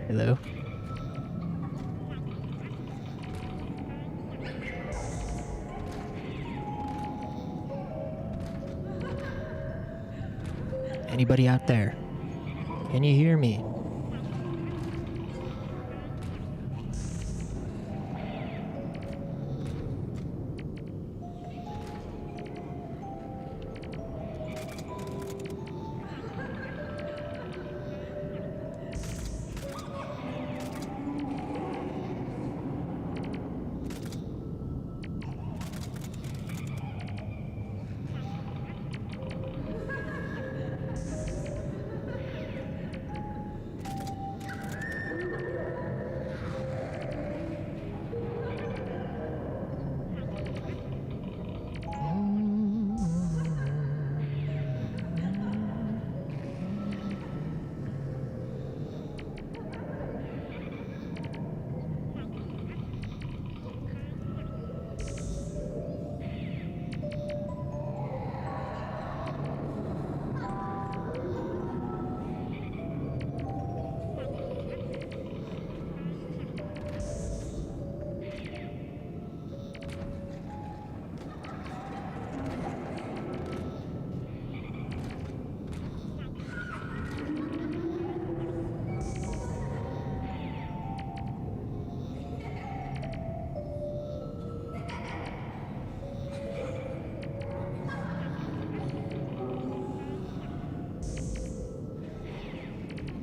Hello? Anybody out there? Can you hear me?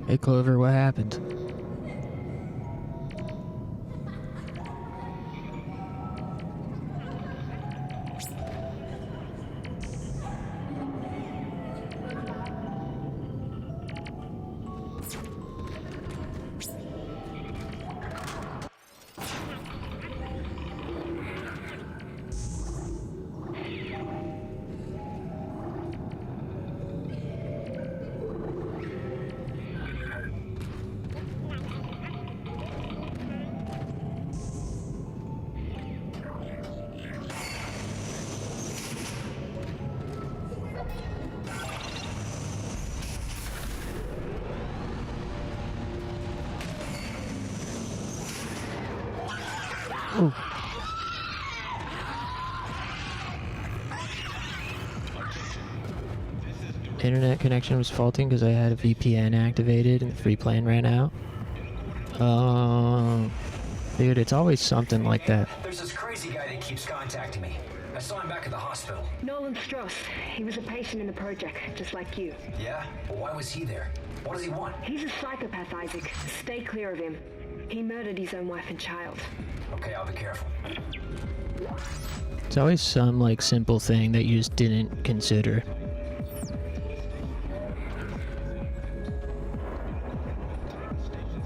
Hey Clover, what happened? Oh. Internet connection was faulting because I had a VPN activated and the free plan ran out. Dude, it's always something like that. There's this crazy guy that keeps contacting me. I saw him back at the hospital. Nolan Strauss. He was a patient in the project, just like you. Yeah? Well, why was he there? What does he want? He's a psychopath, Isaac. Stay clear of him. He murdered his own wife and child. Okay, I'll be careful. It's always some, like, simple thing that you just didn't consider.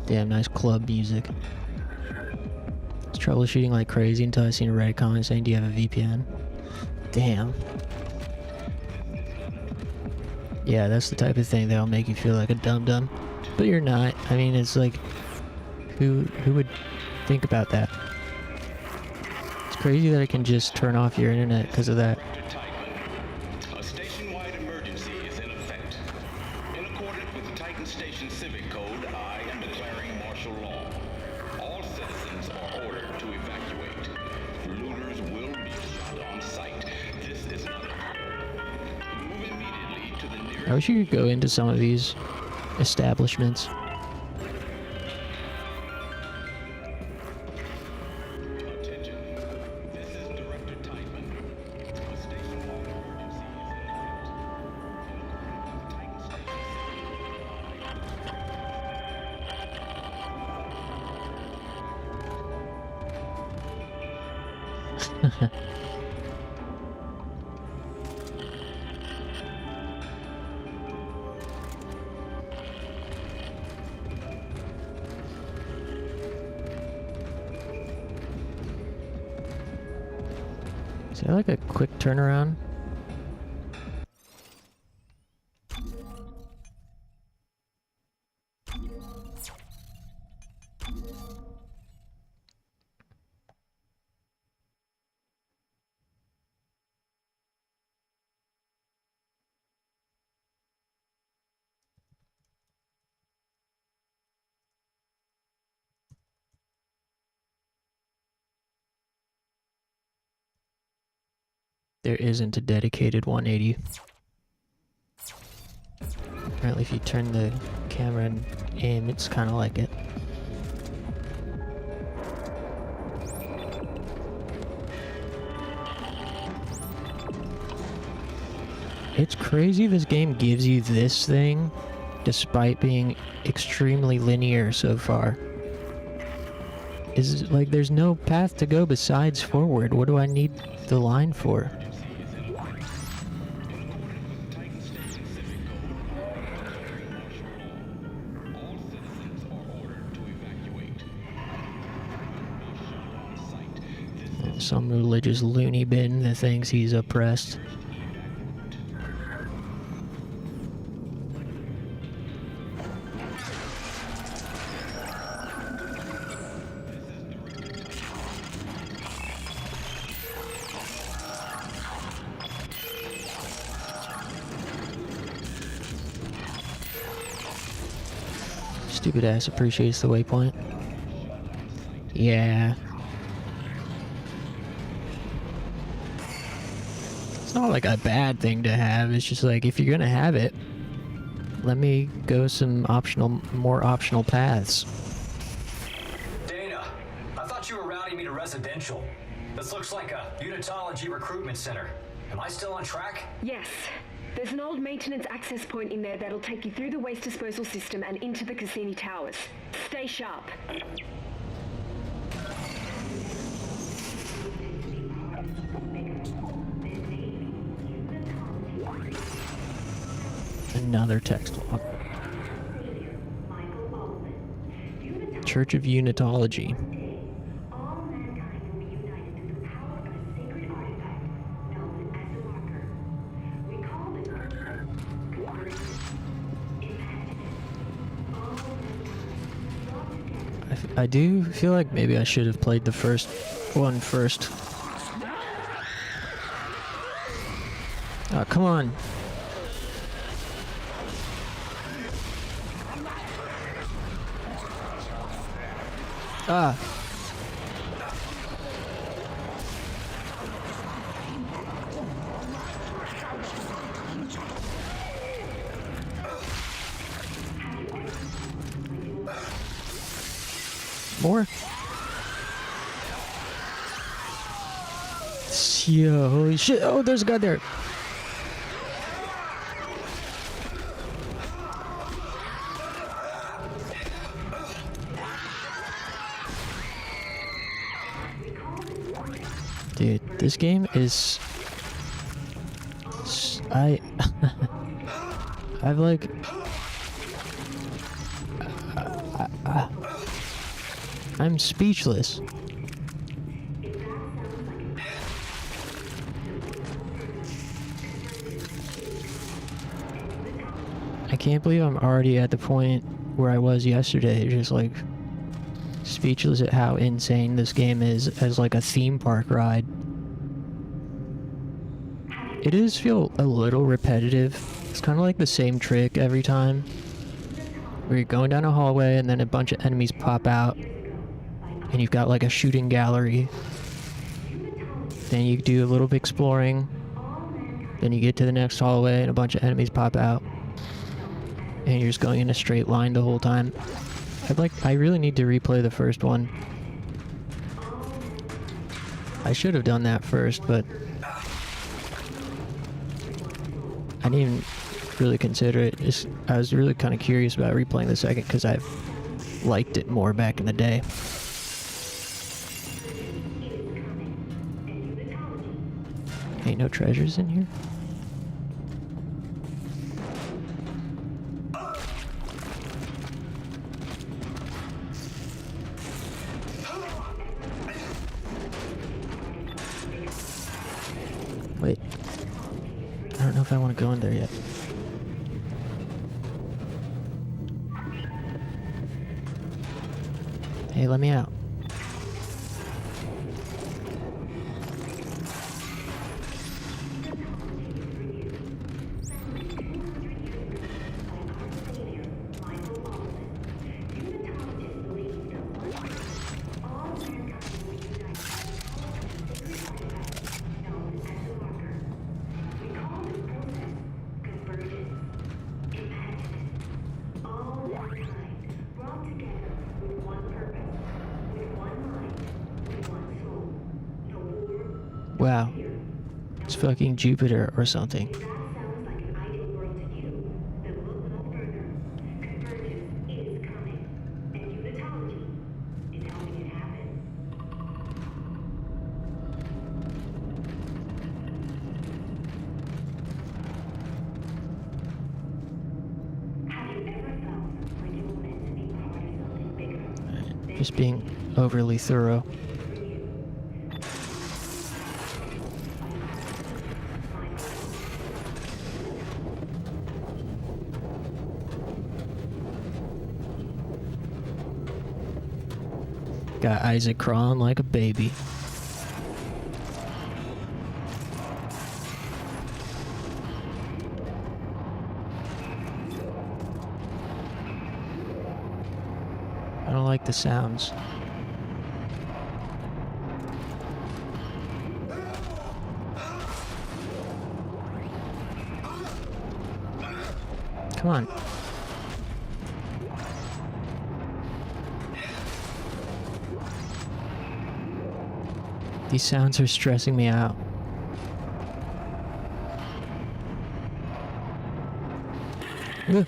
Damn, nice club music. I was troubleshooting like crazy until I seen a Reddit comment saying, do you have a VPN? Damn. Yeah, that's the type of thing that'll make you feel like a dum-dum. But you're not. I mean, it's like, who would think about that? It's crazy that I can just turn off your internet because of that. A statewide emergency is in effect. In accordance with the Titan Station Civic Code, I am declaring martial law. All citizens are ordered to evacuate. Looters will be shot on sight. This is not move immediately to the nearest. I wish you could go into some of these establishments. Is there like a quick turnaround? there isn't a dedicated 180. Apparently if you turn the camera and aim, it's kind of like it. It's crazy this game gives you this thing despite being extremely linear so far. Is like there's no path to go besides forward. What do I need the line for? Some religious loony bin that thinks he's oppressed. Stupid ass appreciates the waypoint. Yeah. It's not like a bad thing to have, it's just like if you're gonna have it, let me go some more optional paths. Dana, I thought you were routing me to residential. This looks like a unitology recruitment center. Am I still on track? Yes. There's an old maintenance access point in there that'll take you through the waste disposal system and into the Cassini Towers. Stay sharp. Another text log. Church of Unitology. I do feel like maybe I should have played the first one first. Oh, come on. Ah. More? Yo, holy shit. Oh, there's a guy there. Dude, this game is... I've like... I'm speechless. I can't believe I'm already at the point where I was yesterday, just like speechless at how insane this game is as like a theme park ride. It does feel a little repetitive. It's kind of like the same trick every time, where you're going down a hallway and then a bunch of enemies pop out and you've got like a shooting gallery. Then you do a little bit exploring. Then you get to the next hallway and a bunch of enemies pop out. And you're just going in a straight line the whole time. I really need to replay the first one. I should have done that first, but I didn't even really consider it. I was really kind of curious about replaying the second because I've liked it more back in the day. Ain't no treasures in here? Wait. I don't know if I want to go in there yet. Hey, let me out. Wow. It's fucking Jupiter or something. That sounds like an ideal world to you. Then look no further. Convergence is coming, and unitology is helping it happen. Have you ever felt like you were meant to be part of something bigger? Just being overly thorough. Got Isaac crawling like a baby. I don't like the sounds. Come on. These sounds are stressing me out. Ugh.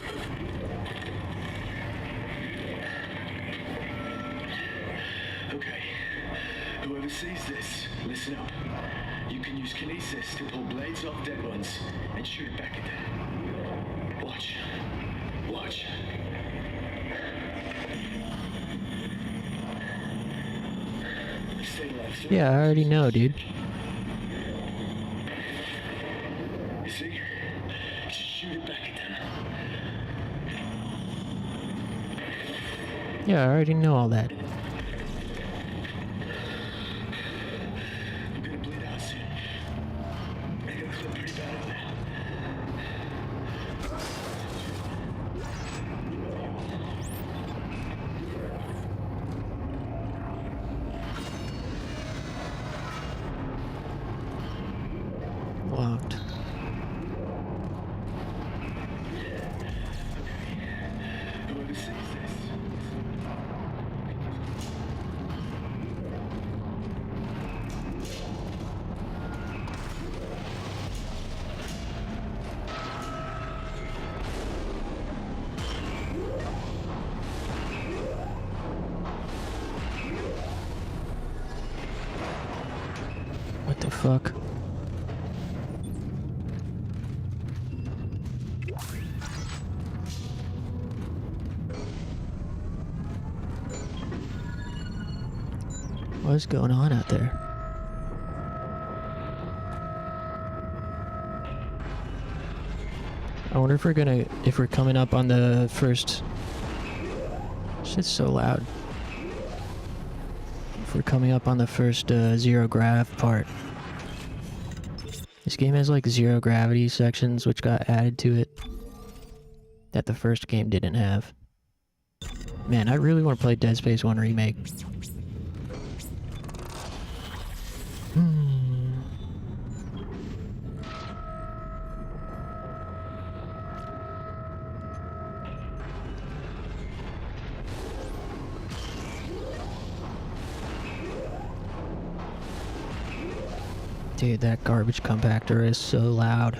Okay. Whoever sees this, listen up. You can use kinesis to pull blades off dead ones and shoot it back at them. Watch. Watch. Stay alive, sir. Yeah, I already know, dude. You see? Just shoot it back at them. Yeah, I already know all that. I'm gonna bleed out soon. I got clipped pretty bad out there. Locked. Whoever sees this. What the fuck? What's going on out there? I wonder if we're coming up on the first. Shit's so loud. If we're coming up on the first zero grav part. This game has like zero gravity sections which got added to it that the first game didn't have. Man, I really want to play Dead Space 1 Remake. Dude, that garbage compactor is so loud.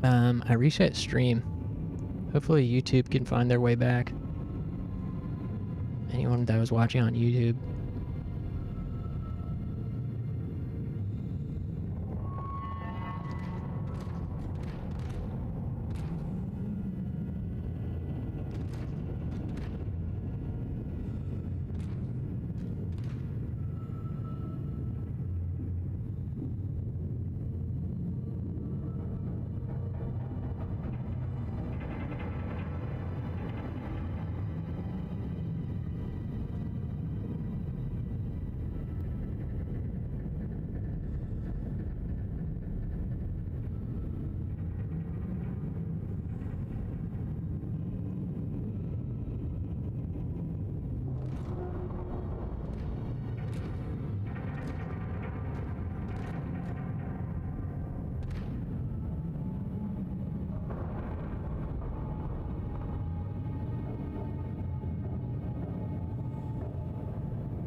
I reset stream. Hopefully YouTube can find their way back. Anyone that was watching on YouTube.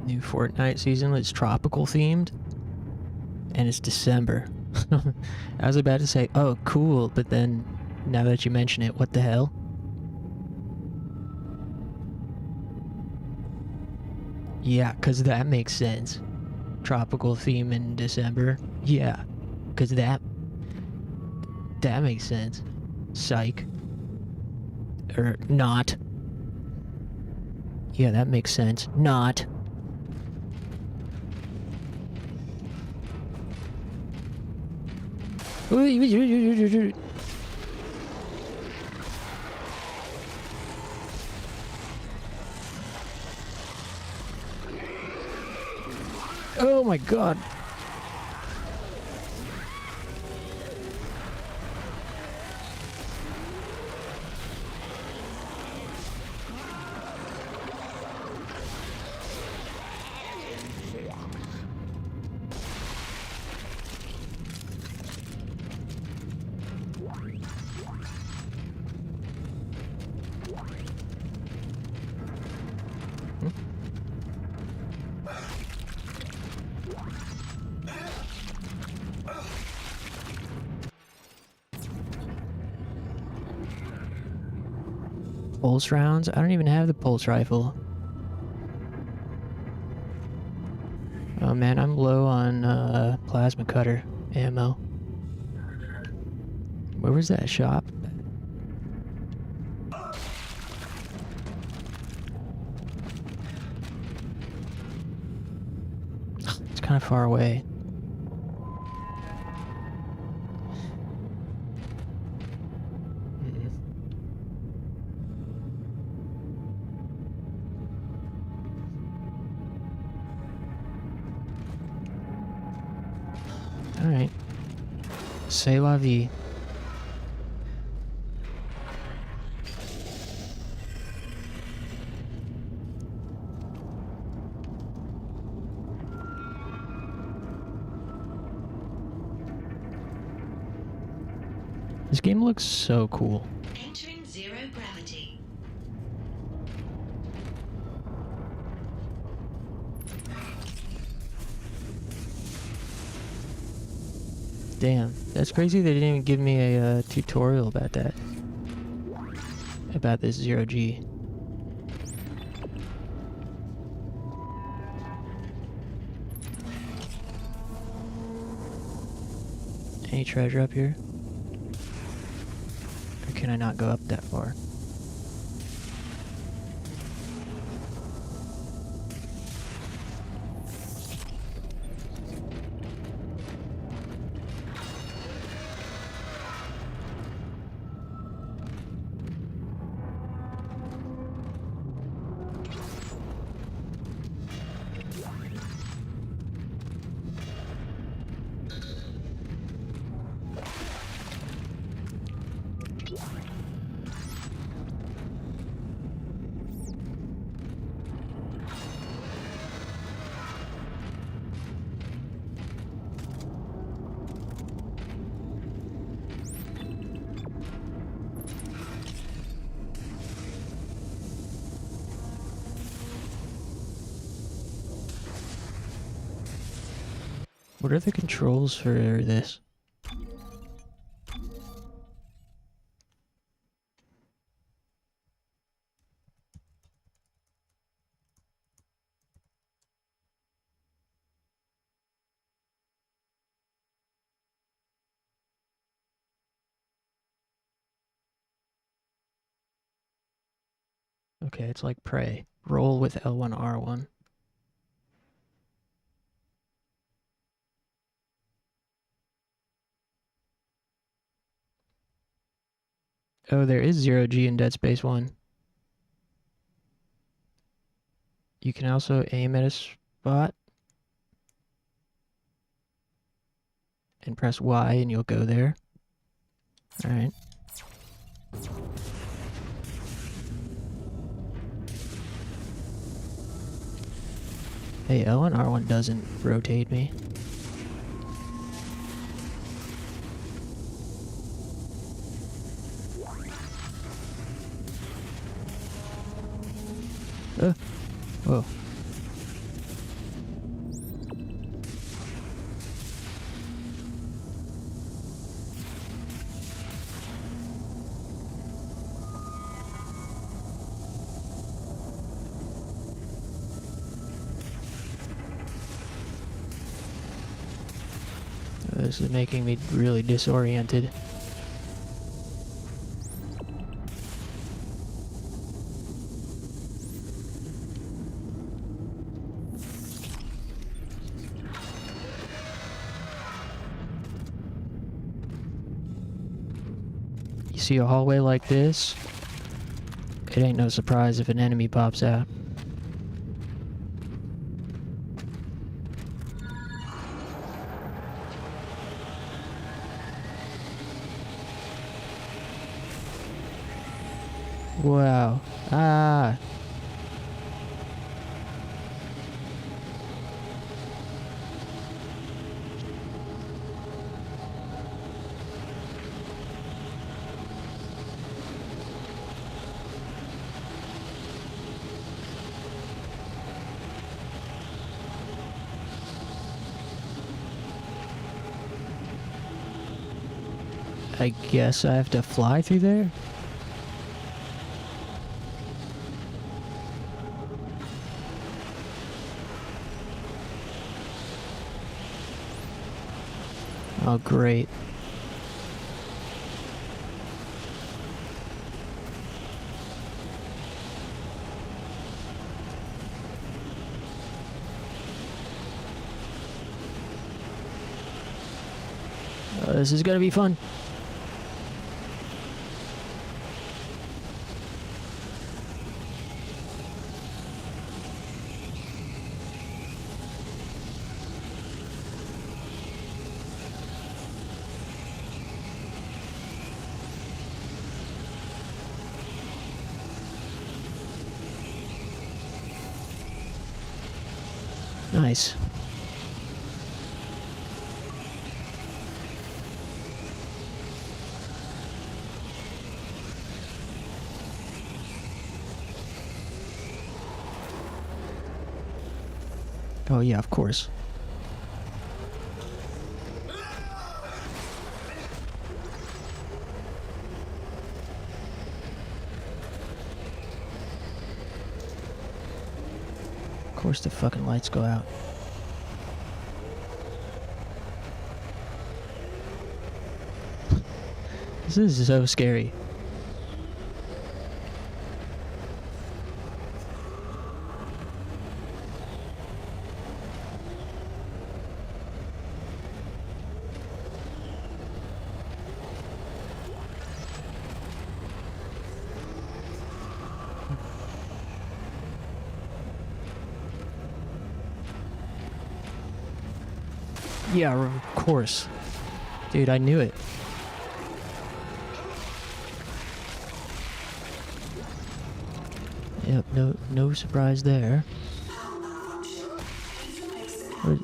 New Fortnite season. It's tropical themed. And it's December. I was about to say, oh, cool. But then, now that you mention it, what the hell? Yeah, because that makes sense. Tropical theme in December. Yeah, because that makes sense. Psych. Or not. Yeah, that makes sense. Not. Oh my god. Pulse rounds? I don't even have the pulse rifle. Oh man, I'm low on plasma cutter ammo. Where was that shop? It's kind of far away. Alright. C'est la vie. This game looks so cool. Entering zero gravity. Damn, that's crazy they didn't even give me a tutorial about that. About this zero-G. Any treasure up here? Or can I not go up that far? What are the controls for this? Okay, it's like Prey. Roll with L1, R1. Oh, there is 0G in Dead Space 1. You can also aim at a spot and press Y and you'll go there. Alright. Hey, L1, R1 doesn't rotate me. Whoa. This is making me really disoriented. You see a hallway like this? It ain't no surprise if an enemy pops out. Wow. Ah. I guess I have to fly through there? Oh, great. This is gonna be fun. Nice. Oh yeah, of course. Of course the fucking lights go out. This is so scary. Yeah, of course. Dude, I knew it. Yep, no surprise there. What-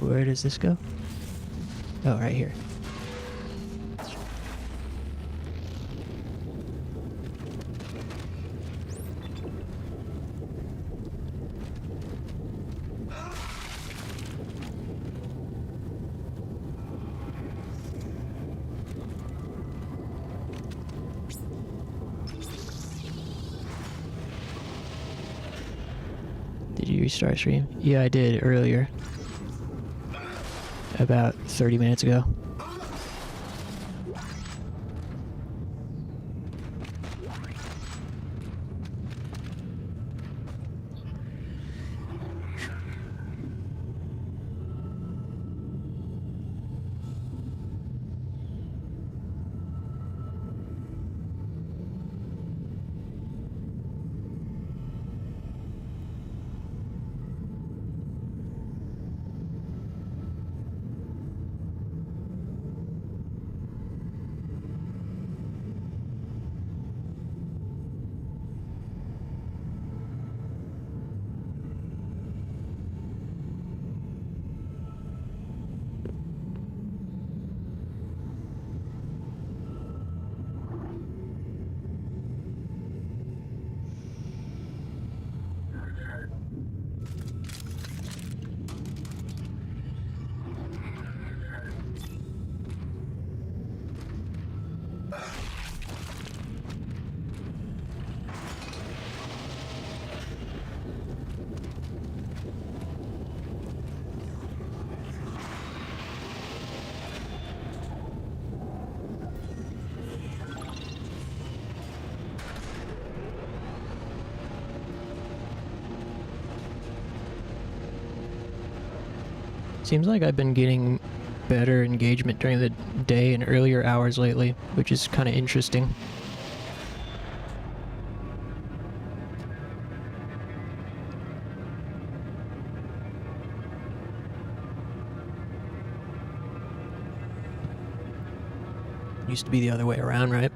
Where does this go? Oh, right here. Did you restart stream? Yeah, I did earlier. About 30 minutes ago. Seems like I've been getting better engagement during the day and earlier hours lately, which is kind of interesting. Used to be the other way around, right?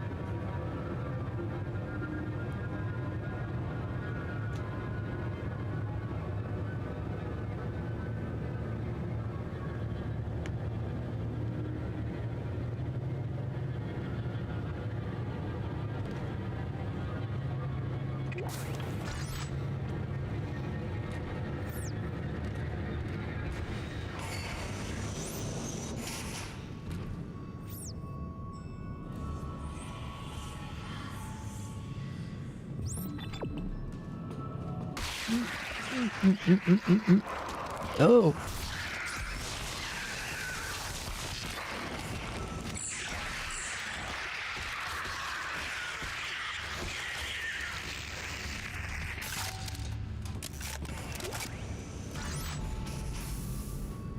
Oh.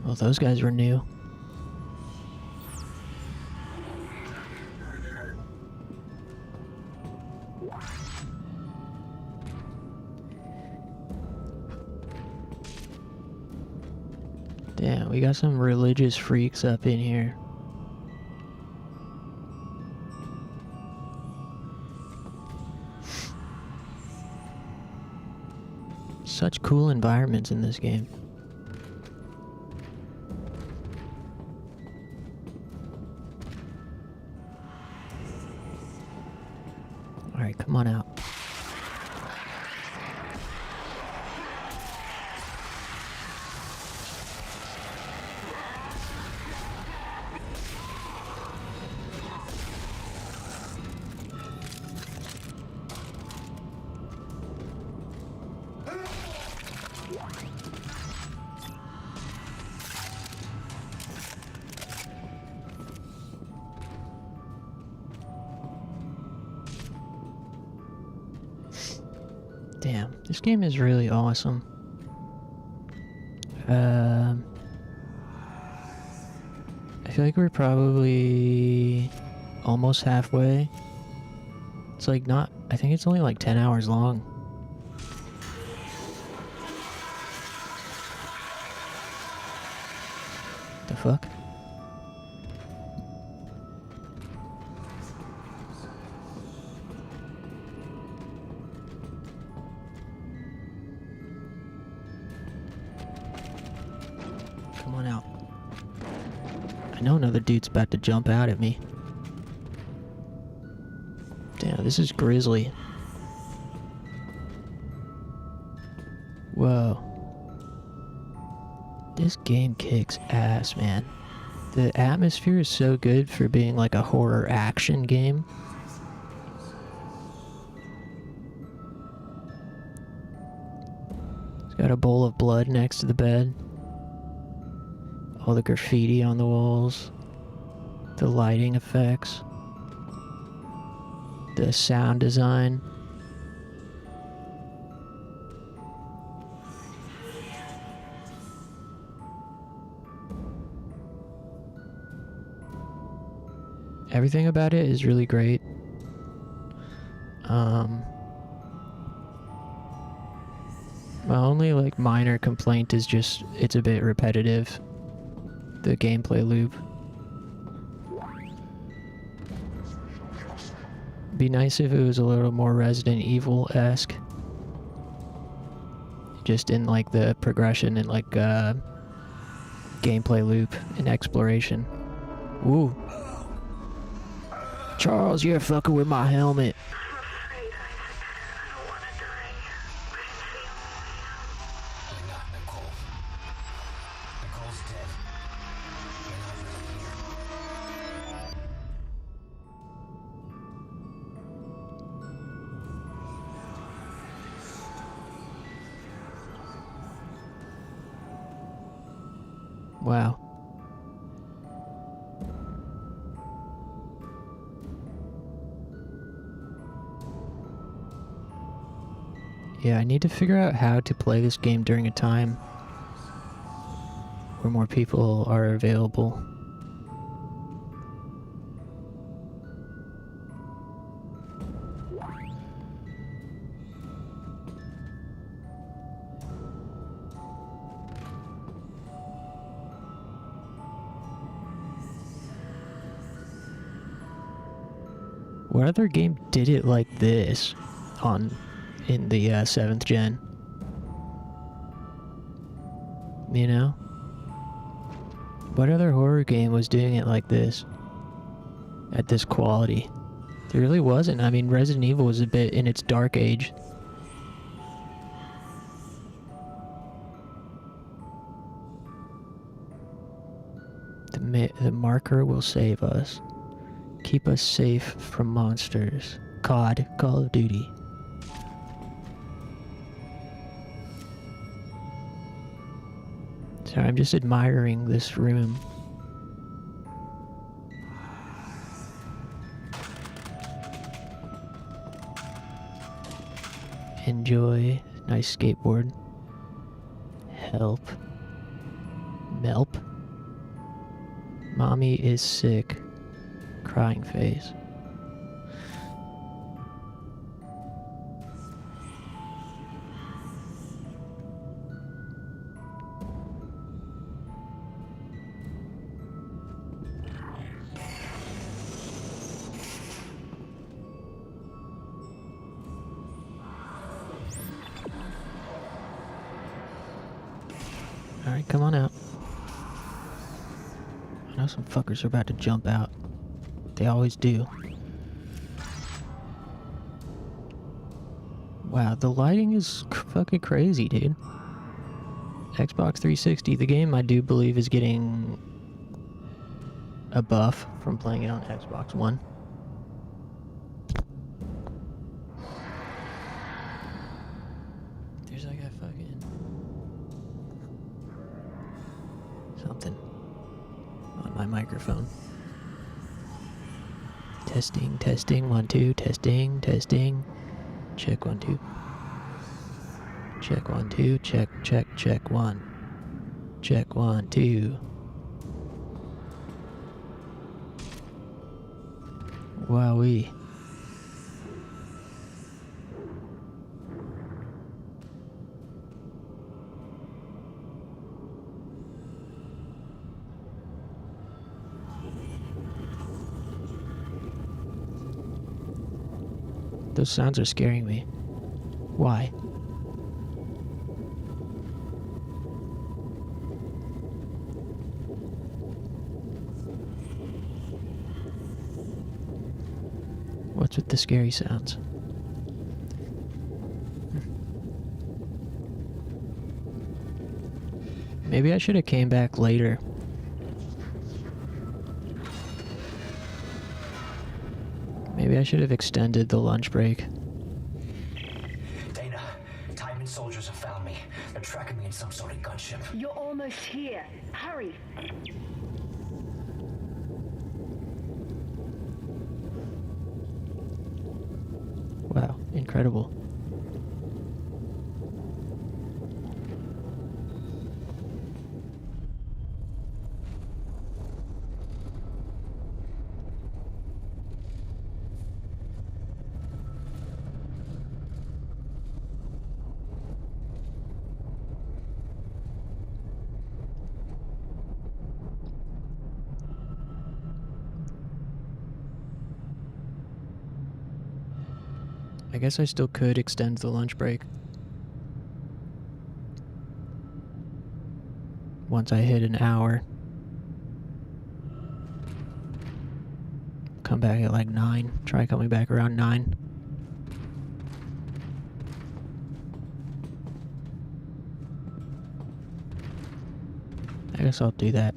Well, those guys were new. Damn, we got some religious freaks up in here. Such cool environments in this game. Alright, come on out. Damn, this game is really awesome. I feel like we're probably almost halfway. It's like not, I think it's only like 10 hours long. The fuck? Come on out. I know another dude's about to jump out at me. Damn, this is grisly. Whoa. This game kicks ass, man. The atmosphere is so good for being like a horror action game. It's Got a bowl of blood next to the bed. All the graffiti on the walls. The lighting effects. The sound design. Everything about it is really great. My only like minor complaint is just it's a bit repetitive. The gameplay loop. Be nice if it was a little more Resident Evil-esque. Just in like the progression and like gameplay loop and exploration. Ooh. Charles, you're fucking with my helmet. They're not Nicole. Nicole's dead. They're not really here. Wow. Yeah, I need to figure out how to play this game during a time where more people are available. What other game did it like this in the 7th gen? You know? What other horror game was doing it like this? At this quality? There really wasn't. I mean, Resident Evil was a bit in its dark age. The marker will save us. Keep us safe from monsters. COD, Call of Duty. Sorry, I'm just admiring this room. Enjoy. Nice skateboard. Help. Melp. Mommy is sick. Crying face. Alright, come on out. I know some fuckers are about to jump out. They always do. Wow, the lighting is fucking crazy, dude. Xbox 360, the game I do believe is getting a buff from playing it on Xbox One. There's like a fucking something on my microphone. Testing, testing, 1, 2, testing, testing. Check 1, 2. Check 1, 2, check, check, check 1. Check 1, 2. Wowee. Those sounds are scaring me. Why? What's with the scary sounds? Maybe I should have came back later. Maybe I should have extended the lunch break. Dana, Titan soldiers have found me. They're tracking me in some sort of gunship. You're almost here. Hurry. Wow, incredible. I guess I still could extend the lunch break. Once I hit an hour. Come back at like 9. Try coming back around 9. I guess I'll do that.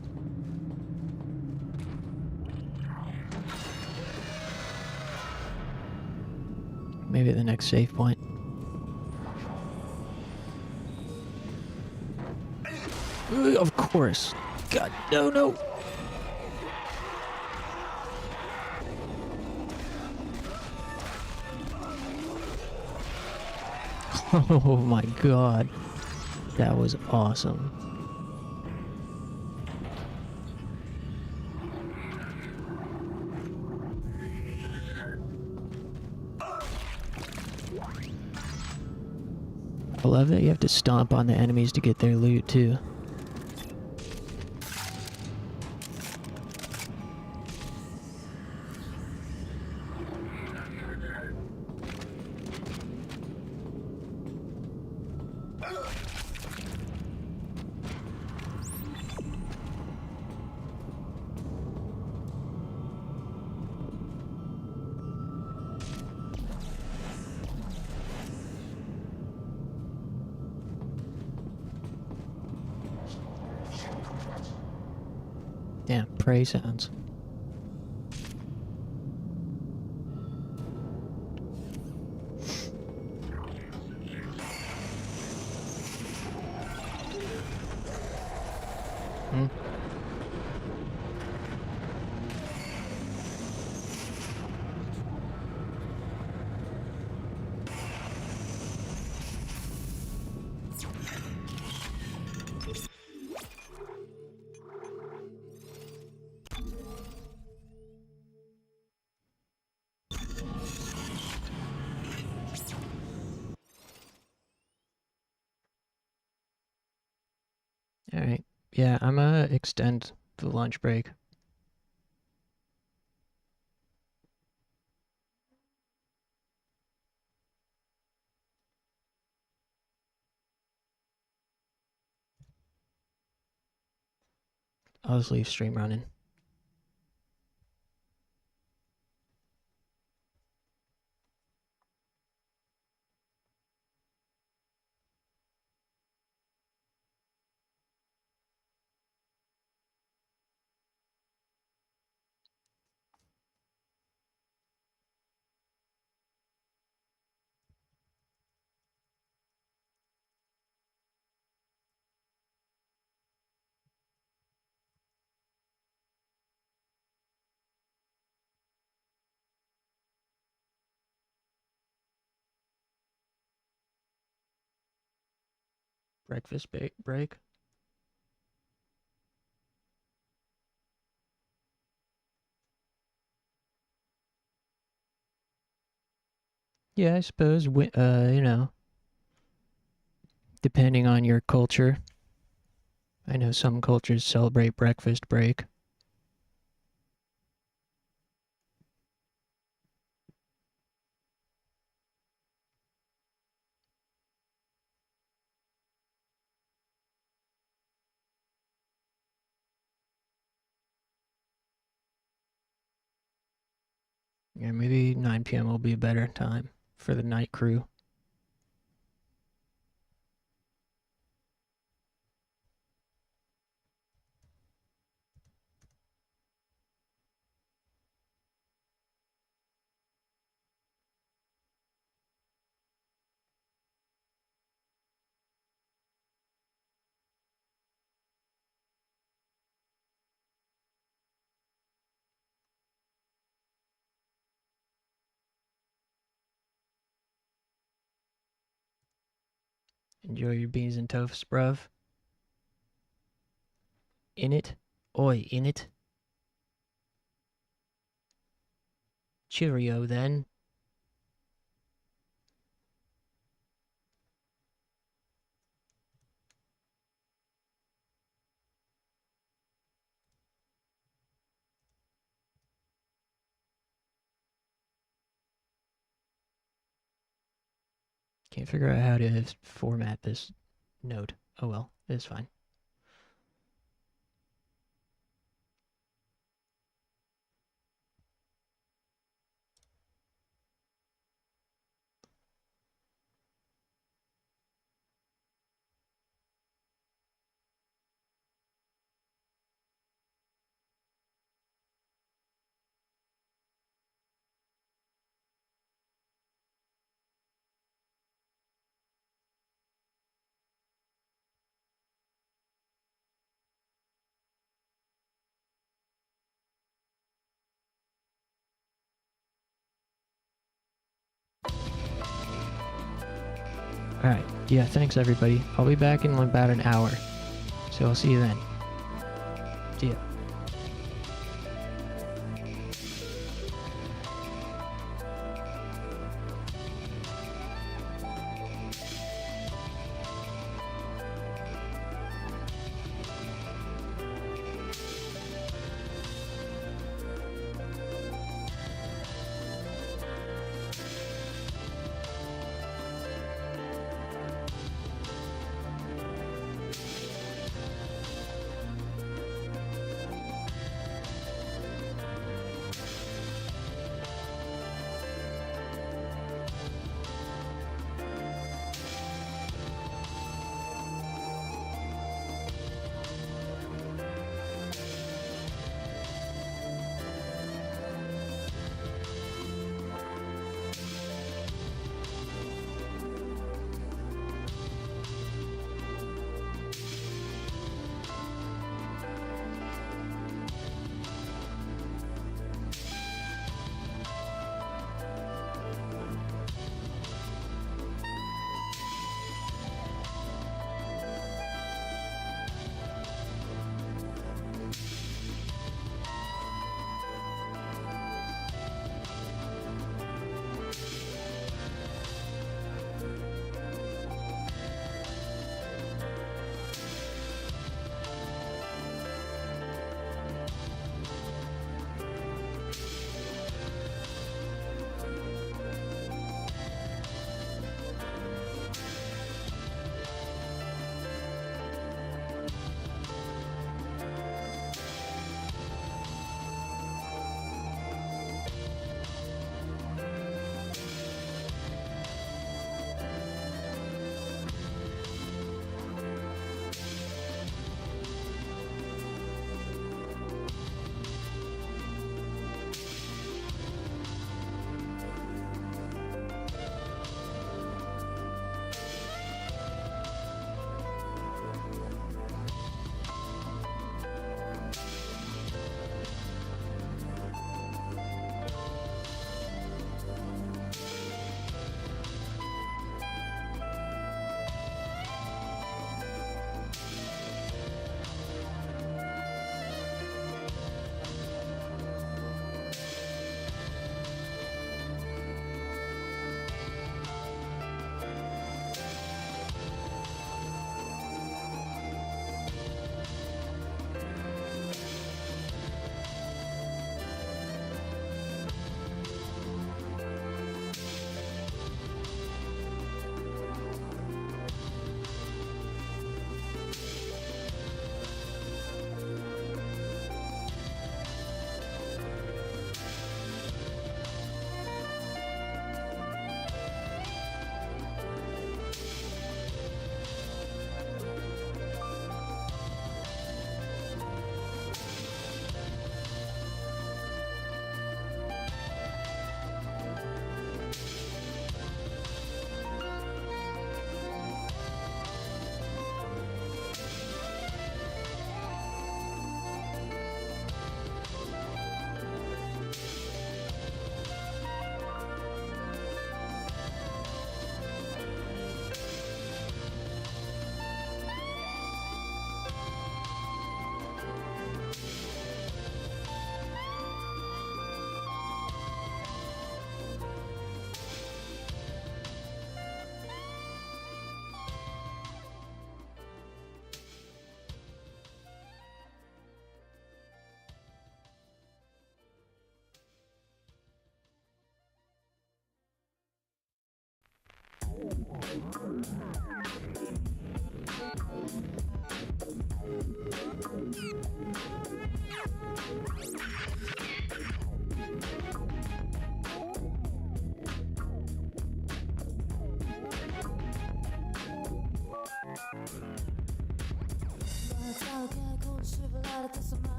Maybe at the next save point. Of course. God, no, no. Oh my god. That was awesome. I love that you have to stomp on the enemies to get their loot too. Damn, prey sounds. Hmm. Alright. Yeah, I'm gonna extend the lunch break. I'll just leave stream running. Breakfast break. Yeah, I suppose, you know, depending on your culture. I know some cultures celebrate breakfast break. Yeah, maybe 9 p.m. will be a better time for the night crew. Enjoy your beans and toast, bruv. In it. Oi, in it. Cheerio, then. Can't figure out how to format this node. Oh well, it's fine. Alright, yeah, thanks everybody. I'll be back in about an hour. So I'll see you then. See ya.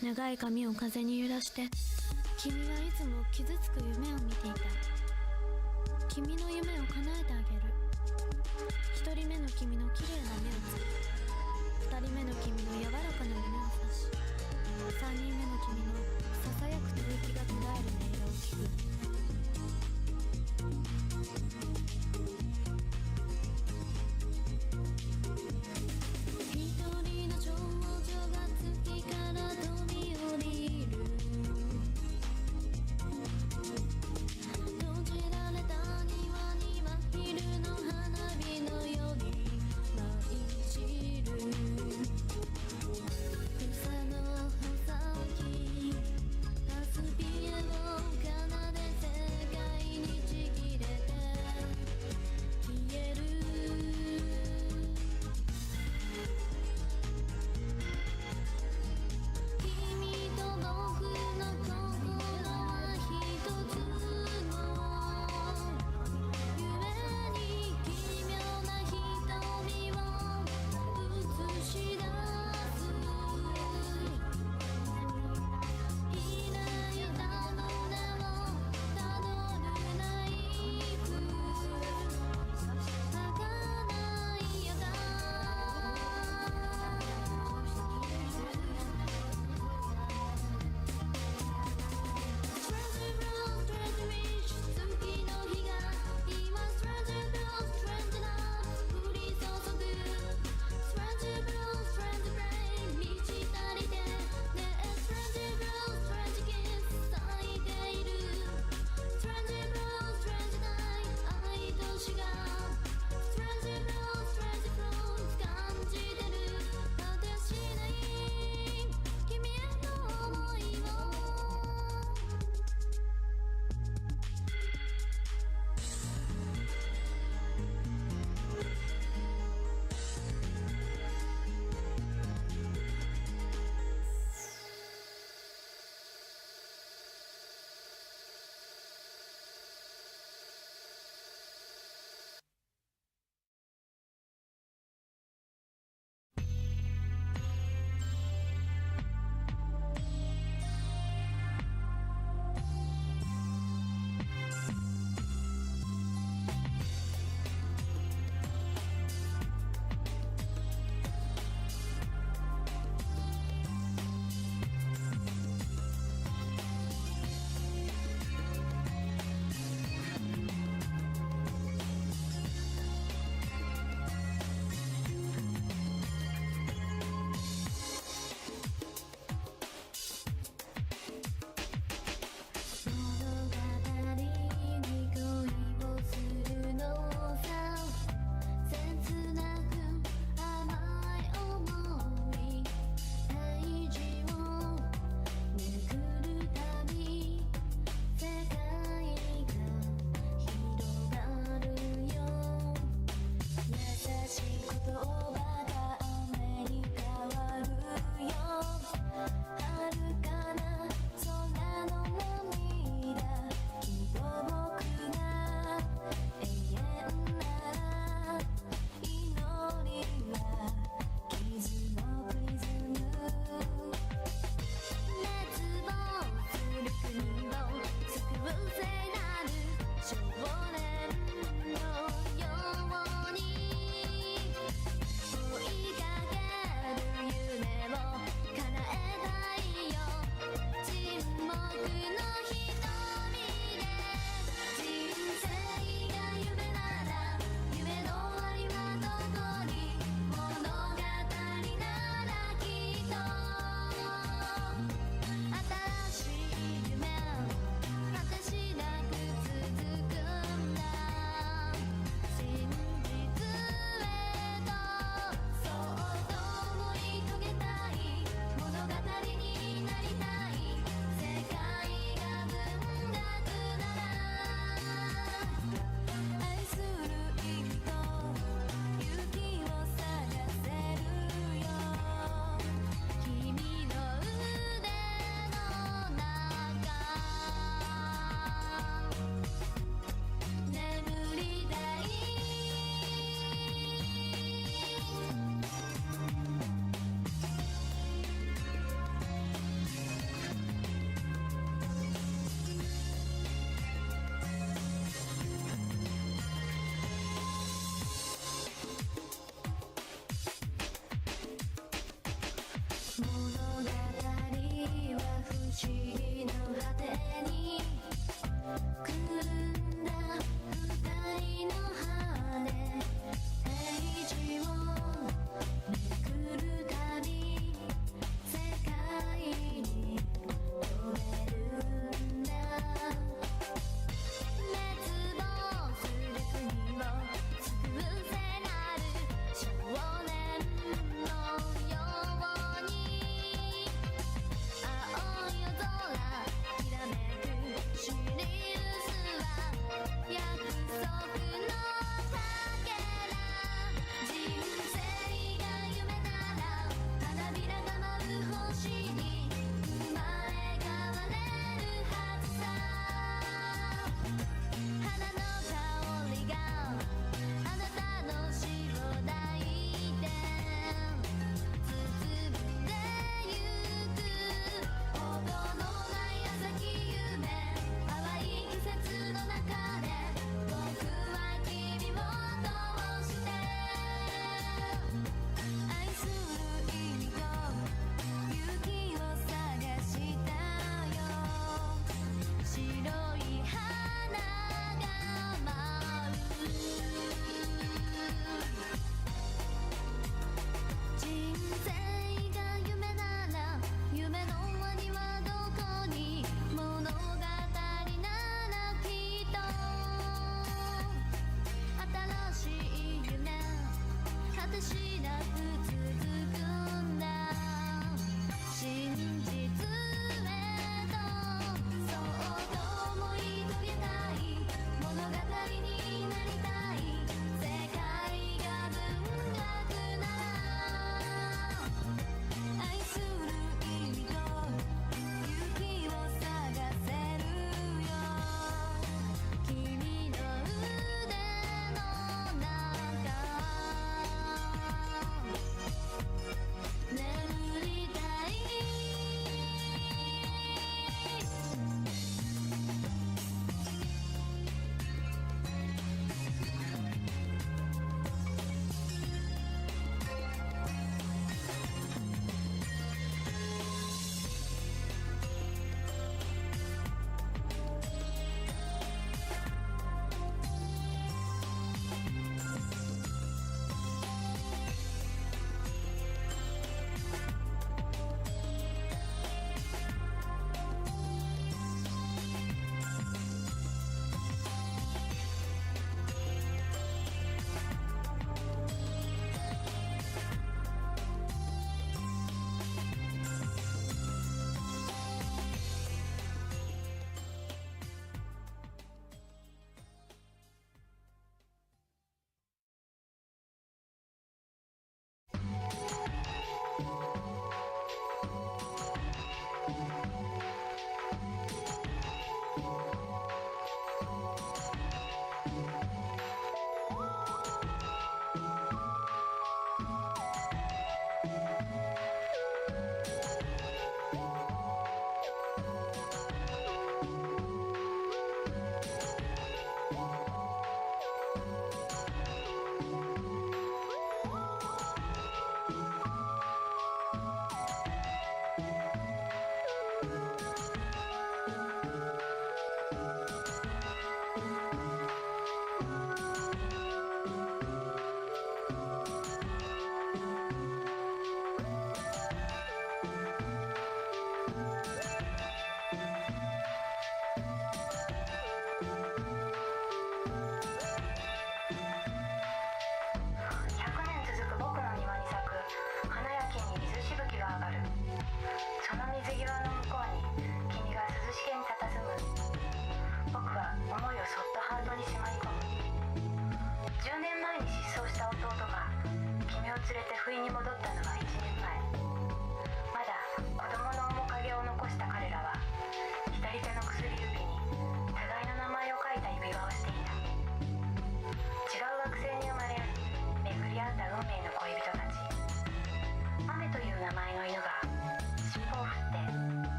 長い髪を風に揺らして、君はいつも傷つく夢を見ていた。君の夢を叶えてあげる。一人目の君の綺麗な目をつく。二人目の君の柔らかな夢を指し、三人目の君のささやく吐息が途絶える音色を聞く。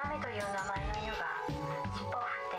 雨という名前の犬が尻尾を振って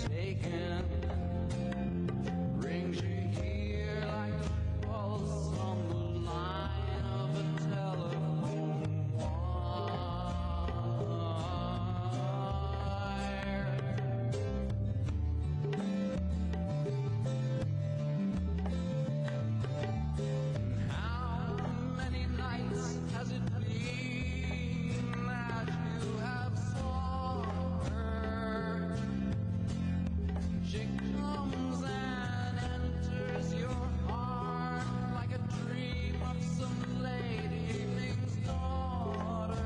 taken. Brings you here like a pulse on the line of a telephone wire. How many nights has it been that you have sought her? She comes and enters your heart like a dream of some late evening's daughter,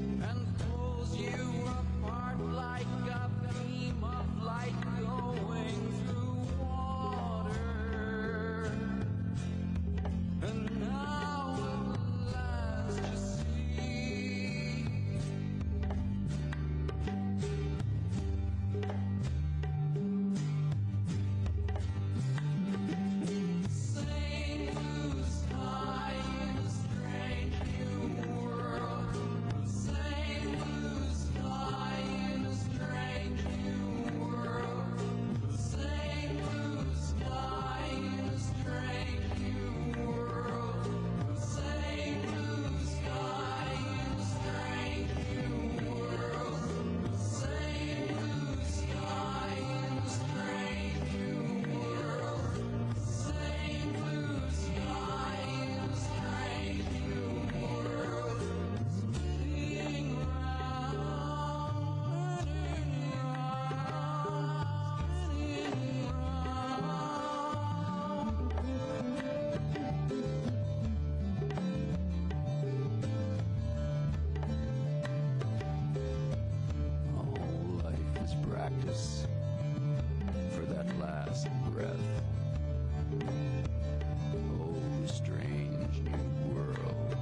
and pulls you apart like a beam of light going through water. And now at last you see St. Blue sky in a strange new world. St. Blue sky in a strange new world. St. Blue sky in a strange new world. St. Blue sky in a strange new world. St. Blue sky in a strange new world. St. Blue sky in a strange new world. Spinning round, spinning round, spinning round. All life is practice for that last breath. Oh, strange new world.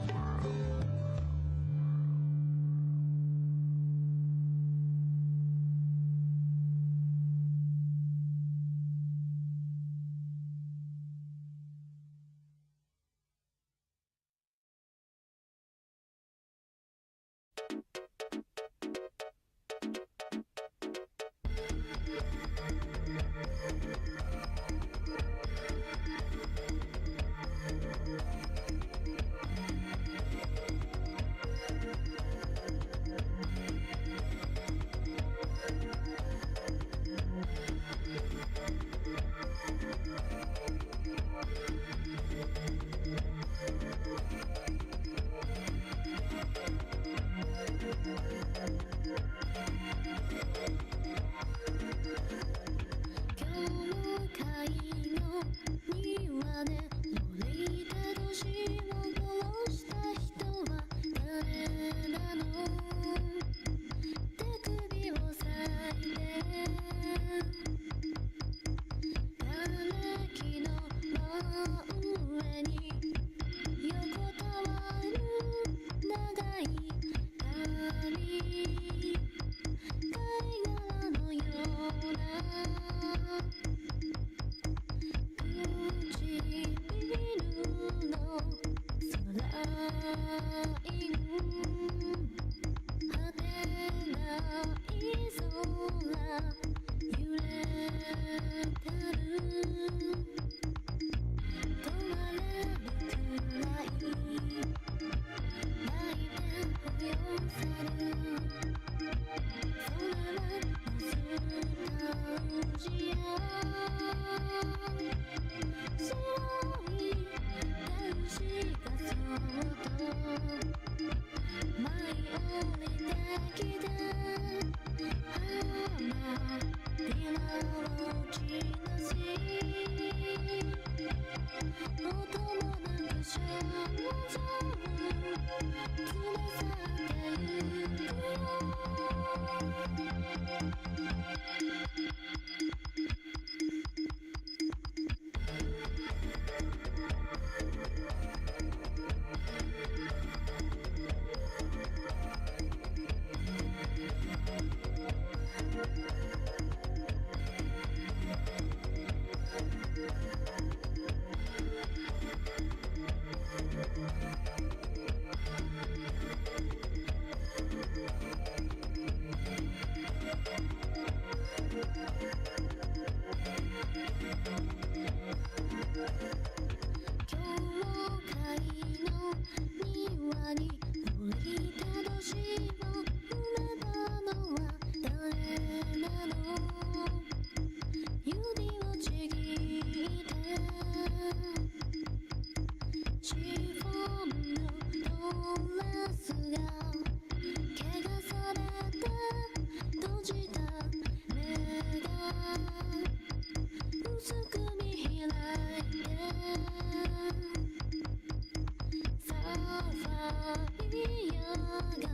サーファイヤーが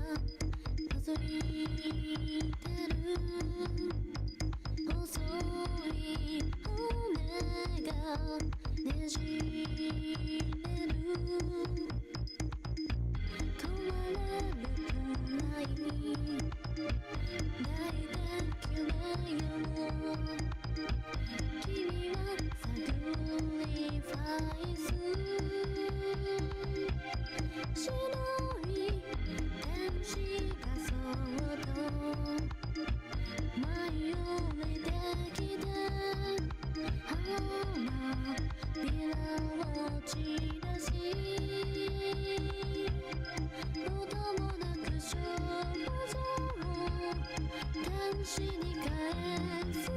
数えてる細い骨がねじれる止まれるくらい大できれよ君はサクリファイス白い天使がそっと舞い降りてきて花びらを散らし音もなく少女を天使に返すよ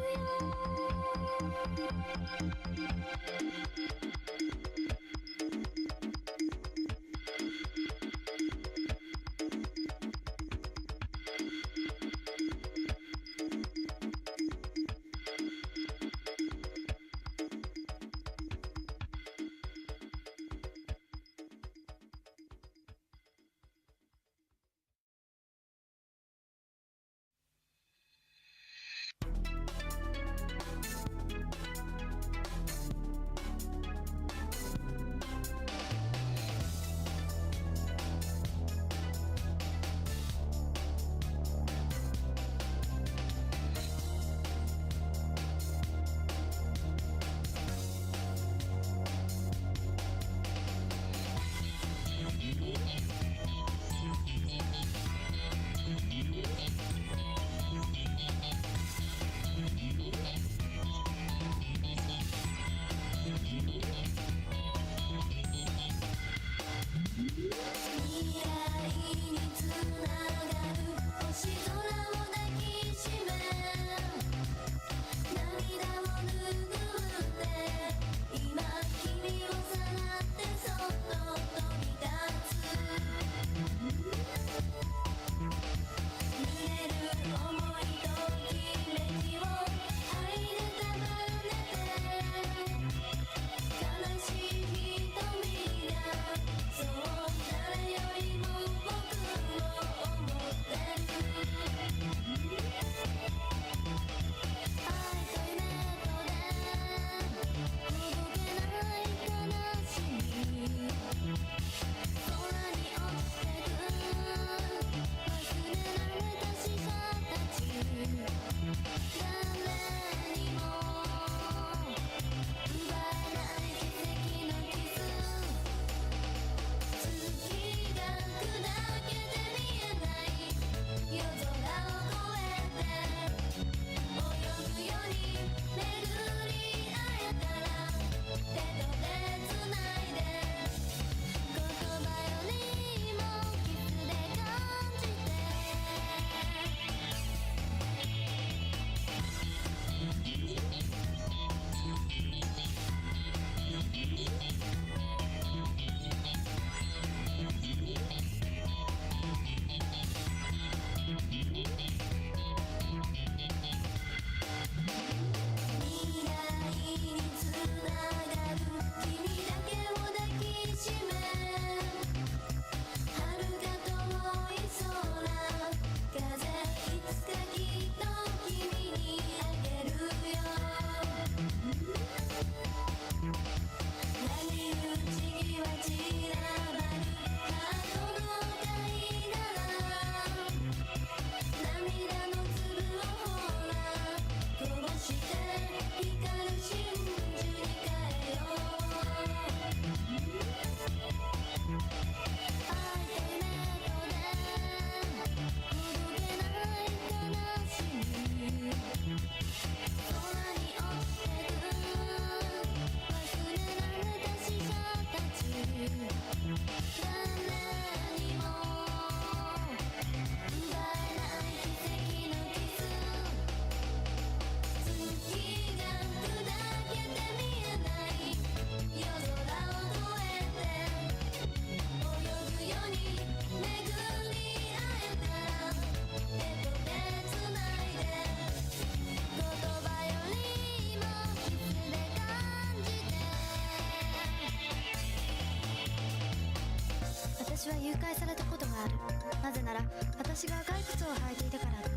誘拐されたことがある。なぜなら私が赤い靴を履いていたからだ。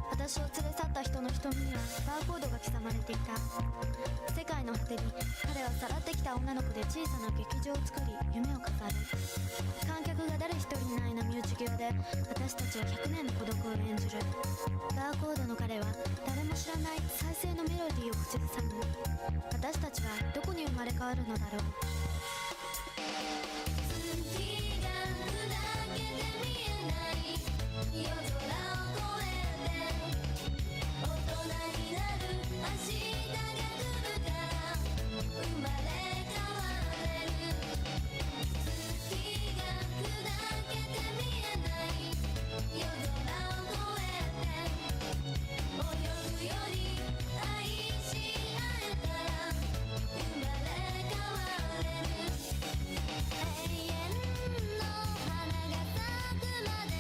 私を連れ去った人の瞳にはバーコードが刻まれていた。世界の果てに彼はさらってきた女の子で小さな劇場を作り夢を飾る。観客が誰一人いない波打ち際で私たちは100年の孤独を演じる。バーコードの彼は誰も知らない再生のメロディーを口ずさむ。私たちはどこに生まれ変わるのだろう。月が砕けて見えない夜空を越えて大人になる明日が来るから生まれ変われる。月が砕けて見えない夜空を越えて泳ぐより愛し合えたら生まれ変われる。永遠の花が咲くまで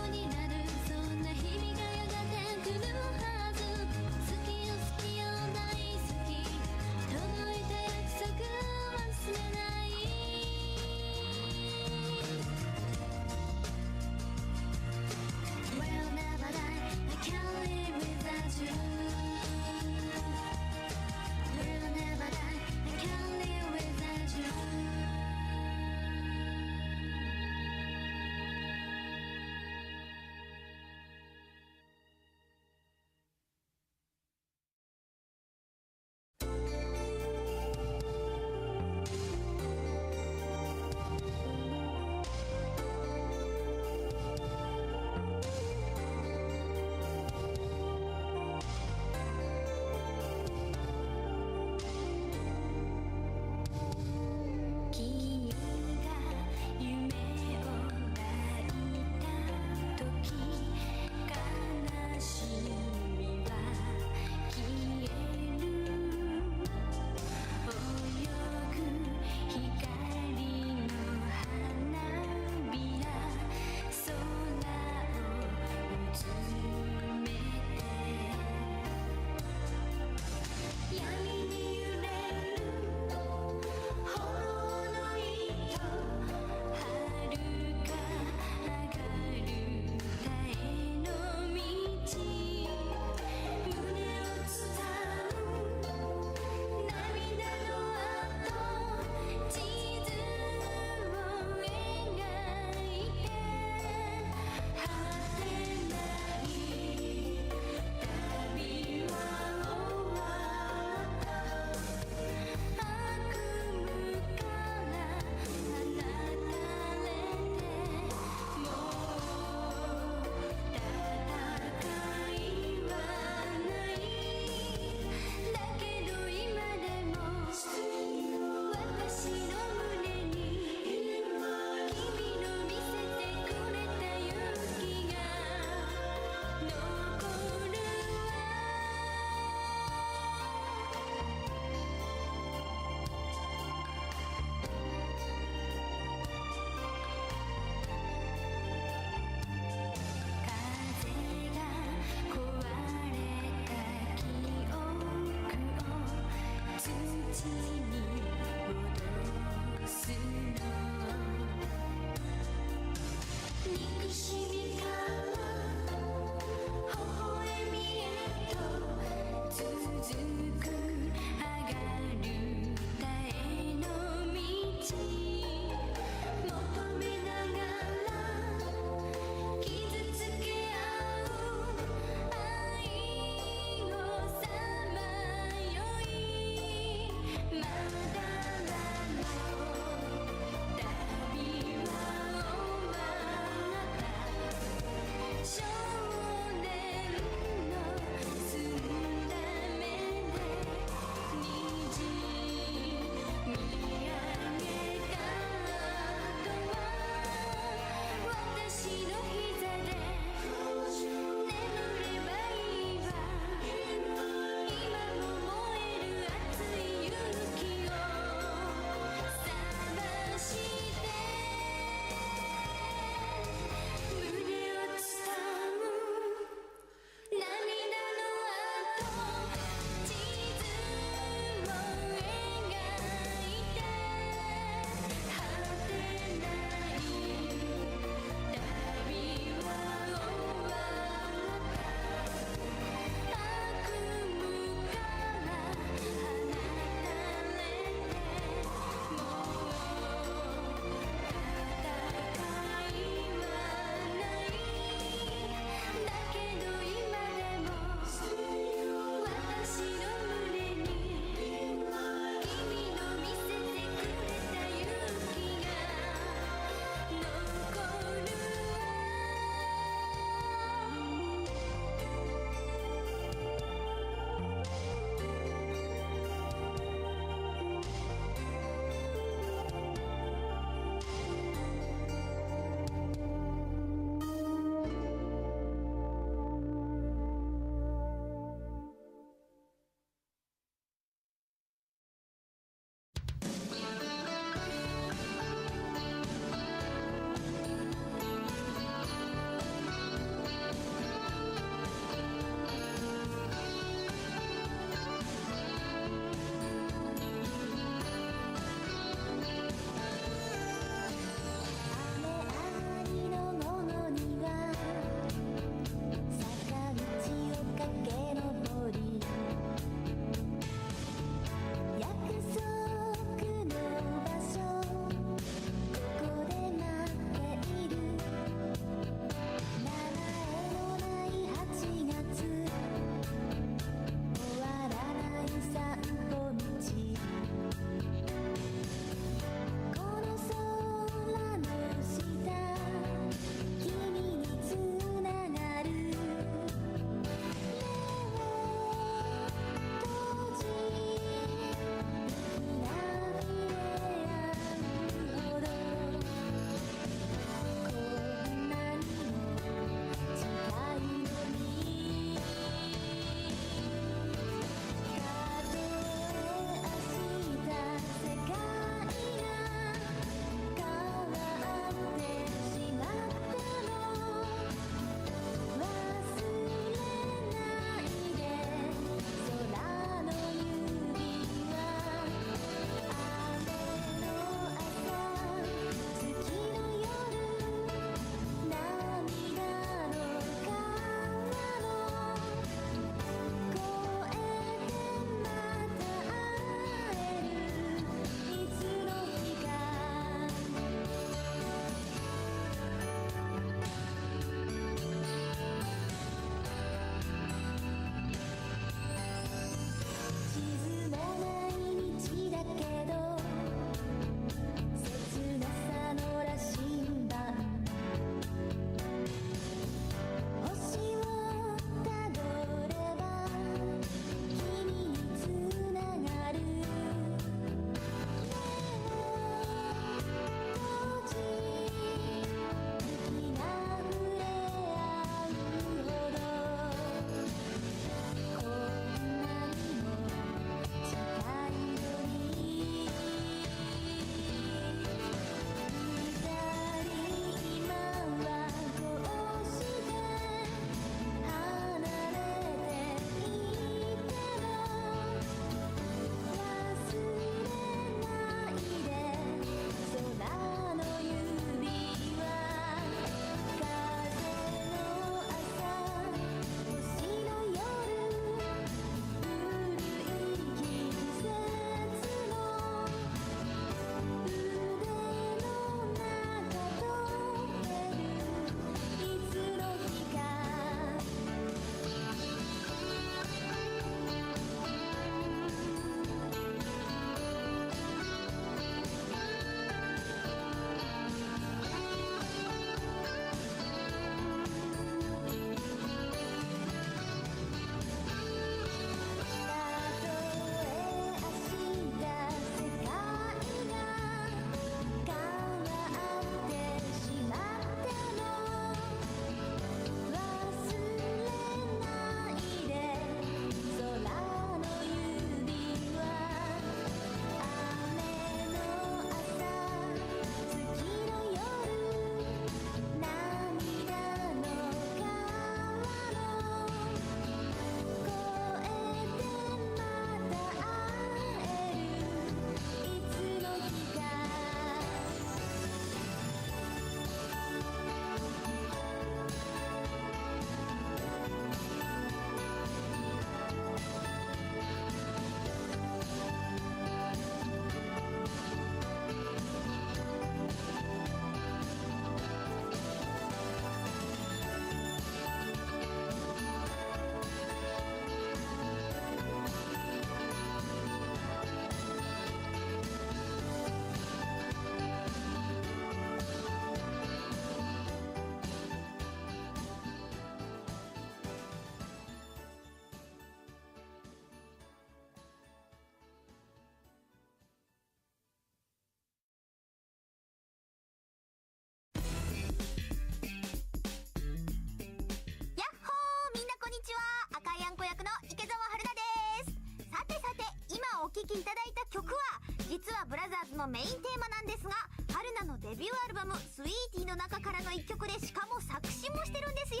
のメインテーマなんですが、春菜のデビューアルバム「スイーティー」の中からの一曲で、しかも作詞もしてるんですよ。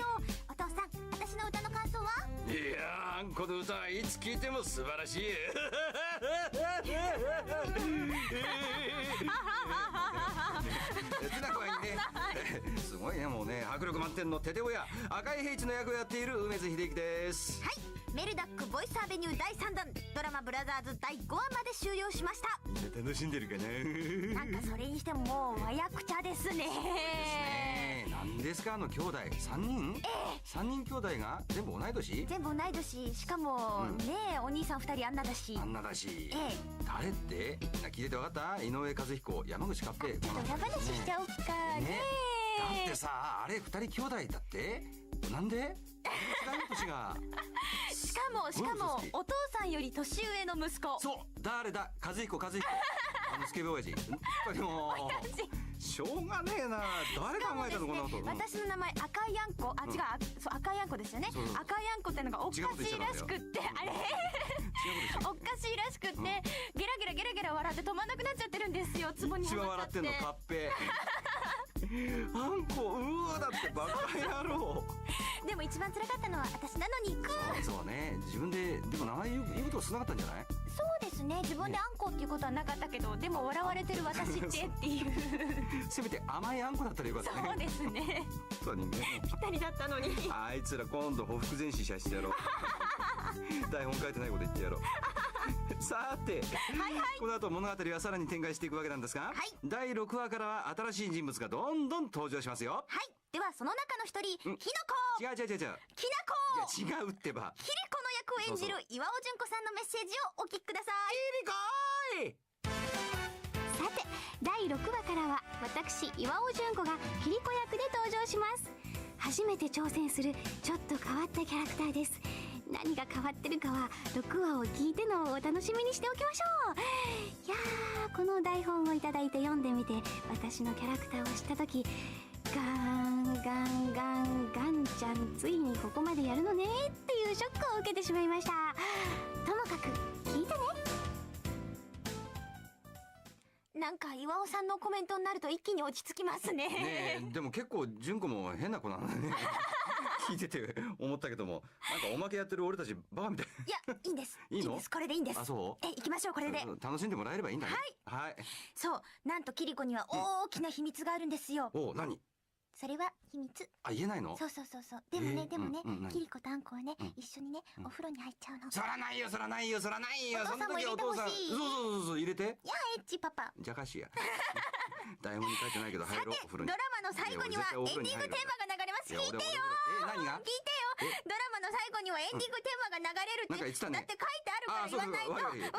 お父さん、私の歌の感想は？いやー、この歌はいつ聴いても素晴らしい。つな子はいいね。すごいね、もうね、迫力満点のテテ親赤い平地の役をやっている梅津秀樹です。はい、メルダックボイスアベニュー第3弾ドラマブラザーズ第5話まで終了しました。みんな楽しんでるかな。なんかそれにしてももう和訳茶ですね。何ですか、あの兄弟3人、3人兄弟が全部同い年、全部同い年、しかも、ねえ、お兄さん2人あんなだし。誰って聞いてて分かった？井上和彦、山口勝平。ちょっと裏話しちゃおうかね。だってさ、あれ2人兄弟だって、なんで違う年が。しかもお父さんより年上の息子。そう、誰だ、和彦スケベ親父。でもしょうがねえな、誰考えたのこんなこと。私の名前赤いあんこ、違う、そう赤いあんこですよね。赤いあんこってのがおかしいらしくって、あれおかしいらしくって、ゲラゲラ笑って止まんなくなっちゃってるんですよ。ツボにはまっちゃって。一番笑ってんのカッペ。あんこ、うわ、だってバカ野郎。でも一番辛かったのは私なのに。そうね、自分ででも名前言うことは少なかったんじゃない？そうですね、自分であんこっていうことはなかったけど、でも笑われてる私ってっていうせめて甘いあんこだったらよかったね。そうですね、そうにね、ぴったりだったのに。あいつら今度ほふ前進させてやろう。台本書いてないこと言ってやろう。さて、この後物語はさらに展開していくわけなんですが、第6話からは新しい人物がどんどん登場しますよ。はい、ではその中の一人、ひなこ。違うきなこ。違うってば。キリコの役を演じる岩尾純子さんのメッセージをお聞きください。キリコさて、第6話からは私岩尾純子がキリコ役で登場します。初めて挑戦するちょっと変わったキャラクターです。何が変わってるかは6話を聞いてのお楽しみにしておきましょう。いやー、この台本をいただいて読んでみて、私のキャラクターを知った時、ガンちゃんついにここまでやるのねっていうショックを受けてしまいました。ともかく聞いてね。なんか岩尾さんのコメントになると一気に落ち着きますね。ねえ、でも結構純子も変な子なんだね。聞いてて思ったけども、なんかおまけやってる俺たちバカみたい。いや、いいんです。いいの？これでいいんです。あ、そう？行きましょう、これで。楽しんでもらえればいいんだね。はい。そう、なんとキリコには大きな秘密があるんですよ。お、何？それは秘密。あ、言えないの？そう。でもね、キリコとあんこはね、一緒にね、お風呂に入っちゃうの。そらないよ。お父さんも入れてほしい。そう、入れて。いや、エッチパパ。じゃかしや。台本に書いてないけど入ろう、お風呂に。ドラマの最後にはエンディングテーマが流れます。聞いてよ。何が？聞いてよ。ドラマの最後にはエンディングテーマが流れるって。なんか言ってたね。だって書いてあるから言わないと。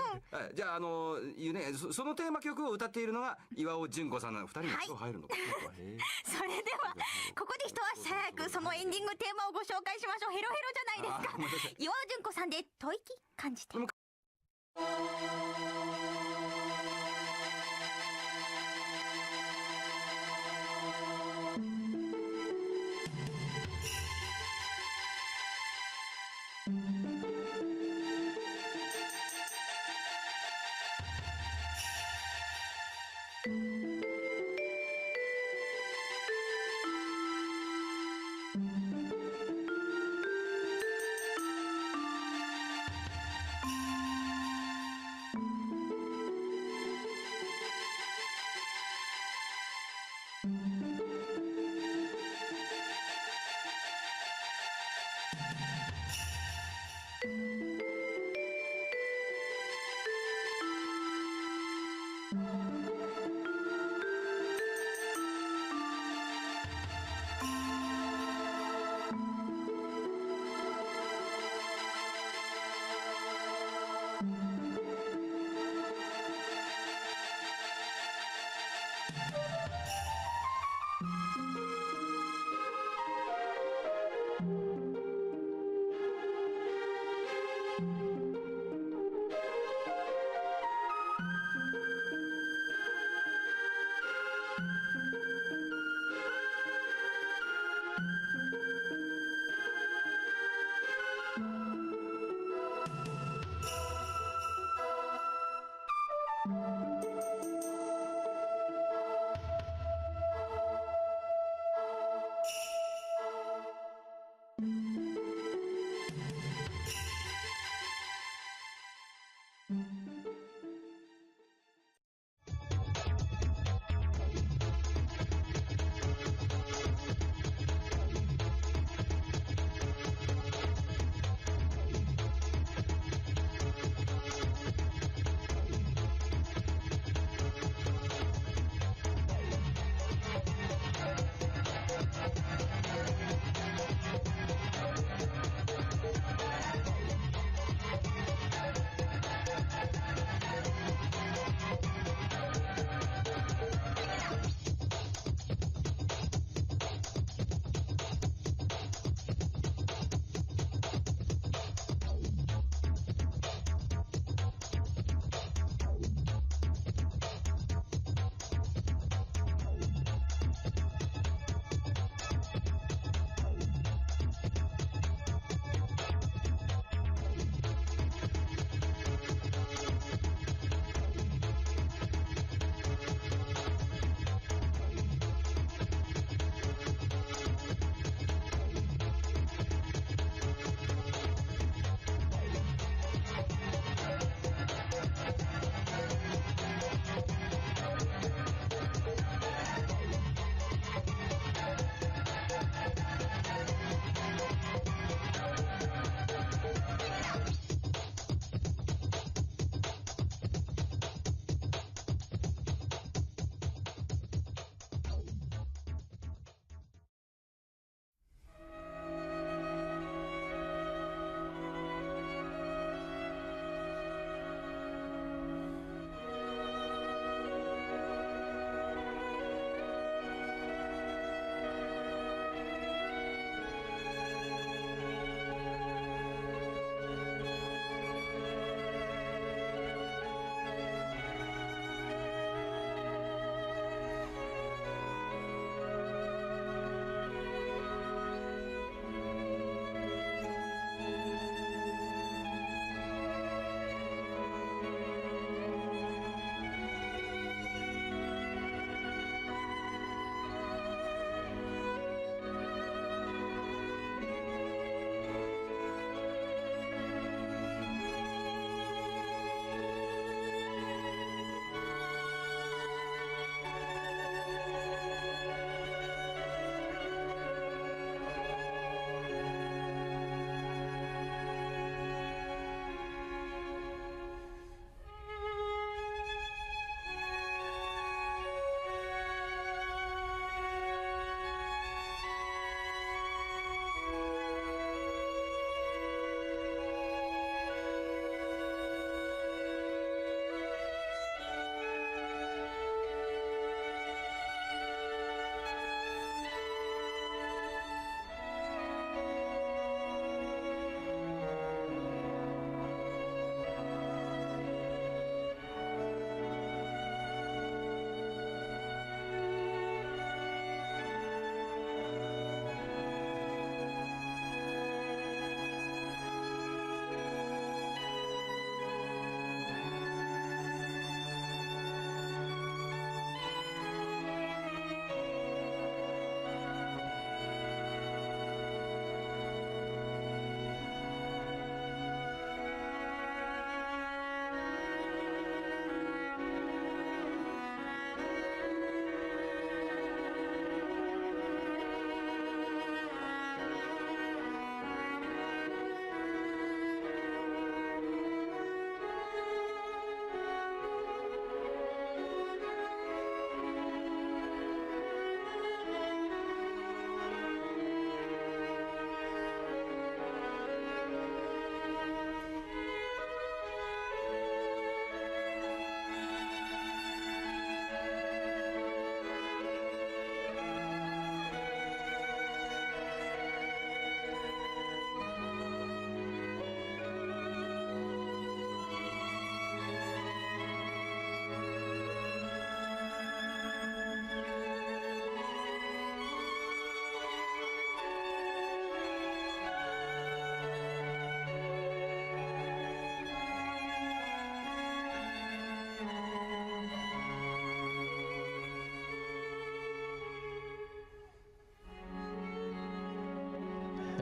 じゃあ言うね、そのテーマ曲を歌っているのが岩尾純子さんの2人が今日入るのか。それではここで一足早くそのエンディングテーマをご紹介しましょう。ヘロヘロじゃないですか。岩尾純子さんで吐息感じて。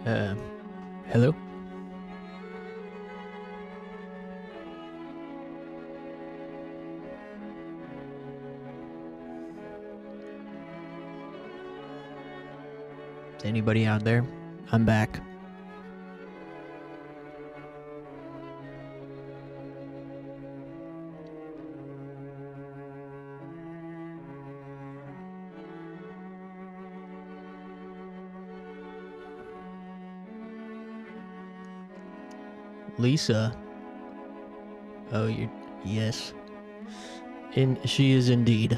Hello? Is anybody out there? I'm back. Lisa. Oh, you're... Yes. She is indeed.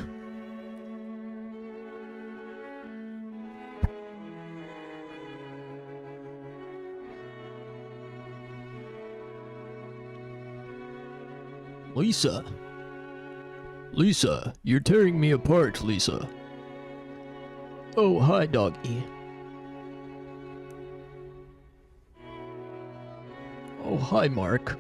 Lisa. Lisa, you're tearing me apart, Lisa. Oh, hi, doggy. Oh, hi, Mark.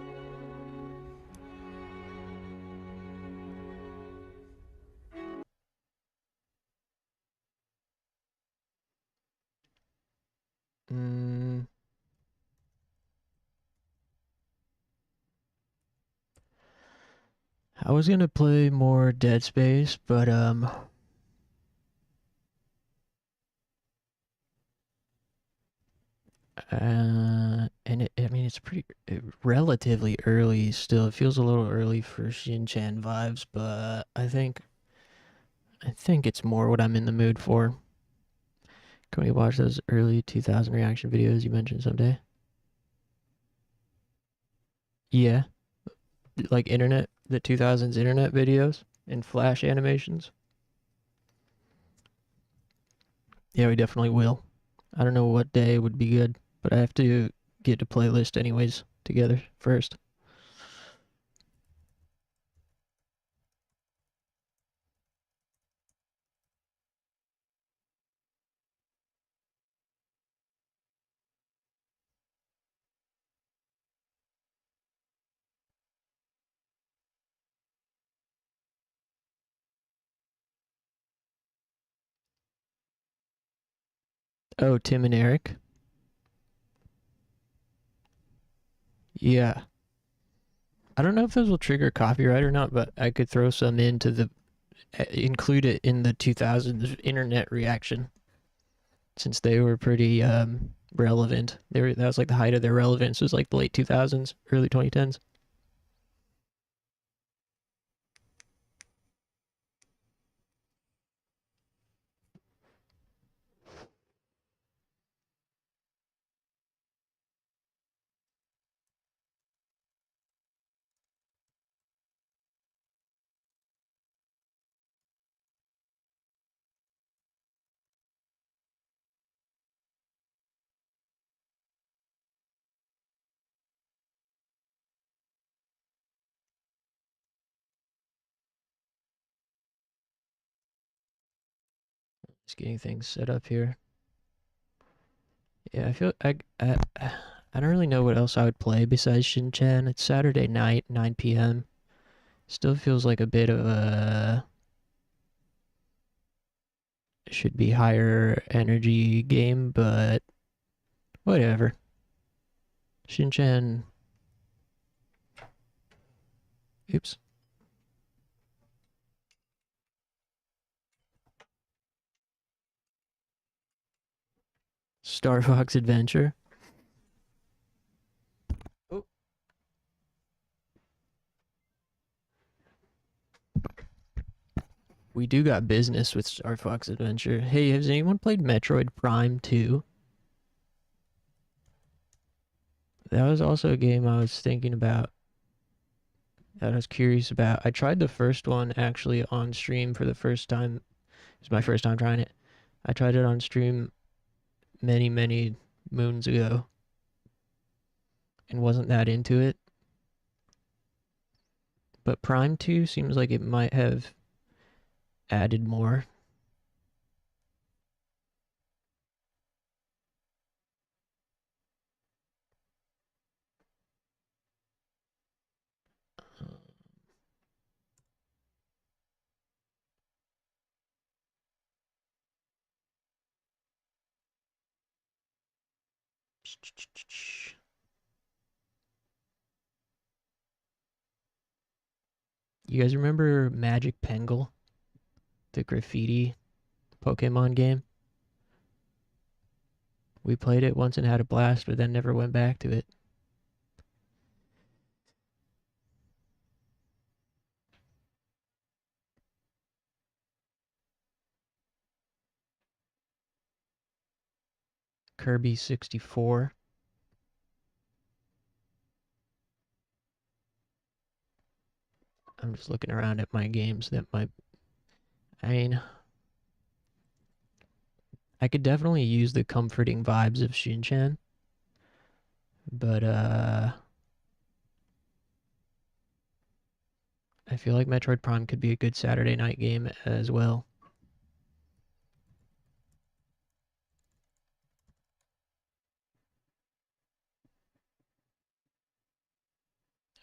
I was gonna play more Dead Space, but and I mean, it's pretty relatively early still. It feels a little early for Shin Chan vibes, but I think it's more what I'm in the mood for. Can we watch those early 2000 reaction videos you mentioned someday? Yeah, like the 2000s internet videos and Flash animations. Yeah, we definitely will. I don't know what day would be good, but I have to get a playlist anyways together first. Oh, Tim and Eric? Yeah. I don't know if those will trigger copyright or not, but I could throw some include it in the 2000s internet reaction, since they were pretty relevant. That was like the height of their relevance, was like the late 2000s, early 2010s. Just getting things set up here. Yeah, I feel I don't really know what else I would play besides Shin Chan. It's Saturday night, 9 p.m. Still feels like a bit of a should be higher energy game, but whatever. Shin Chan. Oops. Star Fox Adventure. Oh. We do got business with Star Fox Adventure. Hey, has anyone played Metroid Prime 2? That was also a game I was thinking about, that I was curious about. I tried the first one actually on stream for the first time. It was my first time trying it. I tried it on stream many, many moons ago and wasn't that into it. But Prime 2 seems like it might have added more. You guys remember Magic Penguin? The graffiti Pokemon game? We played it once and had a blast, but then never went back to it. Kirby 64. I'm just looking around at my games that might... I mean... I could definitely use the comforting vibes of Shin Chan. But, I feel like Metroid Prime could be a good Saturday night game as well.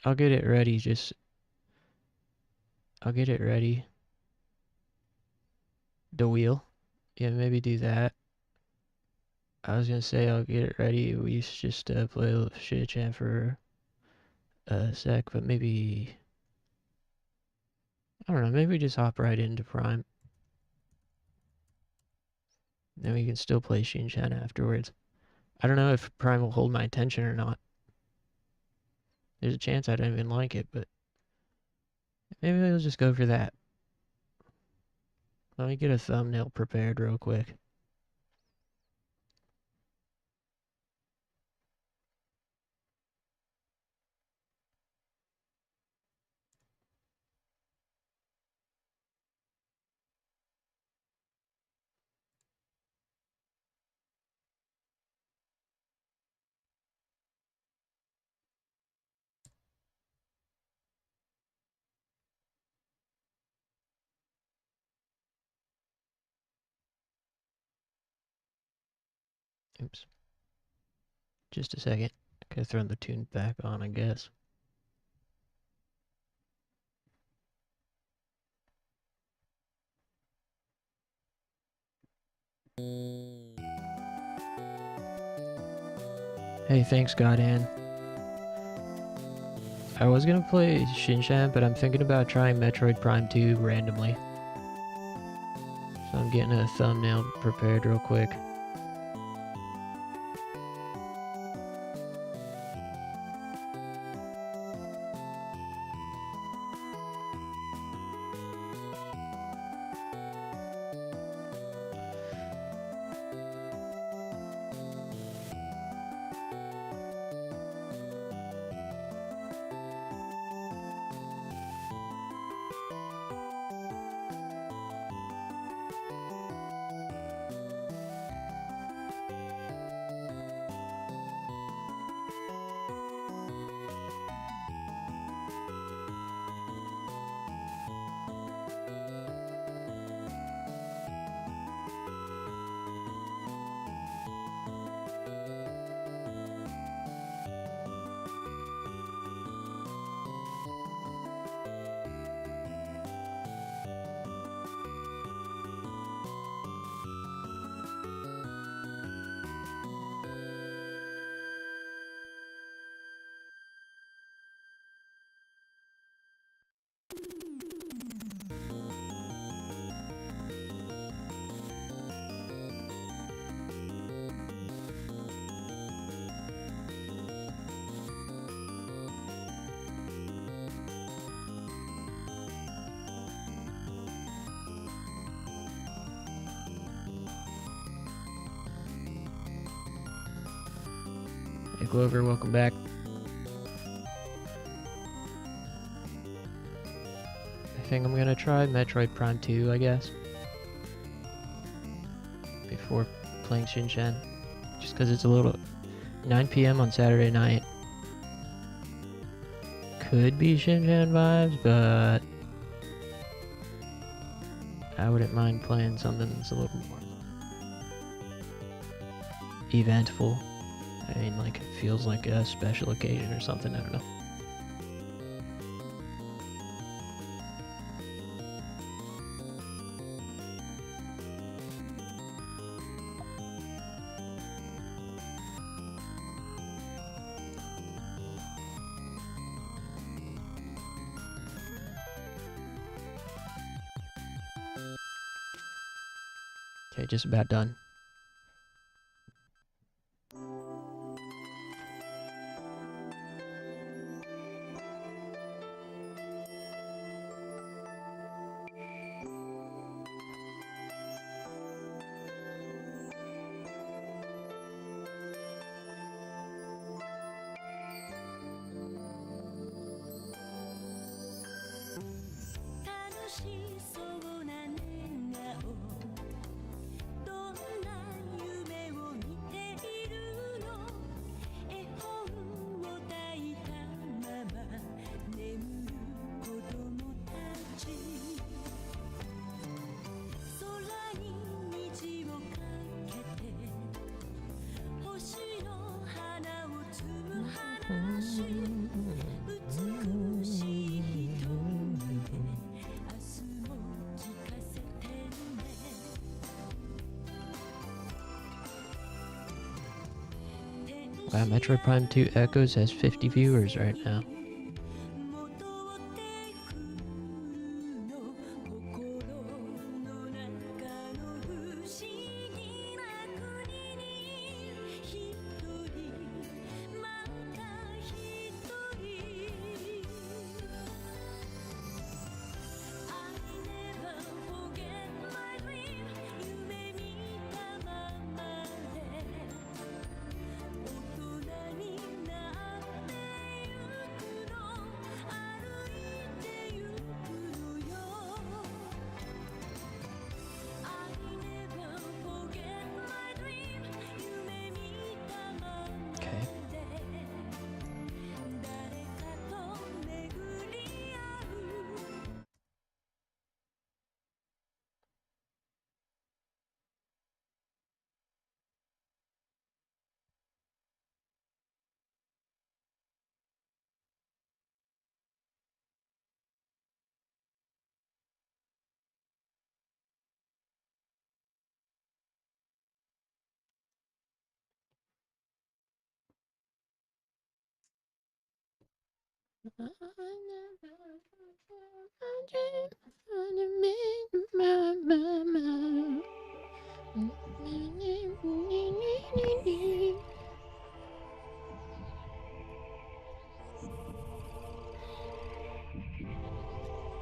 I'll get it ready, I'll get it ready. The wheel? Yeah, maybe do that. I was gonna say I'll get it ready. We used to just play a little shit chat for a sec, but maybe... I don't know, maybe we just hop right into Prime. Then we can still play Shin Chan afterwards. I don't know if Prime will hold my attention or not. There's a chance I don't even like it, but... maybe we'll just go for that. Let me get a thumbnail prepared real quick. Oops. Just a second. Could have thrown the tune back on, I guess. Hey, thanks, Godan. I was gonna play Shin Chan, but I'm thinking about trying Metroid Prime 2 randomly. So I'm getting a thumbnail prepared real quick. Hey Glover, welcome back. I think I'm gonna try Metroid Prime 2, I guess. Before playing Shin Chan. Just because it's a little... 9 p.m. on Saturday night. Could be Shin Chan vibes, but... I wouldn't mind playing something that's a little more... eventful. I mean, like, it feels like a special occasion or something, I don't know. Okay, just about done. Wow, Metroid Prime 2 Echoes has 50 viewers right now.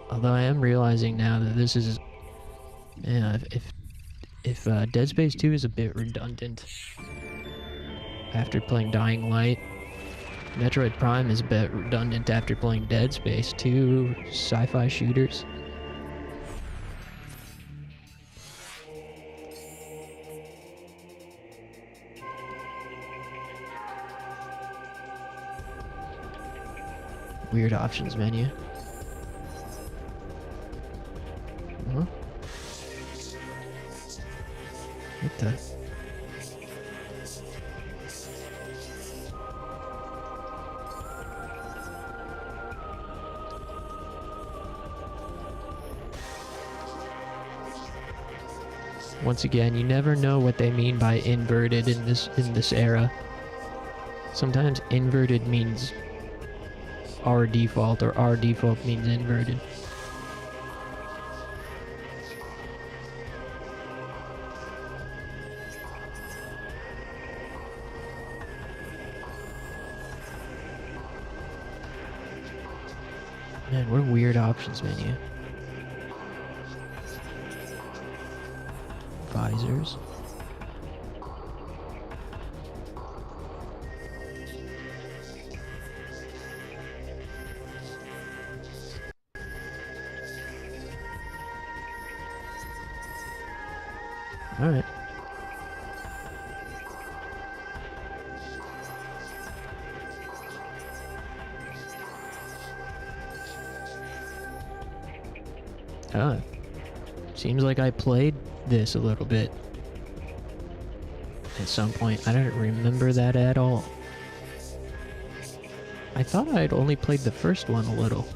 Although I am realizing now that this is, yeah, if Dead Space 2 is a bit redundant after playing Dying Light, Metroid Prime is a bit redundant after playing Dead Space 2 sci-fi shooters. Weird options menu. Huh? What the? Once again, you never know what they mean by inverted in this era. Sometimes inverted means our default, or our default means inverted. Man, what a weird options menu. Visors. All right. Oh. Seems like I played this a little bit at some point. I don't remember that at all. I thought I'd only played the first one a little.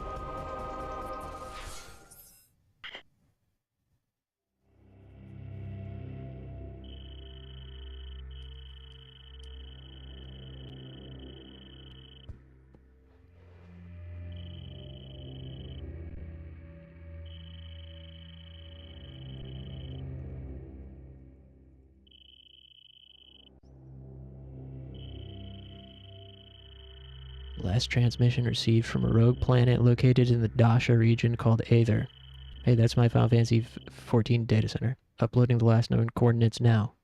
Last transmission received from a rogue planet located in the Dasha region called Aether. Hey, that's my Final Fantasy 14 data center. Uploading the last known coordinates now.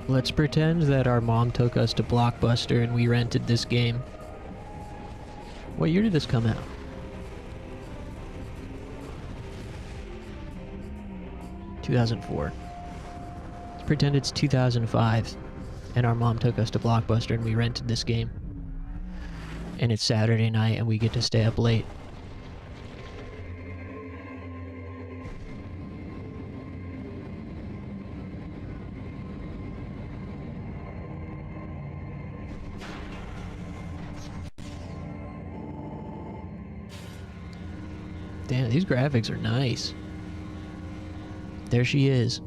Let's pretend that our mom took us to Blockbuster and we rented this game. What year did this come out? 2004. Let's pretend it's 2005 and our mom took us to Blockbuster and we rented this game. And it's Saturday night and we get to stay up late. Damn, these graphics are nice. There she is.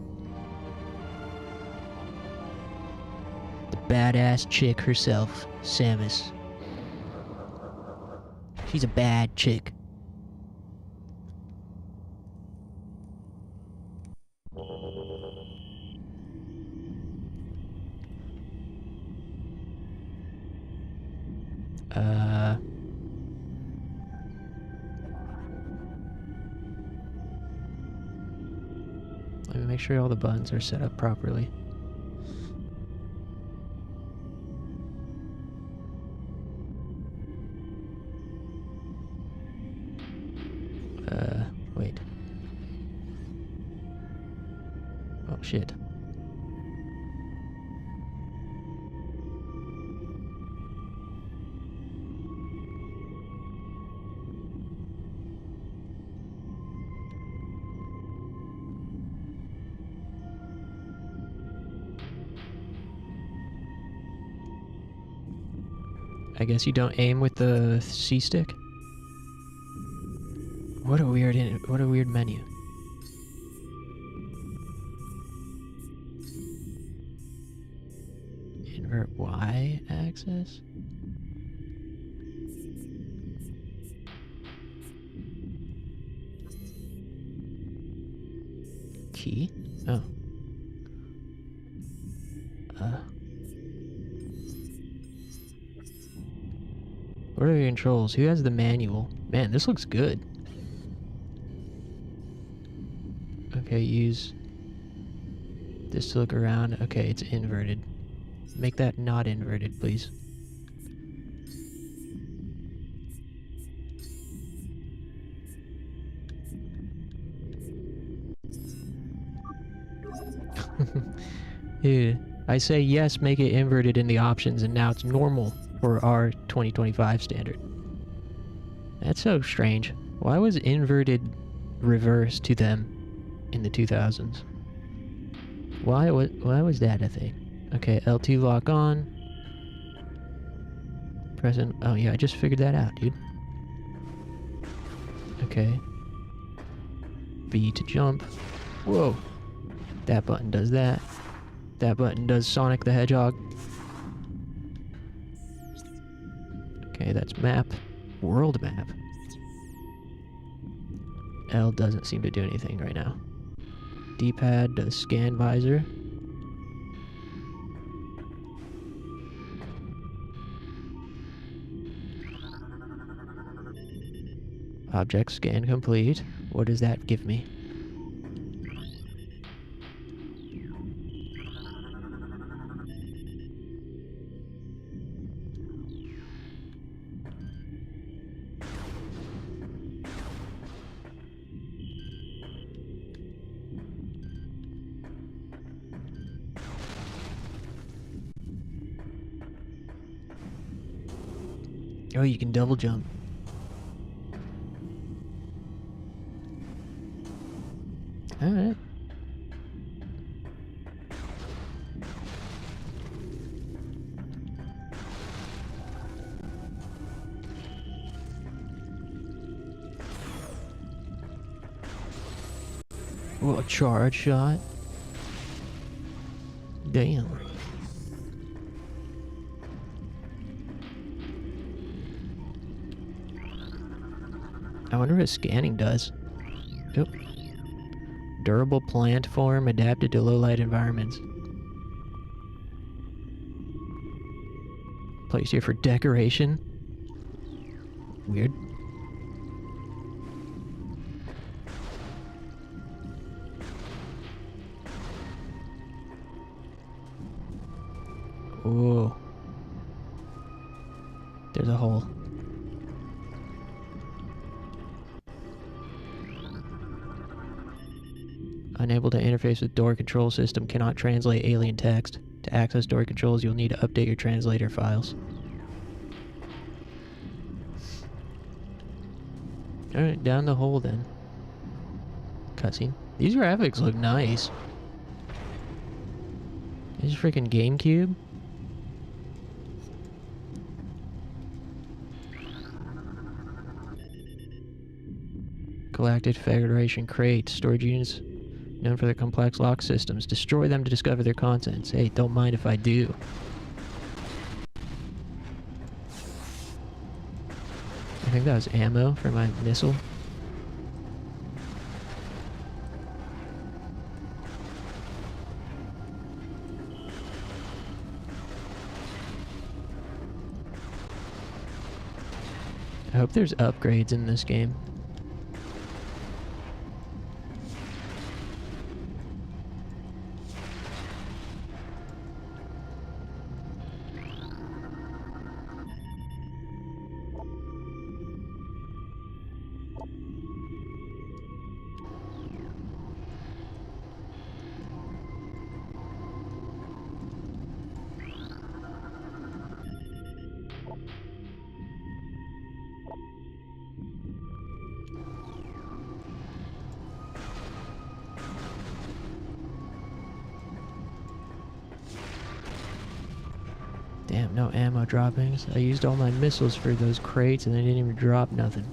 The badass chick herself, Samus. She's a bad chick. Let me make sure all the buttons are set up properly. Wait. Oh, shit. I guess you don't aim with the C stick? What a weird menu. Invert Y axis? Key? Oh. What are the controls? Who has the manual? Man, this looks good. Okay, use this to look around. Okay, it's inverted. Make that not inverted, please. Dude, I say yes, make it inverted in the options, and now it's normal for our 2025 standard. That's so strange. Why was inverted reversed to them in the 2000s? Why was that a thing? Okay, LT lock on. Present. Oh yeah, I just figured that out, dude. Okay. B to jump. Whoa. That button does that. That button does Sonic the Hedgehog. Okay, that's map. World map. L doesn't seem to do anything right now. D-pad does scan visor. Object scan complete. What does that give me? Oh, you can double jump. Alright. Whoa, a charge shot. Damn. I wonder what scanning does. Oop. Durable plant form adapted to low light environments. Placed here for decoration. Weird. Whoa. There's a hole. Unable to interface with door control system, cannot translate alien text. To access door controls, you'll need to update your translator files. Alright, down the hole then. Cutscene. These graphics look nice. This is freaking GameCube. Galactic Federation crate. Storage units known for their complex lock systems. Destroy them to discover their contents. Hey, don't mind if I do. I think that was ammo for my missile. I hope there's upgrades in this game. Damn, no ammo droppings. I used all my missiles for those crates and they didn't even drop nothing.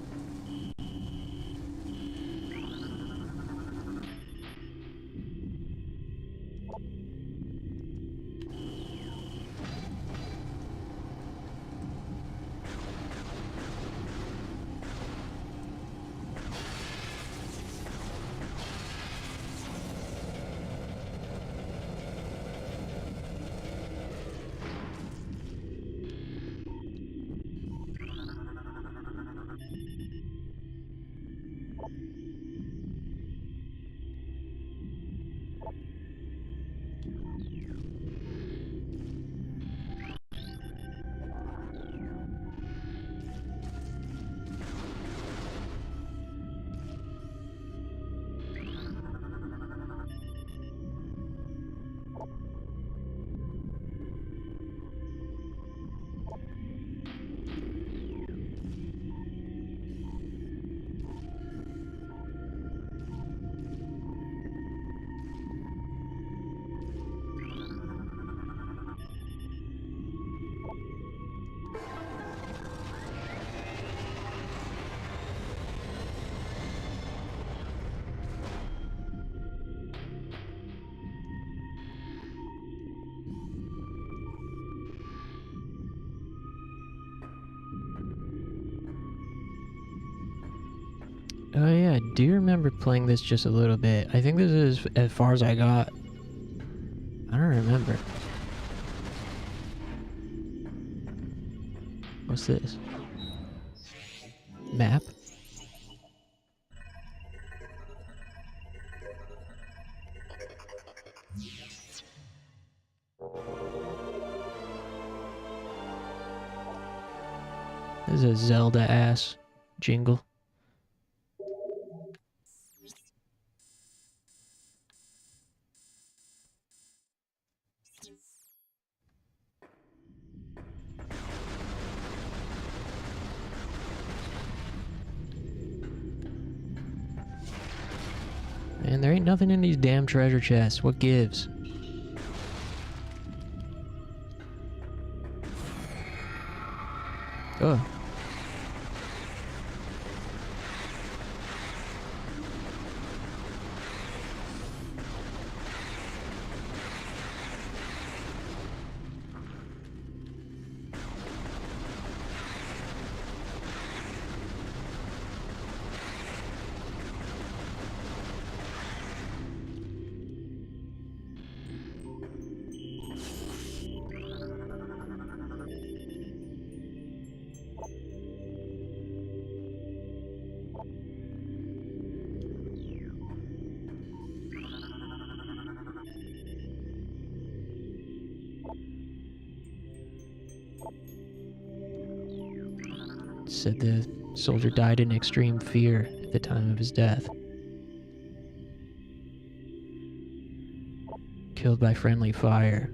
Oh yeah, I do remember playing this just a little bit. I think this is as far as I got. I don't remember. What's this? Map? This is a Zelda-ass jingle. Man, there ain't nothing in these damn treasure chests. What gives? Oh. Said the soldier died in extreme fear at the time of his death. Killed by friendly fire.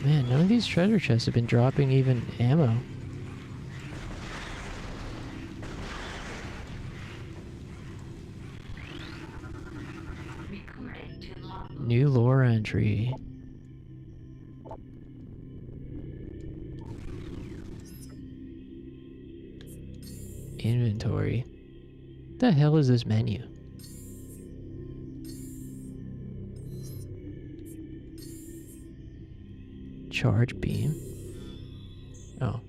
Man, none of these treasure chests have been dropping even ammo. New lore entry. Inventory. What the hell is this menu? Charge beam. Oh.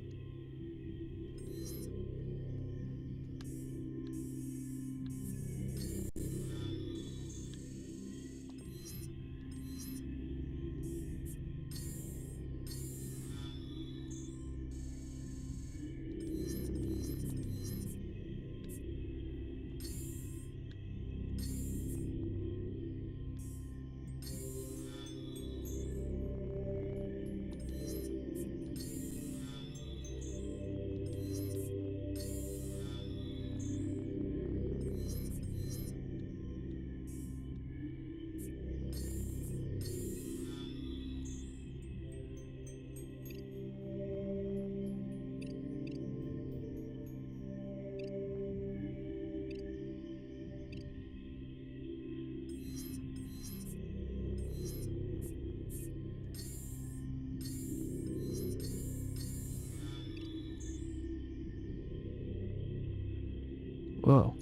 Whoa.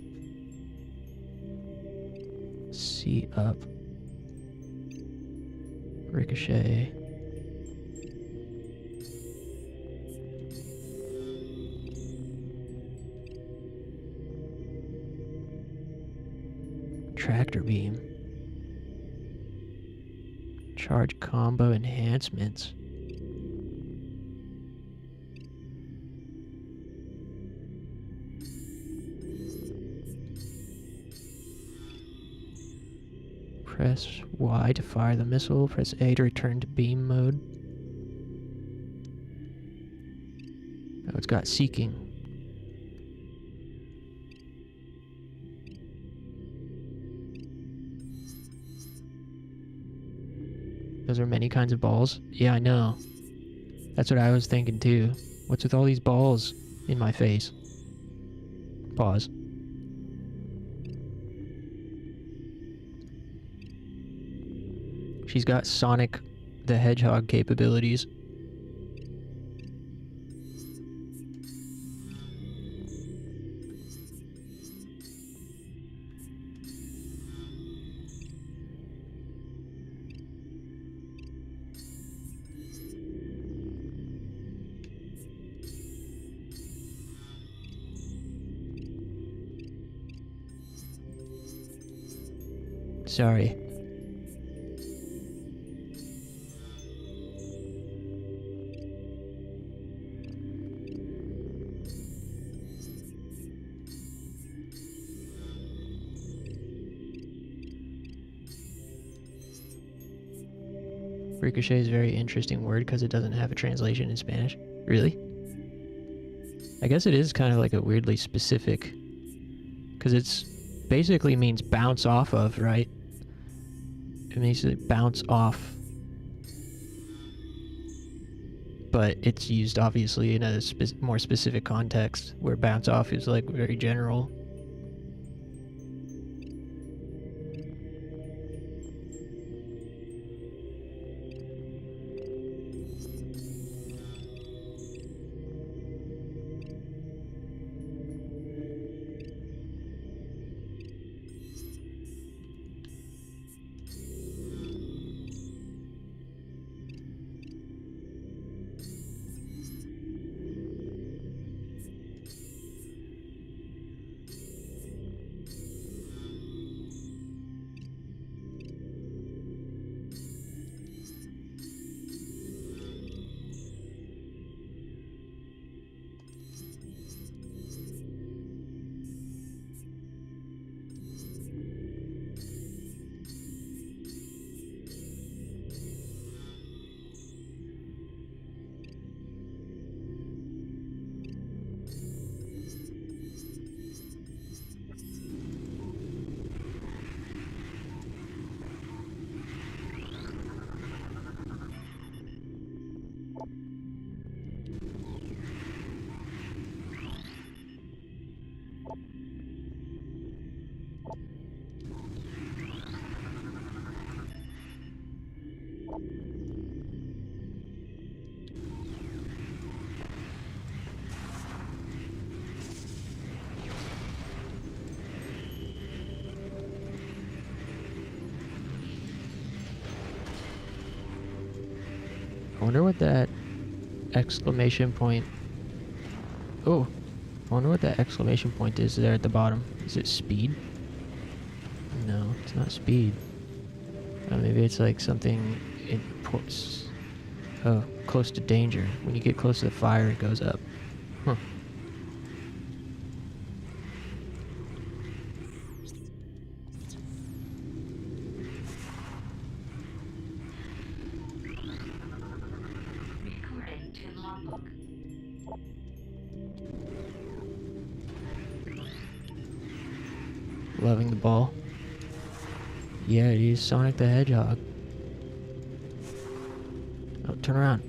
C up. Ricochet. Tractor beam. Charge combo enhancements. Press Y to fire the missile. Press A to return to beam mode. Oh, it's got seeking. Those are many kinds of balls? Yeah, I know. That's what I was thinking too. What's with all these balls in my face? Pause. She's got Sonic the Hedgehog capabilities. Sorry. Ricochet is a very interesting word because it doesn't have a translation in Spanish. Really? I guess it is kind of like a weirdly specific, because it's basically means bounce off of, right? It means to bounce off, but it's used obviously in a more specific context where bounce off is like very general. I wonder what that exclamation point... Oh, I wonder what that exclamation point is there at the bottom. Is it speed? No, it's not speed. Maybe it's like something in ports. Oh, close to danger. When you get close to the fire, it goes up. Huh. Recording to logbook. Loving the ball. Yeah, he's Sonic the Hedgehog. Oh, turn around.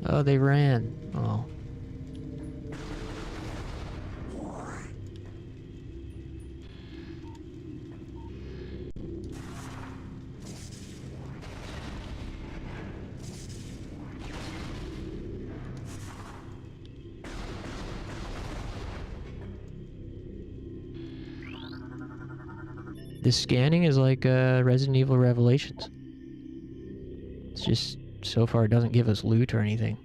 Oh, they ran. Oh. This scanning is like Resident Evil Revelations. It's just, so far it doesn't give us loot or anything.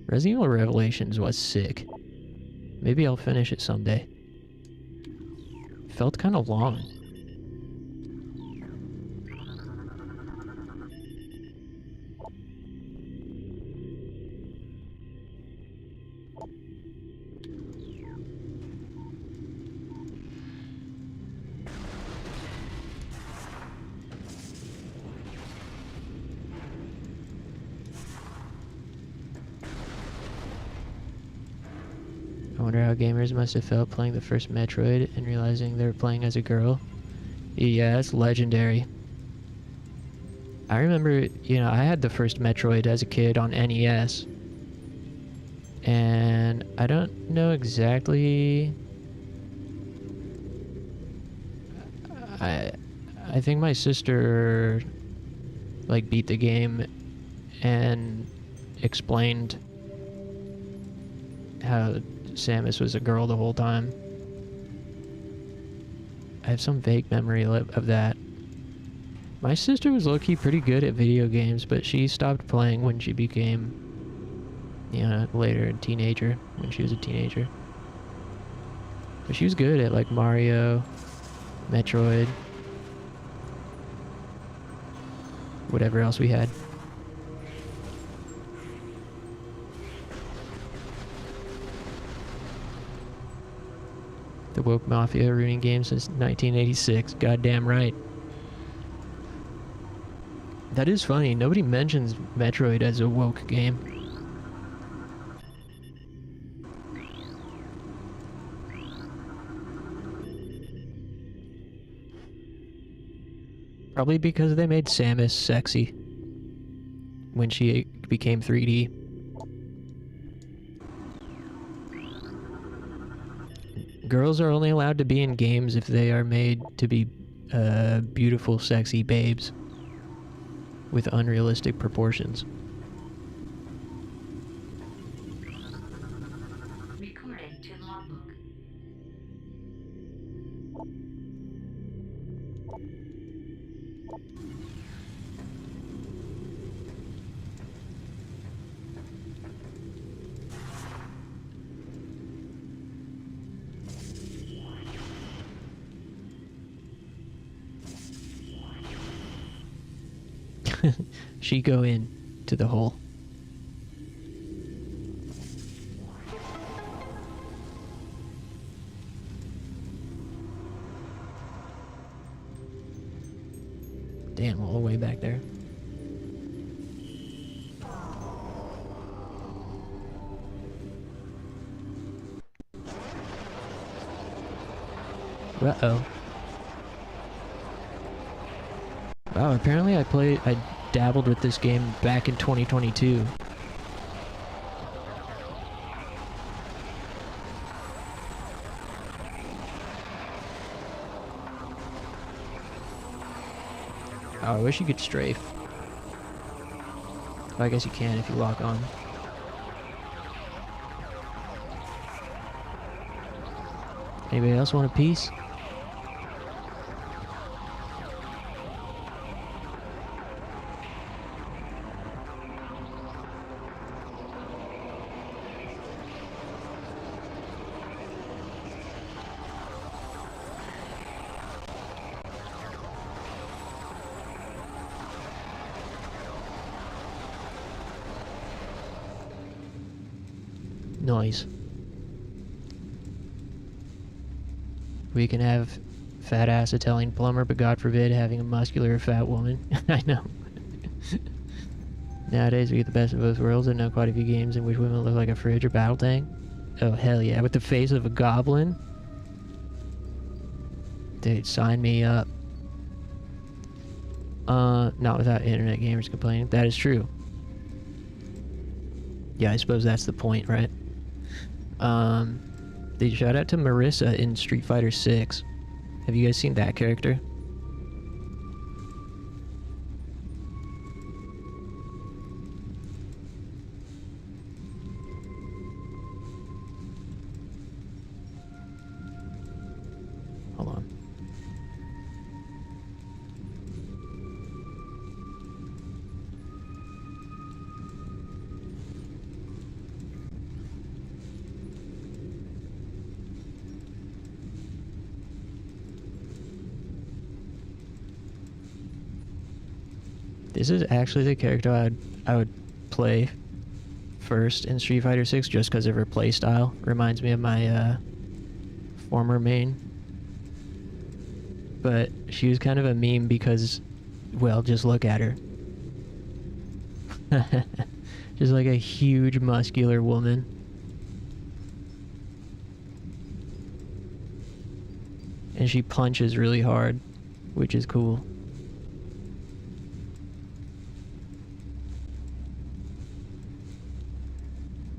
Resident Evil Revelations was sick. Maybe I'll finish it someday. Felt kind of long. I wonder how gamers must have felt playing the first Metroid and realizing they were playing as a girl. Yeah, it's legendary. I remember, you know, I had the first Metroid as a kid on NES. And I don't know exactly... I think my sister, like, beat the game and explained how Samus was a girl the whole time. I have some vague memory of that. My sister was low-key pretty good at video games, but she stopped playing when she became, you know, later a teenager, when she was a teenager. But she was good at, like, Mario, Metroid, whatever else we had. The woke mafia ruining games since 1986. Goddamn right. That is funny. Nobody mentions Metroid as a woke game. Probably because they made Samus sexy when she became 3D. Girls are only allowed to be in games if they are made to be beautiful, sexy babes with unrealistic proportions. Recording to logbook. She go in to the hole. Damn, all the way back there. Uh-oh. Wow, apparently I dabbled with this game back in 2022. Oh, I wish you could strafe. Well, I guess you can if you lock on. Anybody else want a piece? Noise. We can have fat ass Italian plumber, but God forbid having a muscular fat woman. I know. Nowadays we get the best of both worlds and know quite a few games in which women look like a fridge or battle tank. Oh hell yeah, with the face of a goblin? Dude, sign me up. Not without internet gamers complaining. That is true. Yeah, I suppose that's the point, right? They shout out to Marissa in Street Fighter 6. Have you guys seen that character? Hold on. This is actually the character I would play first in Street Fighter 6 just because of her playstyle. Reminds me of my former main. But she was kind of a meme because, well, just look at her. Just like a huge muscular woman. And she punches really hard, which is cool.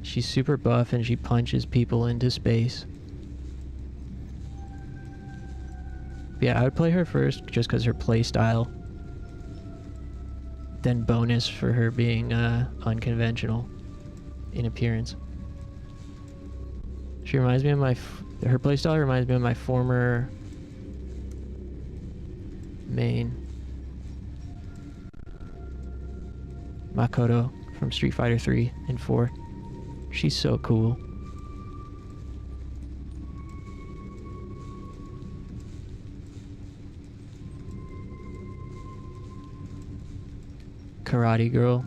She's super buff and she punches people into space. Yeah, I would play her first just because her playstyle. Then bonus for her being unconventional in appearance. She reminds me of her playstyle reminds me of my former main. Makoto from Street Fighter 3 and 4. She's so cool. Karate Girl.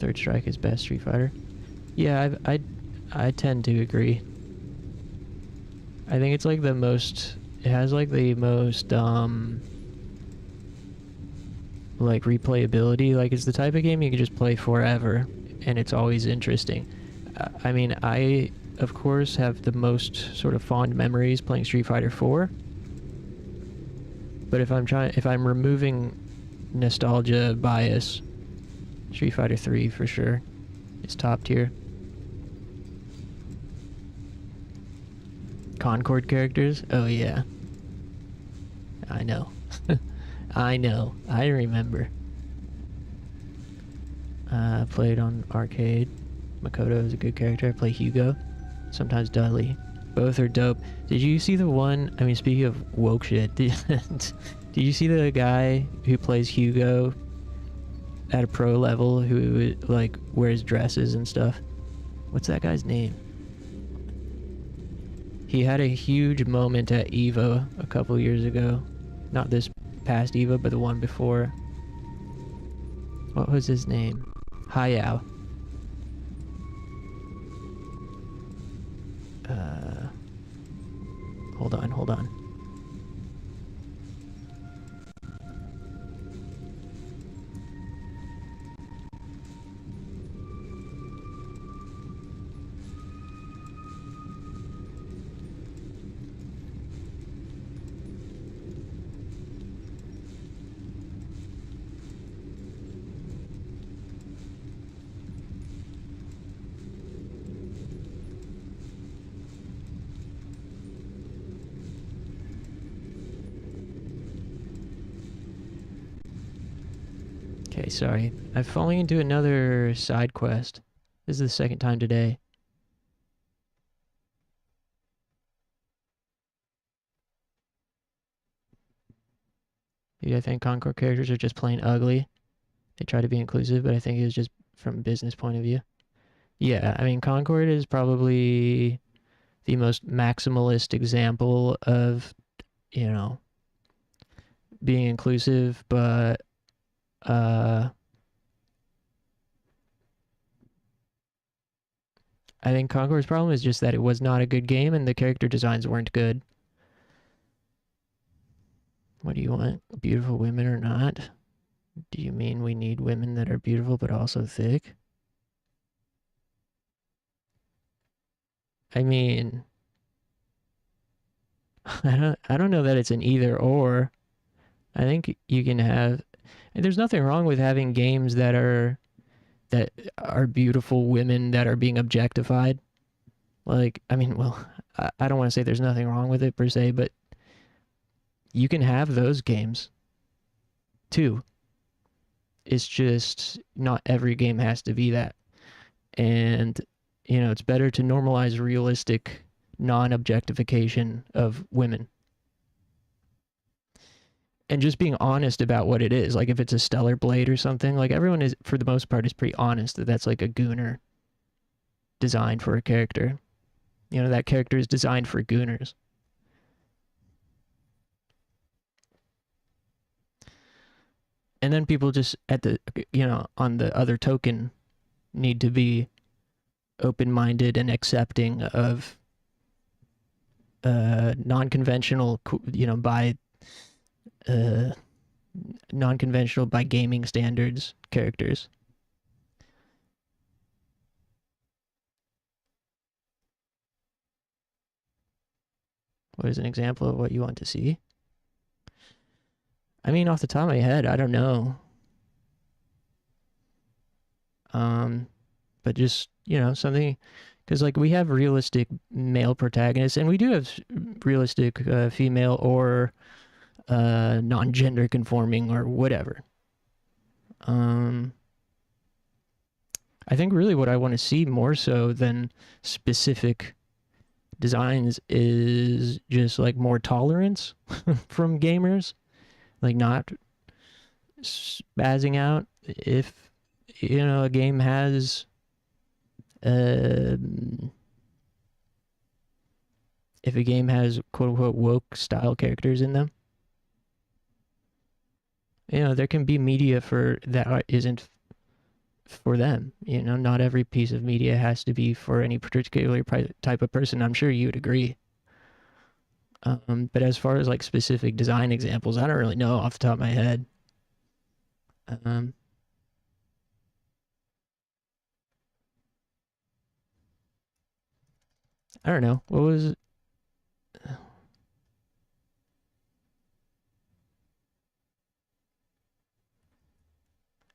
Third Strike is best Street Fighter. Yeah, I tend to agree. I think it's like the most... It has like the most, like replayability. Like it's the type of game you can just play forever, and it's always interesting. I mean, I of course have the most sort of fond memories playing Street Fighter 4. But if I'm removing nostalgia bias, Street Fighter 3 for sure is top tier. Concord characters? Oh yeah. I know. I know. I remember. Played on arcade. Makoto is a good character. I play Hugo. Sometimes Dudley. Both are dope. Did you see the one... I mean, speaking of woke shit, did you see the guy who plays Hugo at a pro level who, like, wears dresses and stuff? What's that guy's name? He had a huge moment at EVO a couple years ago. Not this past EVO, but the one before. What was his name? Hayao. Hold on. Okay, sorry. I've fallen into another side quest. This is the second time today. Maybe I think Concord characters are just plain ugly. They try to be inclusive, but I think it was just from a business point of view. Yeah, I mean, Concord is probably the most maximalist example of, you know, being inclusive, but I think Concord's problem is just that it was not a good game and the character designs weren't good. What do you want? Beautiful women or not? Do you mean we need women that are beautiful but also thick? I mean, I don't know that it's an either or. I think you can have... There's nothing wrong with having games that are beautiful women that are being objectified. Like, I mean, well, I don't want to say there's nothing wrong with it per se, but you can have those games too. It's just not every game has to be that. And, you know, it's better to normalize realistic non-objectification of women. And just being honest about what it is. Like if it's a Stellar Blade or something, like everyone is, for the most part, is pretty honest that that's like a gooner designed for a character. You know, that character is designed for gooners. And then people just at the, you know, on the other token need to be open-minded and accepting of non-conventional, you know, by non-conventional by gaming standards characters. What is an example of what you want to see? I mean, off the top of my head, I don't know. But just, you know, something, because like we have realistic male protagonists, and we do have realistic female or non-gender conforming or whatever. I think really what I want to see more so than specific designs is just like more tolerance from gamers, like not spazzing out if, you know, a game has if a game has quote-unquote woke style characters in them. You know, there can be media for that isn't for them. You know, not every piece of media has to be for any particular type of person. I'm sure you would agree. But as far as like specific design examples, I don't really know off the top of my head. I don't know. What was...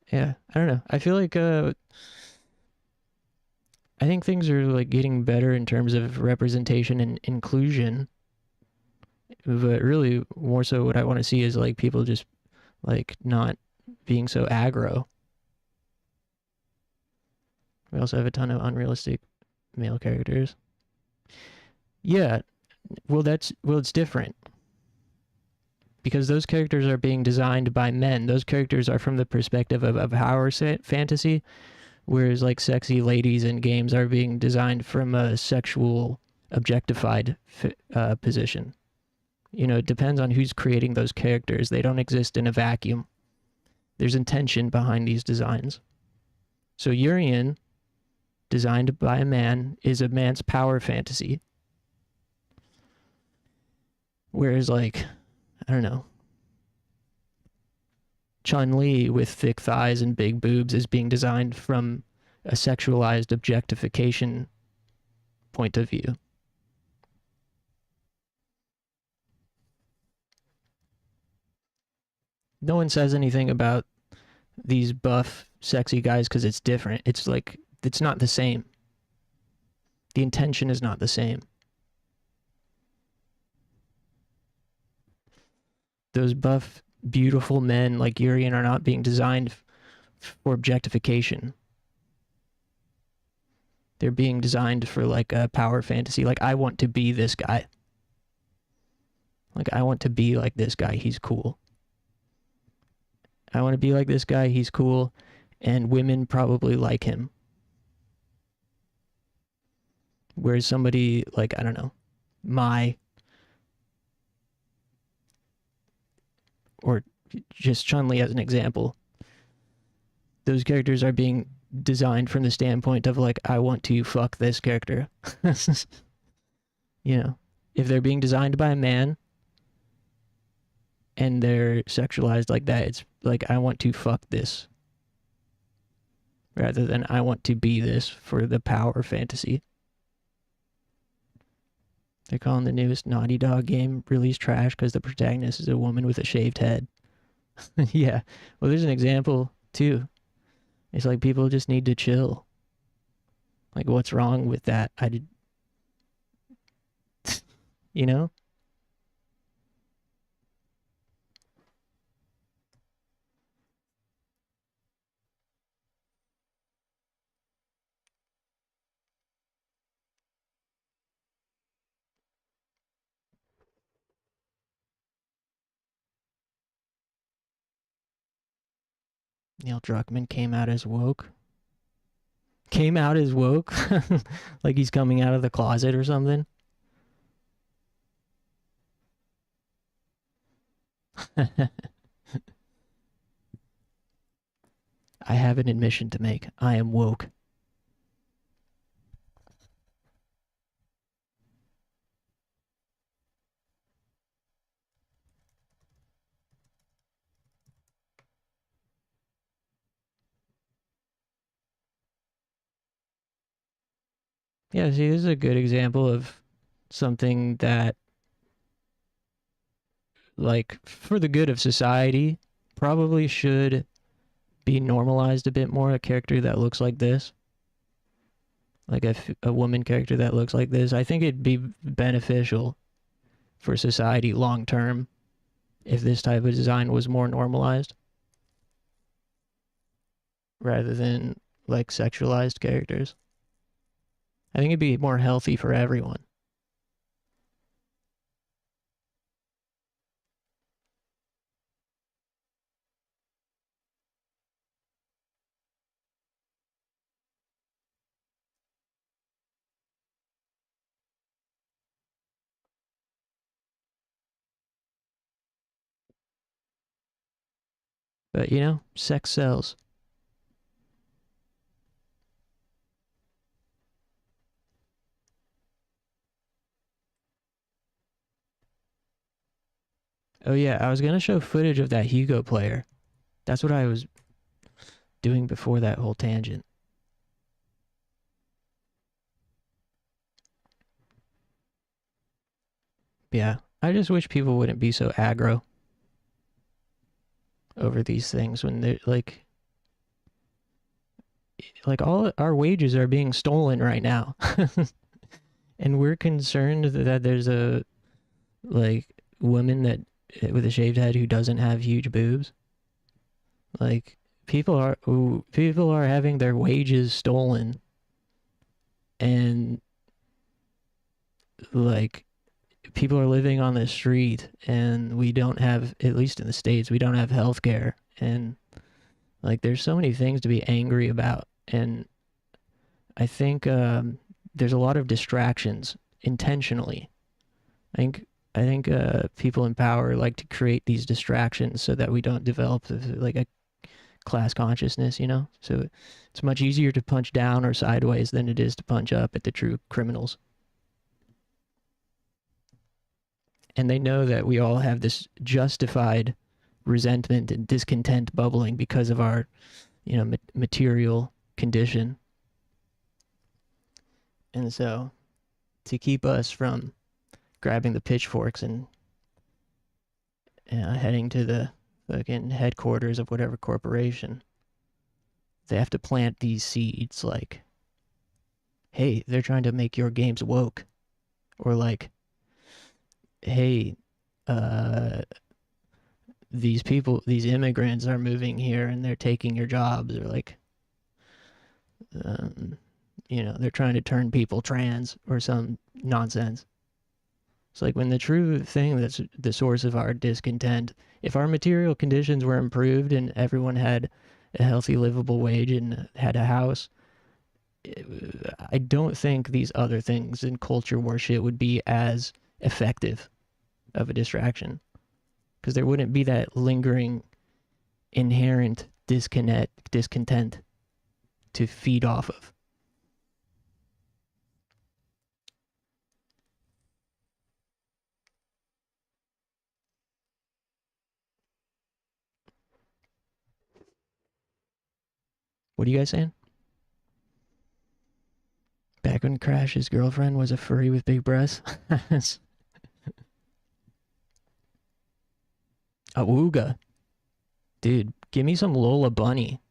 Yeah, I don't know. I feel like I think things are like getting better in terms of representation and inclusion. But really, more so, what I want to see is like people just like not being so aggro. We also have a ton of unrealistic male characters. Yeah, well, it's different because those characters are being designed by men. Those characters are from the perspective of a power fantasy, whereas like sexy ladies in games are being designed from a sexual, objectified position. You know, it depends on who's creating those characters. They don't exist in a vacuum. There's intention behind these designs. So Urian, designed by a man, is a man's power fantasy. Whereas, like, I don't know, Chun-Li with thick thighs and big boobs is being designed from a sexualized objectification point of view. No one says anything about these buff, sexy guys because it's different. It's like, it's not the same. The intention is not the same. Those buff, beautiful men like Urian are not being designed for objectification. They're being designed for like a power fantasy. Like, I want to be this guy. Like, I want to be like this guy. He's cool. I want to be like this guy. He's cool. And women probably like him. Whereas somebody like, I don't know, or just Chun-Li as an example, those characters are being designed from the standpoint of like, I want to fuck this character. You know, if they're being designed by a man and they're sexualized like that, it's like, I want to fuck this, rather than I want to be this for the power fantasy. They're calling the newest Naughty Dog game release trash because the protagonist is a woman with a shaved head. Yeah, well, there's an example too. It's like, people just need to chill. Like, what's wrong with that? You know? Neil Druckmann came out as woke. Came out as woke? Like he's coming out of the closet or something? I have an admission to make. I am woke. Yeah, see, this is a good example of something that, like, for the good of society, probably should be normalized a bit more. A character that looks like this. Like a woman character that looks like this. I think it'd be beneficial for society long term if this type of design was more normalized, rather than like sexualized characters. I think it'd be more healthy for everyone. But you know, sex sells. Oh yeah, I was gonna show footage of that Hugo player. That's what I was doing before that whole tangent. Yeah, I just wish people wouldn't be so aggro over these things when they're like all our wages are being stolen right now. And we're concerned that there's a like woman that with a shaved head who doesn't have huge boobs. Like people are having their wages stolen, and like people are living on the street, and we don't have, at least in the States, we don't have health care, and like there's so many things to be angry about. And I think there's a lot of distractions intentionally. I think people in power like to create these distractions so that we don't develop like a class consciousness, you know? So it's much easier to punch down or sideways than it is to punch up at the true criminals. And they know that we all have this justified resentment and discontent bubbling because of our, you know, material condition. And so to keep us from grabbing the pitchforks and heading to the fucking headquarters of whatever corporation, they have to plant these seeds like, hey, they're trying to make your games woke. Or like, hey, these immigrants are moving here and they're taking your jobs. Or like, you know, they're trying to turn people trans or some nonsense. It's like when the true thing that's the source of our discontent, if our material conditions were improved and everyone had a healthy, livable wage and had a house, I don't think these other things in culture war shit would be as effective of a distraction. Because there wouldn't be that lingering, inherent discontent to feed off of. What are you guys saying? Back when Crash's girlfriend was a furry with big breasts? Awooga. Dude, give me some Lola Bunny.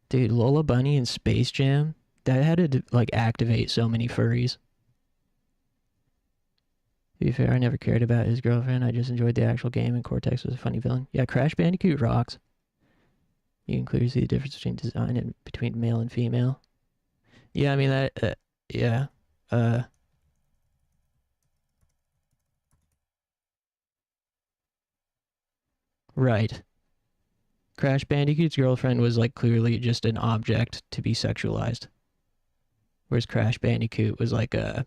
Dude, Lola Bunny in Space Jam? That had to, like, activate so many furries. To be fair, I never cared about his girlfriend. I just enjoyed the actual game, and Cortex was a funny villain. Yeah, Crash Bandicoot rocks. You can clearly see the difference between design and between male and female. Yeah, I mean, that, yeah. Right. Crash Bandicoot's girlfriend was, like, clearly just an object to be sexualized. Whereas Crash Bandicoot was like a...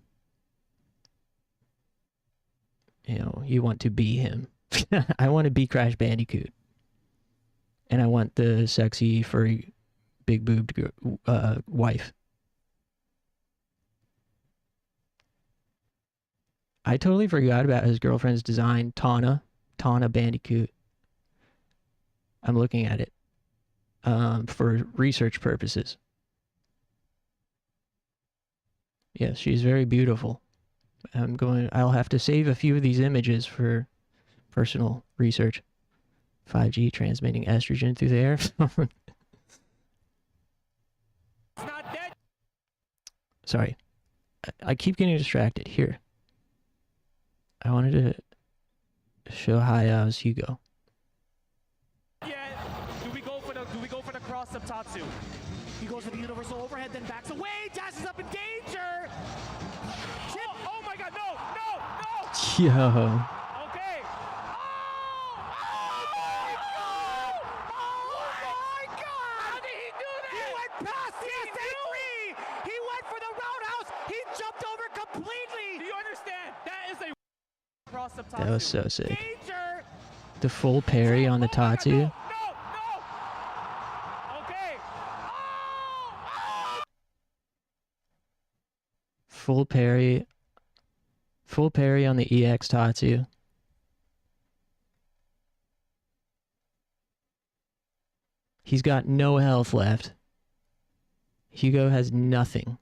You know, you want to be him. I want to be Crash Bandicoot. And I want the sexy, furry, big-boobed wife. I totally forgot about his girlfriend's design, Tawna Bandicoot. I'm looking at it for research purposes. Yes, she's very beautiful. I'll have to save a few of these images for personal research. 5G transmitting estrogen through the air. Sorry. I keep getting distracted. Here. I wanted to show Hayao's Hugo. Yeah. Do we go for the cross of Tatsu? He goes for the universal overhead, then backs away, dashes up in danger! Oh my god, no! Yo. Okay. Oh my god! How did he do that? He went past the SA3! He went for the roundhouse! He jumped over completely! Do you understand? That is a cross of Tatsu. That was so sick. Danger! The full parry on the Tatsu. Full parry on the EX Tatsu. He's got no health left. Hugo has nothing.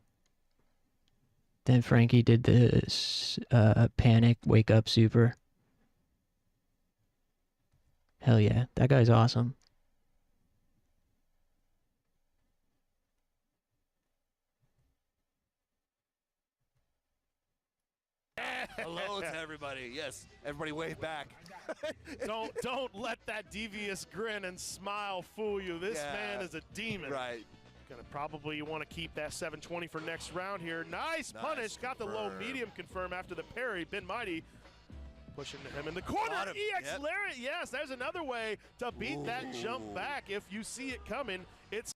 Then Frankie did this panic wake up super. Hell yeah, that guy's awesome. Hello to everybody. Yes, everybody wave back. Don't let that devious grin and smile fool you. This man is a demon. Right. Gonna probably want to keep that 720 for next round here. Nice punish. Got the low medium confirm after the parry. Ben Mighty pushing him in the corner. EX Lariat. Yes, there's another way to beat that jump back if you see it coming. It's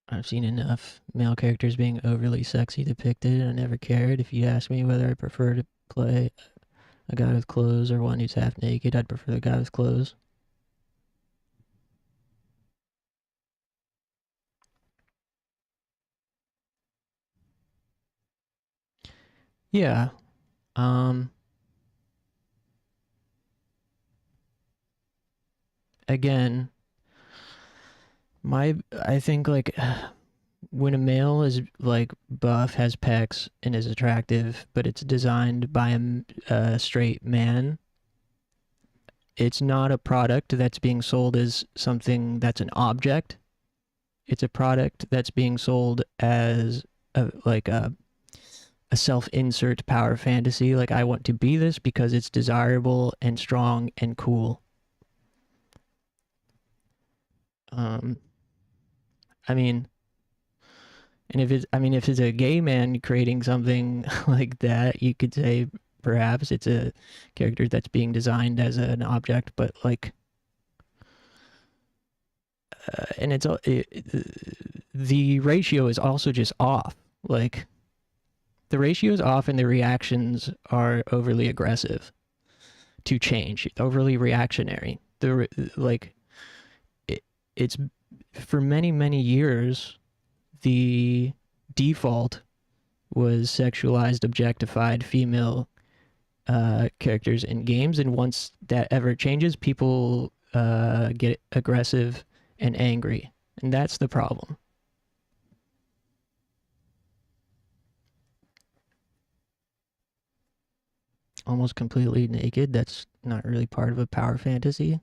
I've seen enough male characters being overly sexy depicted, and I never cared. If you ask me whether I prefer to play a guy with clothes or one who's half naked, I'd prefer the guy with clothes. Yeah. Again, I think like when a male is like buff, has pecs, and is attractive, but it's designed by a straight man, it's not a product that's being sold as something that's an object. It's a product that's being sold as a self-insert power fantasy. Like, I want to be this because it's desirable and strong and cool. I mean, and if it's a gay man creating something like that, you could say perhaps it's a character that's being designed as an object, but like, and the ratio is also just off. Like, the ratio is off, and the reactions are overly aggressive to change, overly reactionary. It's for many, many years, the default was sexualized, objectified female characters in games, and once that ever changes, people get aggressive and angry, and that's the problem. Almost completely naked, that's not really part of a power fantasy.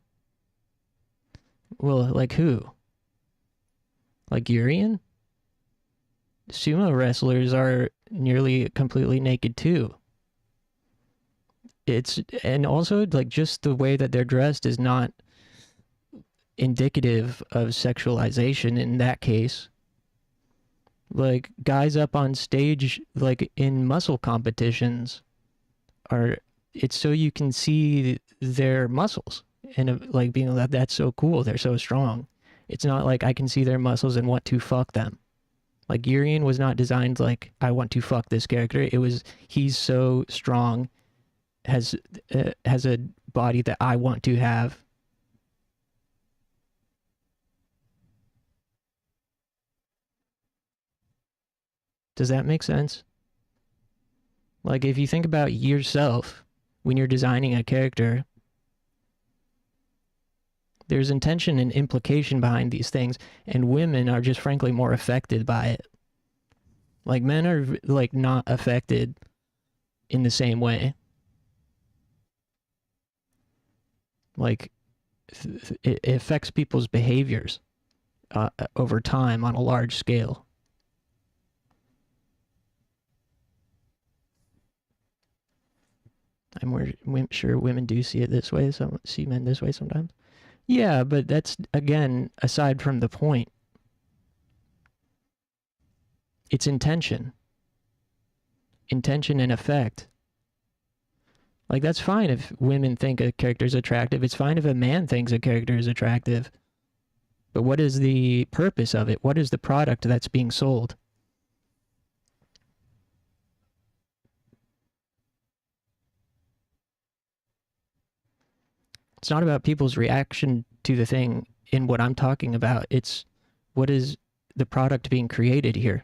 Well, like who? Like Urian? Sumo wrestlers are nearly completely naked too. And also, like, just the way that they're dressed is not indicative of sexualization in that case. Like, guys up on stage, like in muscle competitions, it's so you can see their muscles and like being like, that's so cool, they're so strong. It's not like I can see their muscles and want to fuck them. Like, Urian was not designed like, I want to fuck this character. It was, he's so strong, has a body that I want to have. Does that make sense? Like, if you think about yourself when you're designing a character, there's intention and implication behind these things, and women are just frankly more affected by it. Like, men are like not affected in the same way. Like, it affects people's behaviors over time on a large scale. I'm sure women do see it this way, see men this way sometimes. Yeah, but that's, again, aside from the point. It's intention. Intention and effect. Like, that's fine if women think a character is attractive. It's fine if a man thinks a character is attractive. But what is the purpose of it? What is the product that's being sold? It's not about people's reaction to the thing in what I'm talking about. It's what is the product being created here?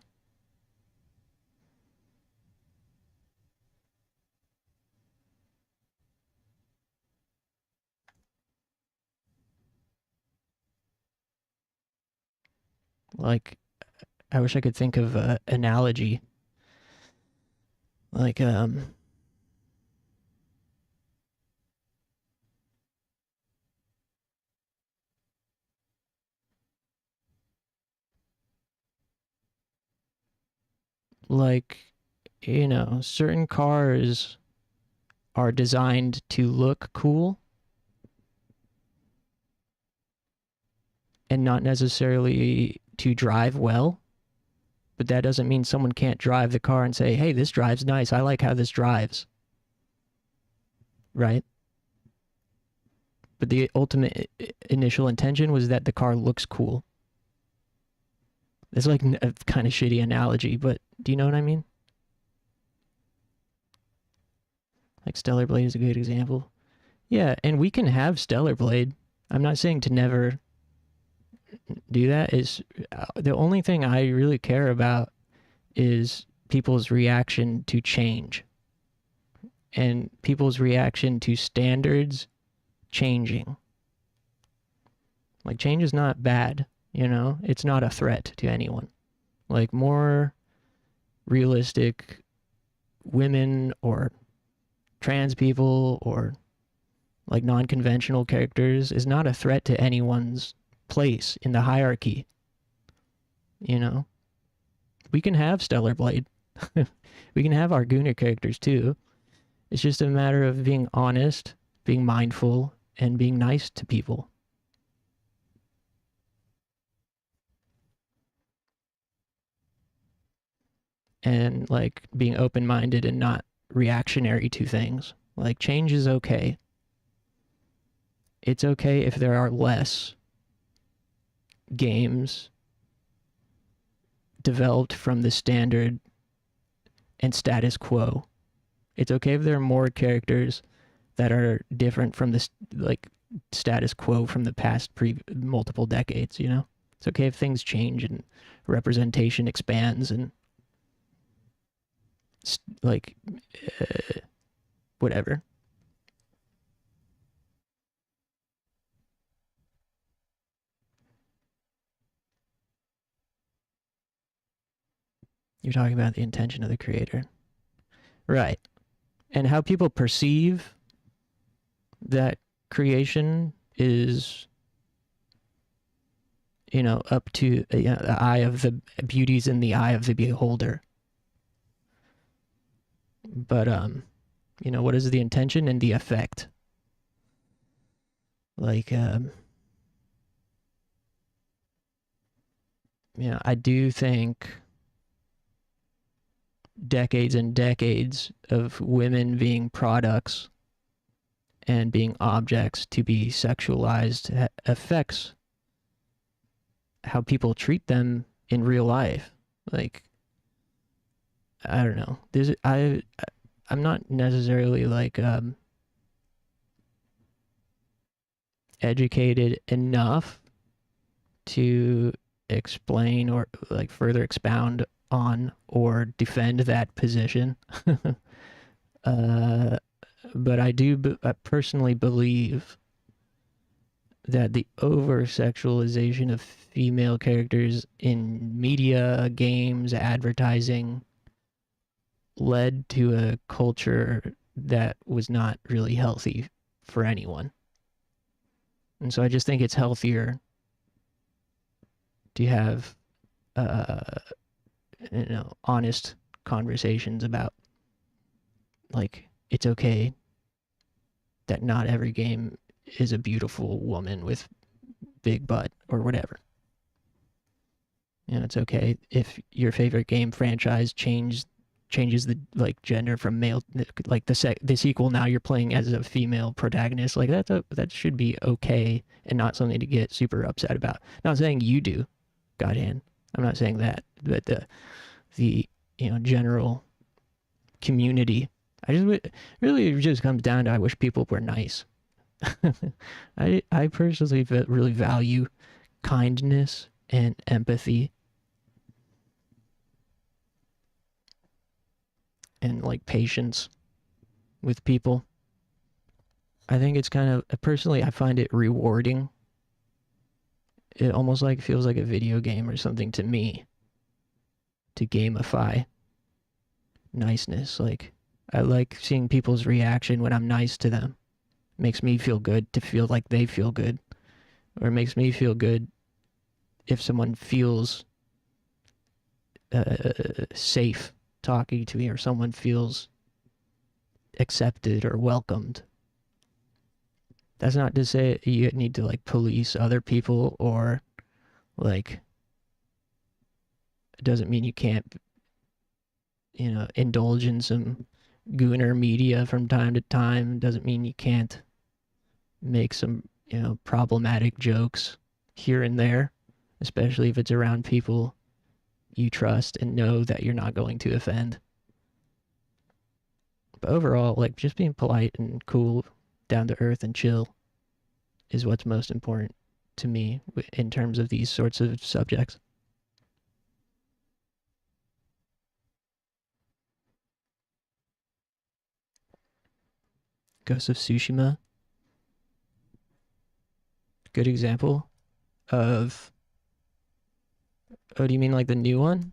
Like, I wish I could think of an analogy. Like, like, certain cars are designed to look cool and not necessarily to drive well. But that doesn't mean someone can't drive the car and say, hey, this drives nice. I like how this drives. Right? But the ultimate initial intention was that the car looks cool. It's like a kind of shitty analogy, but do you know what I mean? Like Stellar Blade is a good example. Yeah, and we can have Stellar Blade. I'm not saying to never do that. Is the only thing I really care about is people's reaction to change and people's reaction to standards changing. Like, change is not bad, it's not a threat to anyone. Like, more realistic women or trans people or like non-conventional characters is not a threat to anyone's place in the hierarchy. We can have Stellar Blade. We can have Arguna characters too. It's just a matter of being honest, being mindful, and being nice to people. And like being open-minded and not reactionary to things. Like, change is okay. It's okay if there are less games developed from the standard and status quo. It's okay if there are more characters that are different from the status quo from the past multiple decades, It's okay if things change and representation expands and whatever. You're talking about the intention of the creator. Right. And how people perceive that creation is, up to the eye of the beauty's in the eye of the beholder. But, what is the intention and the effect? Like, I do think decades and decades of women being products and being objects to be sexualized affects how people treat them in real life. Like, I don't know. I'm not necessarily like educated enough to explain or like further expound on or defend that position. But I personally believe that the over-sexualization of female characters in media, games, advertising led to a culture that was not really healthy for anyone. And so I just think it's healthier to have honest conversations about, like, it's okay that not every game is a beautiful woman with big butt or whatever. It's okay if your favorite game franchise changes the gender from male, like the sequel. Now you're playing as a female protagonist. Like, that should be okay and not something to get super upset about. Not saying you do, Godhand. I'm not saying that, but the general community. It just comes down to, I wish people were nice. I personally really value kindness and empathy and like patience with people. I think it's kind of, personally, I find it rewarding it almost like feels like a video game or something to me, to gamify niceness. Like, I like seeing people's reaction when I'm nice to them. It makes me feel good to feel like they feel good. Or it makes me feel good if someone feels safe talking to me, or someone feels accepted or welcomed. That's not to say you need to like police other people, or like, it doesn't mean you can't, you know, indulge in some gooner media from time to time. It doesn't mean you can't make some, you know, problematic jokes here and there, especially if it's around people you trust and know that you're not going to offend. But overall, like, just being polite and cool, down to earth and chill is what's most important to me in terms of these sorts of subjects. Ghost of Tsushima. Good example of... Oh, do you mean like the new one?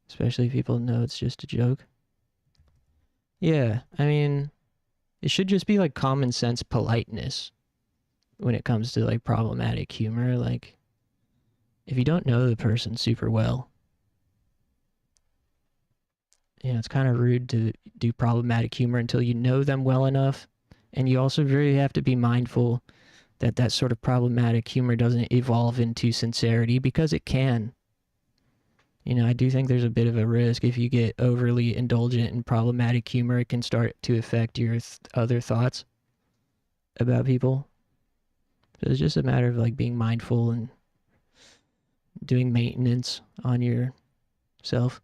Especially if people know it's just a joke. Yeah, I mean, it should just be like common sense politeness when it comes to like problematic humor. Like, if you don't know the person super well, you know, it's kind of rude to do problematic humor until you know them well enough. And you also really have to be mindful that that sort of problematic humor doesn't evolve into sincerity, because it can. You know, I do think there's a bit of a risk if you get overly indulgent in problematic humor. It can start to affect your other thoughts about people. So it's just a matter of like being mindful and doing maintenance on yourself.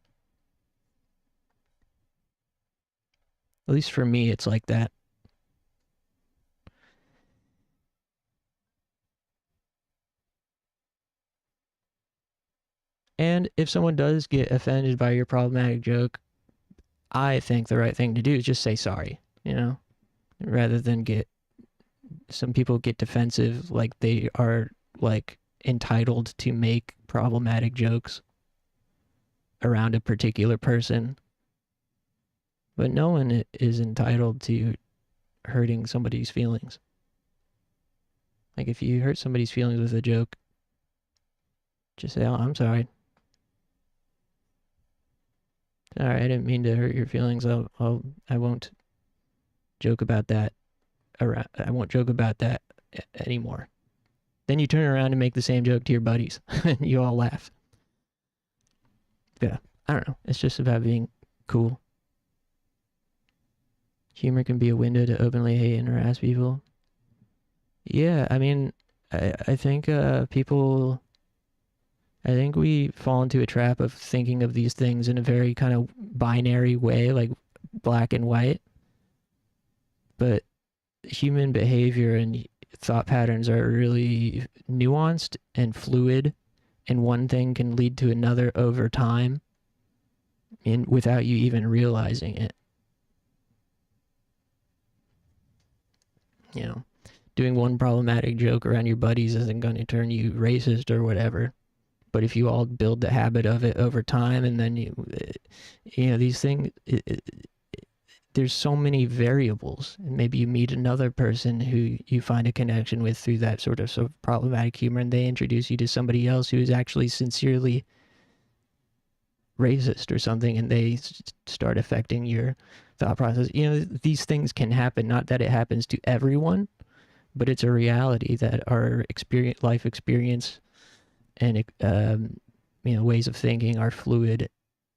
At least for me, it's like that. And if someone does get offended by your problematic joke, I think the right thing to do is just say sorry, you know? Rather than some people get defensive, like they are like entitled to make problematic jokes around a particular person. But no one is entitled to hurting somebody's feelings. Like, if you hurt somebody's feelings with a joke, just say, "Oh, I'm sorry. Alright, I didn't mean to hurt your feelings. I won't joke about that. I won't joke about that anymore." Then you turn around and make the same joke to your buddies, and you all laugh. Yeah, I don't know. It's just about being cool. Humor can be a window to openly hate and harass people. Yeah, I mean, I think people... I think we fall into a trap of thinking of these things in a very kind of binary way, like black and white. But human behavior and thought patterns are really nuanced and fluid, and one thing can lead to another over time, and without you even realizing it. You know, doing one problematic joke around your buddies isn't going to turn you racist or whatever. But if you all build the habit of it over time, and then you know, these things, there's so many variables. And maybe you meet another person who you find a connection with through that sort of problematic humor, and they introduce you to somebody else who is actually sincerely racist or something, and they start affecting your thought process. You know, these things can happen. Not that it happens to everyone, but it's a reality that our life experience and you know, ways of thinking are fluid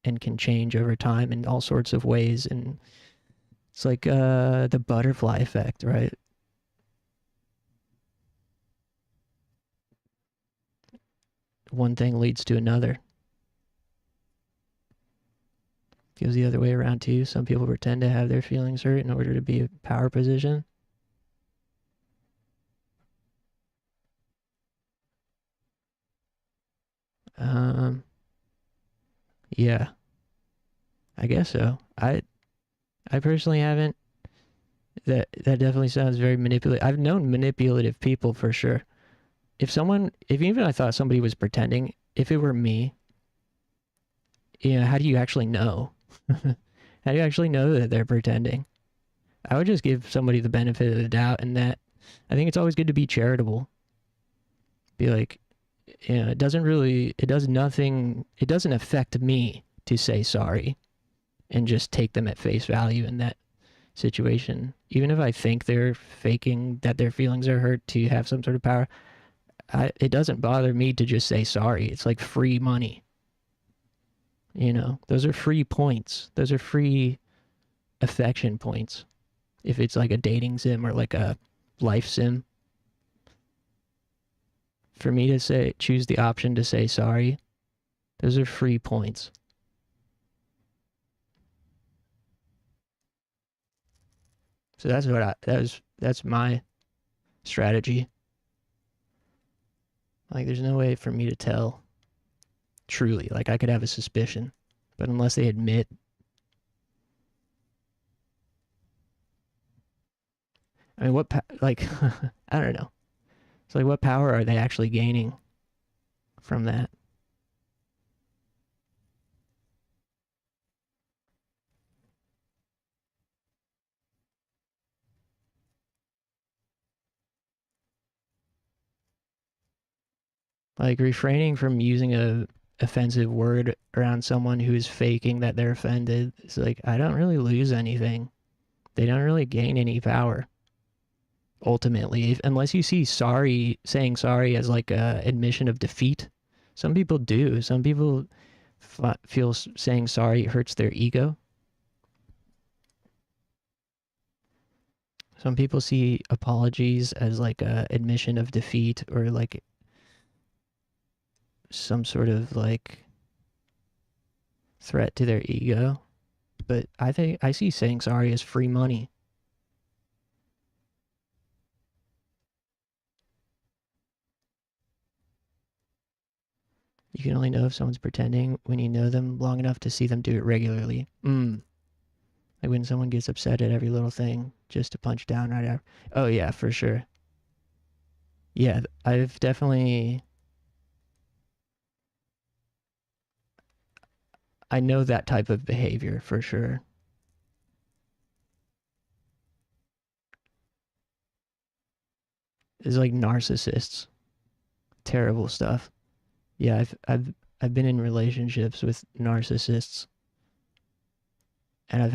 and can change over time in all sorts of ways. And it's like the butterfly effect, right? One thing leads to another. Goes the other way around too. Some people pretend to have their feelings hurt in order to be a power position. Yeah, I guess so. I personally haven't. That definitely sounds very manipulative. I've known manipulative people for sure. if even I thought somebody was pretending, if it were me, how do you actually know? How do you actually know that they're pretending? I would just give somebody the benefit of the doubt, and that I think it's always good to be charitable. Be like, it does nothing, it doesn't affect me to say sorry and just take them at face value in that situation. Even if I think they're faking that their feelings are hurt to have some sort of power, it doesn't bother me to just say sorry. It's like free money. Those are free points. Those are free affection points. If it's like a dating sim or like a life sim. For me to choose the option to say sorry, those are free points. So that's my strategy. Like, there's no way for me to tell truly. Like, I could have a suspicion, but unless they admit, I mean, like, I don't know. It's like, what power are they actually gaining from that? Like, refraining from using a offensive word around someone who is faking that they're offended. It's like, I don't really lose anything. They don't really gain any power. Ultimately, unless you see saying sorry as like a admission of defeat. Some people do. Some people feel saying sorry hurts their ego. Some people see apologies as like a admission of defeat, or like some sort of like threat to their ego. But I see saying sorry as free money. You can only know if someone's pretending when you know them long enough to see them do it regularly. Like when someone gets upset at every little thing just to punch down right after. Oh yeah, for sure. Yeah, I've definitely... I know that type of behavior for sure. It's like narcissists. Terrible stuff. Yeah, I've been in relationships with narcissists, and I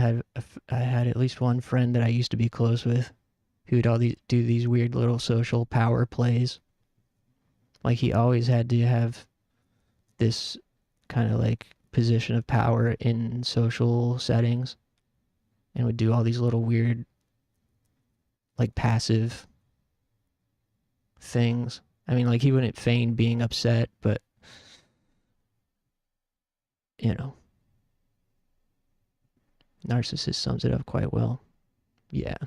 had at least one friend that I used to be close with, who'd do these weird little social power plays. Like, he always had to have this kind of like position of power in social settings, and would do all these little weird, like, passive things. I mean, like, he wouldn't feign being upset, but narcissist sums it up quite well. Yeah.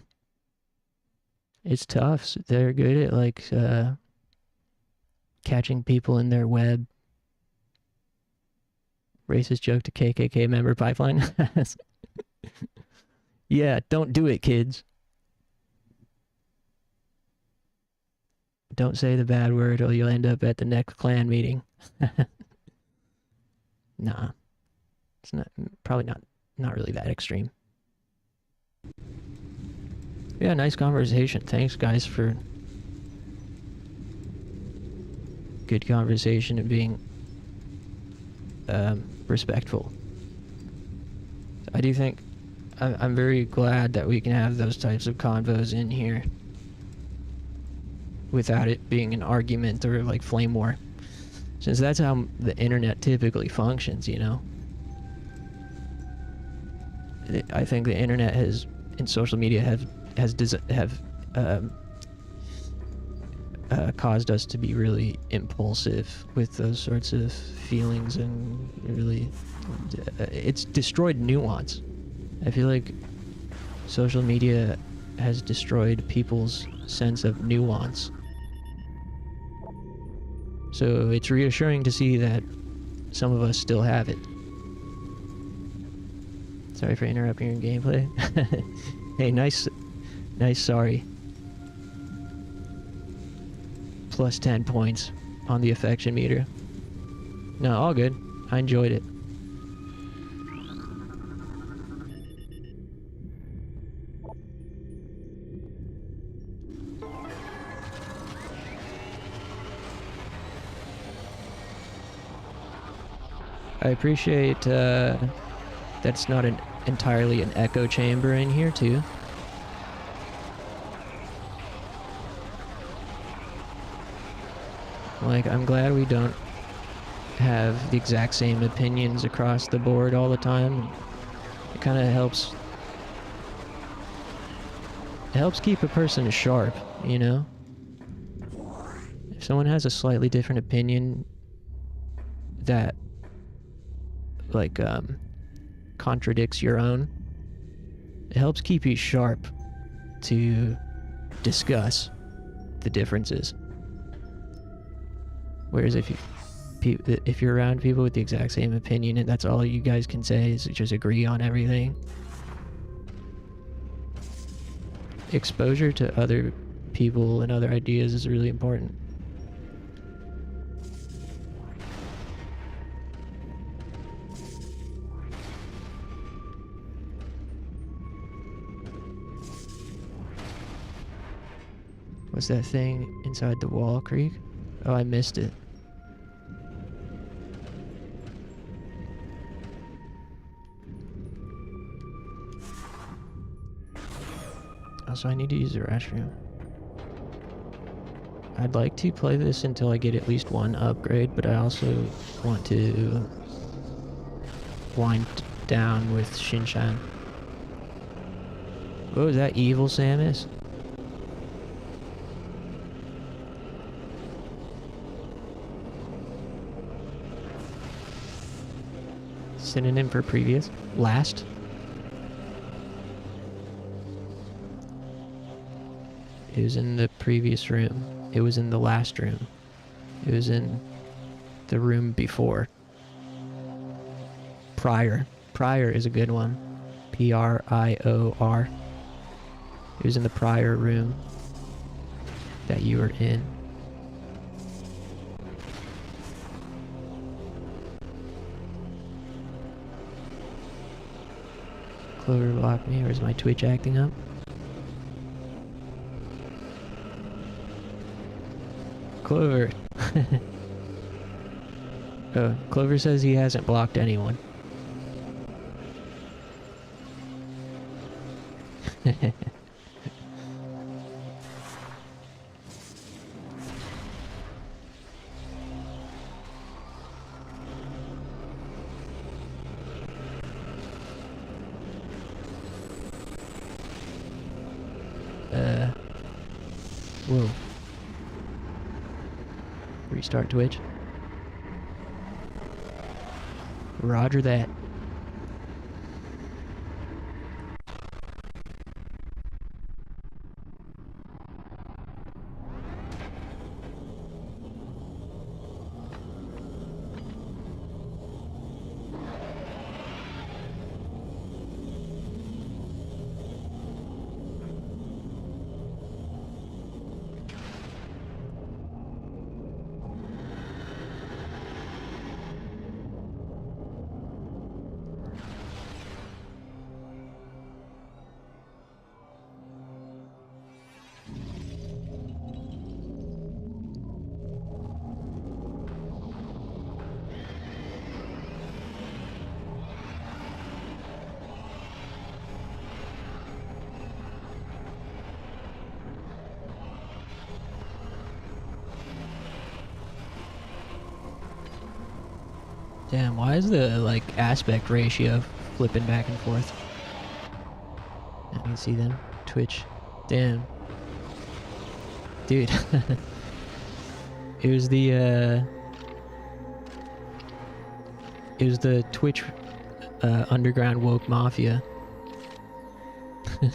It's tough. They're good at, like, catching people in their web. Racist joke to KKK member pipeline. Yeah, don't do it, kids. Don't say the bad word or you'll end up at the next clan meeting. Nah. It's probably not really that extreme. Yeah, nice conversation. Thanks, guys, for good conversation and being respectful. I do think I'm very glad that we can have those types of convos in here without it being an argument or like flame war, since that's how the internet typically functions. I think the internet and social media have caused us to be really impulsive with those sorts of feelings, and really it's destroyed nuance. I feel like social media has destroyed people's sense of nuance. So it's reassuring to see that some of us still have it. Sorry for interrupting your gameplay. Hey, nice sorry. plus 10 points on the affection meter. No, all good. I enjoyed it. I appreciate that it's not entirely an echo chamber in here too. Like, I'm glad we don't have the exact same opinions across the board all the time. It kind of helps. It helps keep a person sharp, you know? If someone has a slightly different opinion that, like, contradicts your own, it helps keep you sharp to discuss the differences. Whereas if you're around people with the exact same opinion and that's all you guys can say is just agree on everything, exposure to other people and other ideas is really important. What's that thing inside the wall, Creek? Oh, I missed it. Also, I need to use the restroom. I'd like to play this until I get at least one upgrade, but I also want to wind down with Shin Chan. Oh, is that evil Samus? Synonym for previous? Last? It was in the previous room. It was in the last room. It was in the room before. Prior. Prior is a good one. Prior. It was in the prior room that you were in. Clover blocked me, or is my Twitch acting up? Clover. Oh, Clover says he hasn't blocked anyone. Whoa. Restart Twitch. Roger that. Damn, why is the, like, aspect ratio flipping back and forth? I can see them. Twitch. Damn. Dude. It was the Twitch, underground woke mafia.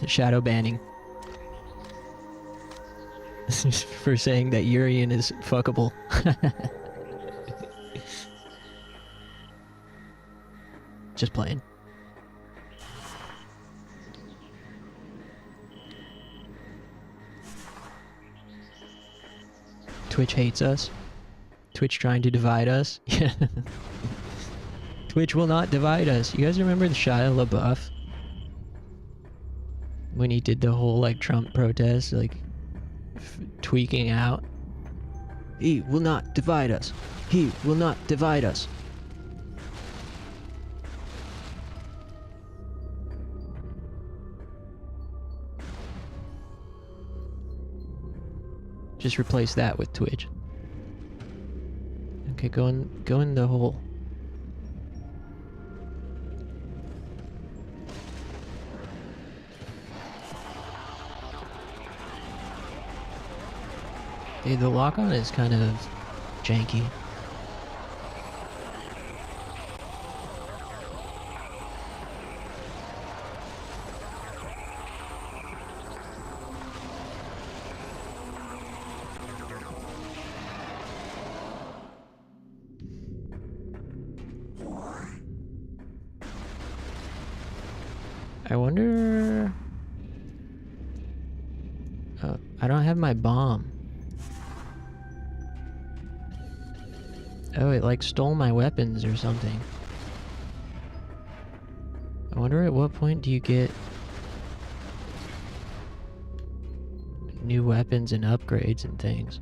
Shadow banning. For saying that Urian is fuckable. Just playing. Twitch hates us. Twitch trying to divide us. Yeah. Twitch will not divide us. You guys remember the Shia LaBeouf? When he did the whole like Trump protest, like tweaking out. He will not divide us. He will not divide us. Just replace that with Twitch. Okay, go in the hole. Dude, the lock-on is kind of janky. I wonder... Oh, I don't have my bomb. Oh, it like stole my weapons or something. I wonder at what point do you get new weapons and upgrades and things.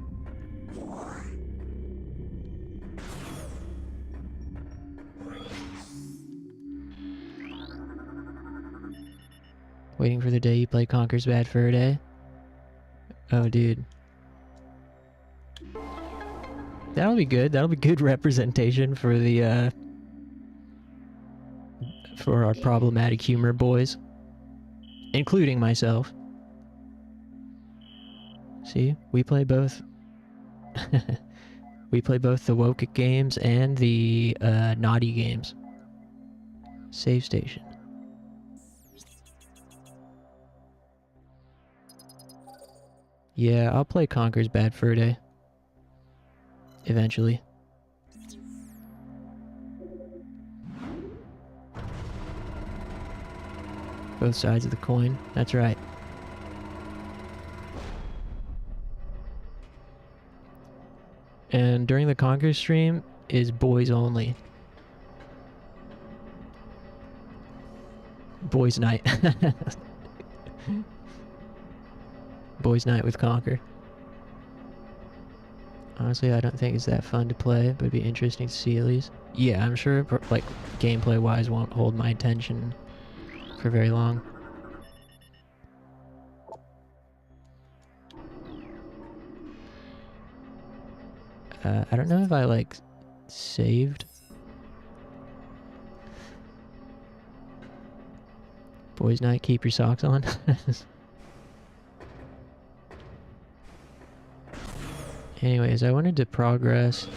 Waiting for the day you play Conker's Bad Fur Day? Oh, dude. That'll be good. That'll be good representation for the, for our problematic humor boys. Including myself. See? We play both. We play both the woke games and the, naughty games. Save station. Yeah, I'll play Conker's Bad Fur Day. Eventually. Both sides of the coin. That's right. And during the Conker stream is boys only. Boys night. Boys night with Conker. Honestly, I don't think it's that fun to play, but it'd be interesting to see at least. Yeah, I'm sure, like, gameplay-wise won't hold my attention for very long. I don't know if I, like, saved. Boys night, keep your socks on. Anyways, I wanted to progress.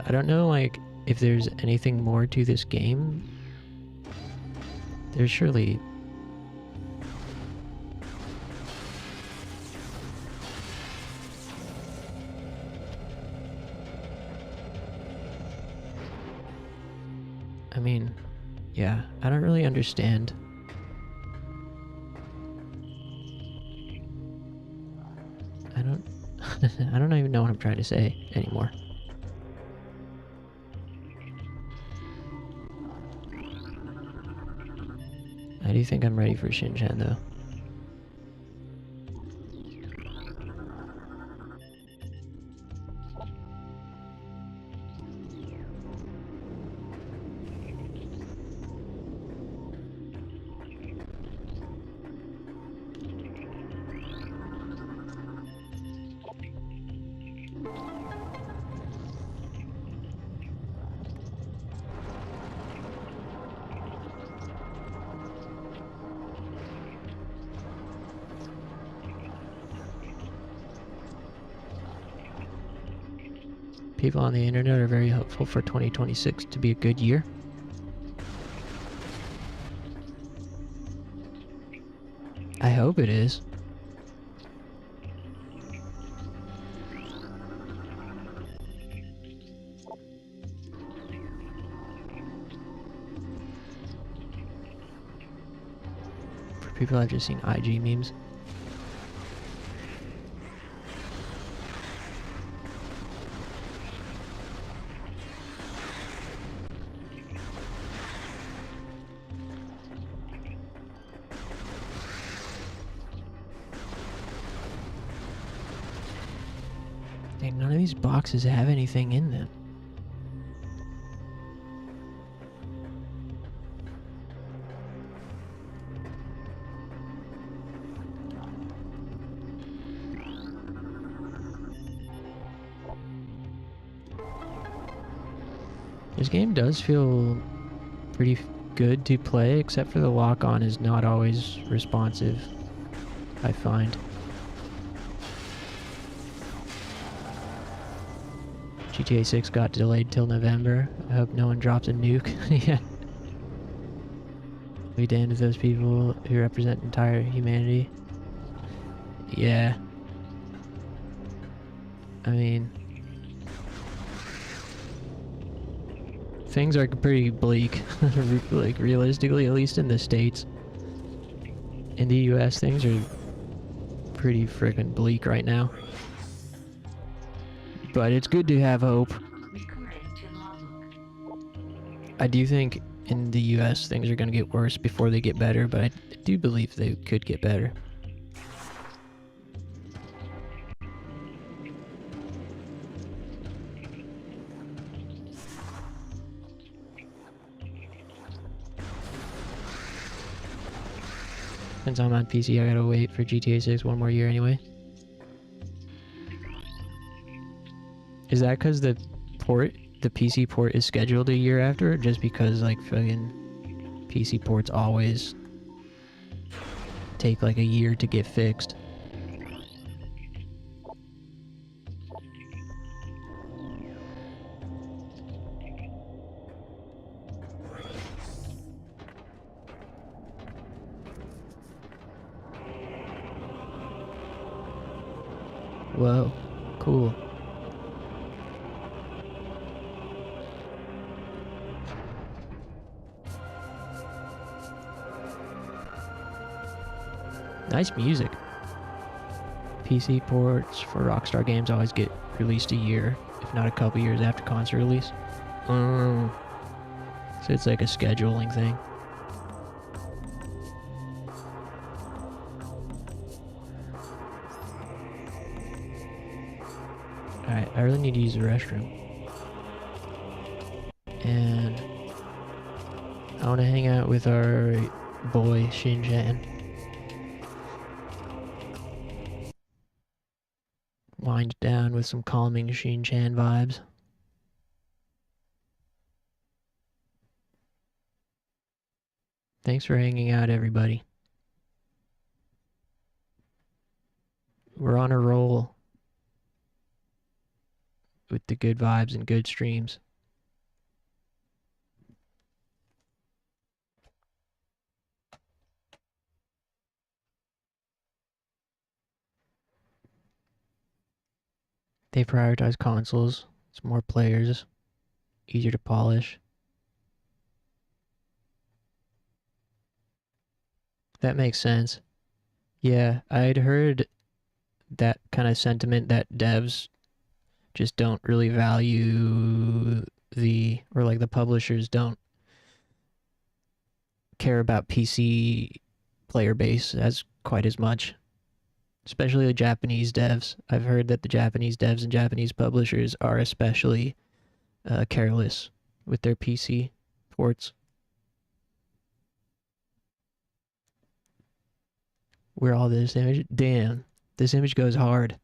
I don't know, like, if there's anything more to this game. There's surely... I mean, yeah, I don't really understand. I don't even know what I'm trying to say anymore. I do think I'm ready for Shin Chan though. People on the internet are very hopeful for 2026 to be a good year. I hope it is. For people, I've just seen IG memes. Dang, none of these boxes have anything in them. This game does feel pretty good to play, except for the lock-on is not always responsive, I find. GTA 6 got delayed till November. I hope no one drops a nuke. Yeah. We damned to those people who represent entire humanity. Yeah. I mean, things are pretty bleak, like realistically, at least in the States. In the US, things are pretty freaking bleak right now. But it's good to have hope. I do think in the US things are going to get worse before they get better, but I do believe they could get better. Since I'm on PC, I gotta wait for GTA 6 one more year anyway. Is that because the PC port is scheduled a year after, or just because like fucking PC ports always take like a year to get fixed? Whoa, cool. Nice music. PC ports for Rockstar games always get released a year, if not a couple years after console release. So it's like a scheduling thing. Alright, I really need to use the restroom. And I want to hang out with our boy Shin Chan. Wind down with some calming Shin Chan vibes. Thanks for hanging out, everybody. We're on a roll with the good vibes and good streams. They prioritize consoles. It's more players, easier to polish. That makes sense. Yeah, I'd heard that kind of sentiment that devs just don't really value or like the publishers don't care about PC player base as quite as much. Especially the Japanese devs. I've heard that the Japanese devs and Japanese publishers are especially careless with their PC ports. Where all this image? Damn, this image goes hard.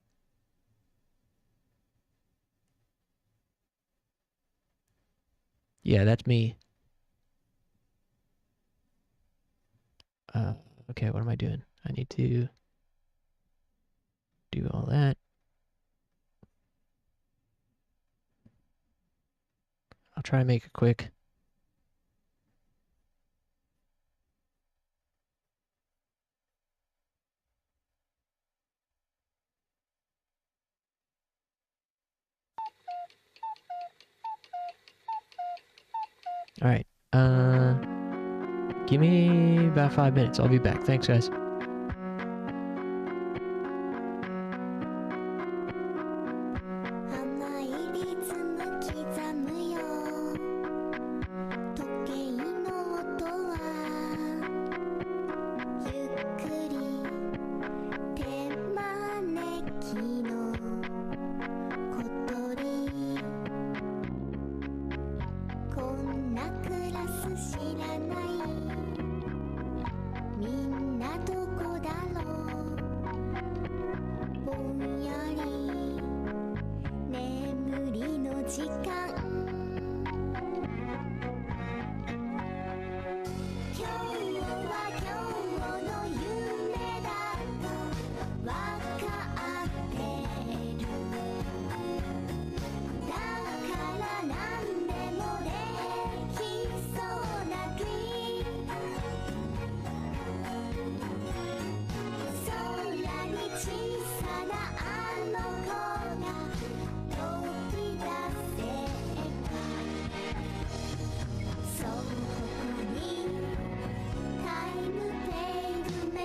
Yeah, that's me. Okay, what am I doing? I need to do all that. I'll try to make it quick. Alright, give me about 5 minutes. I'll be back. Thanks, guys. 「時間今日は今日の夢だと分かってるだから何でもできそうな気空に小さなあの子が飛び出せばそうここにタイムテール目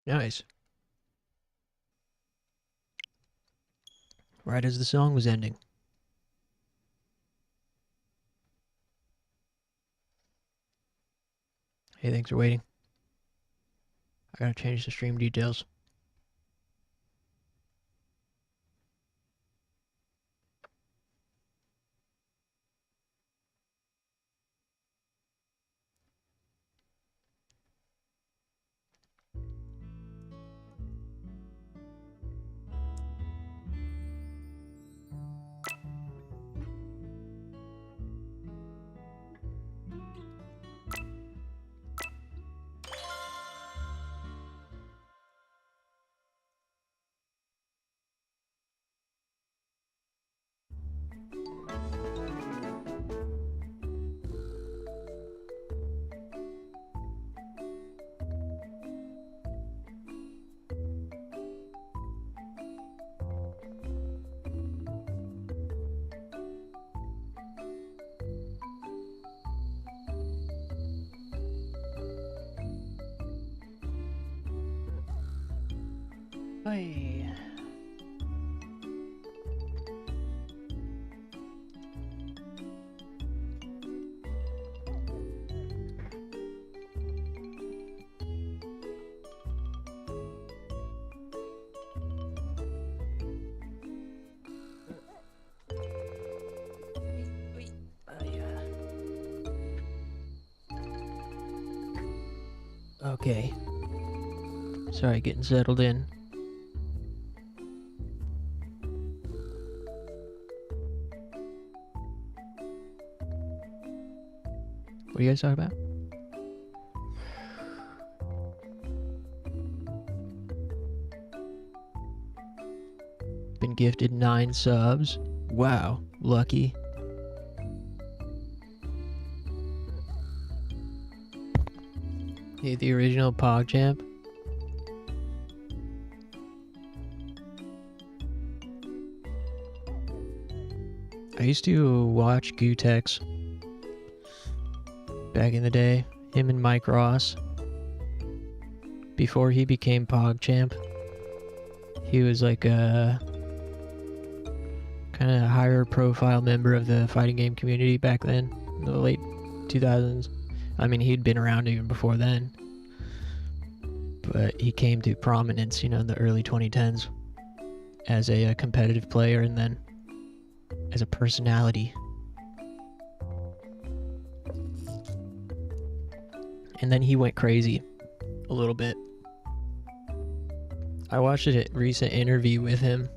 Nice. Right as the song was ending. Hey, thanks for waiting. I gotta change the stream details. Hey. Okay. Sorry, getting settled in. What are you guys talking about? Been gifted 9 subs. Wow, lucky. Hey, the original PogChamp. I used to watch Gutex back in the day. Him and Mike Ross. Before he became PogChamp. He was like a kind of higher profile member of the fighting game community back then, in the late 2000s. I mean, he'd been around even before then, but he came to prominence, you know, in the early 2010s as a competitive player and then as a personality. And then he went crazy a little bit. I watched a recent interview with him,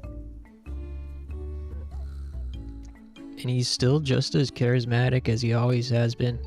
and he's still just as charismatic as he always has been.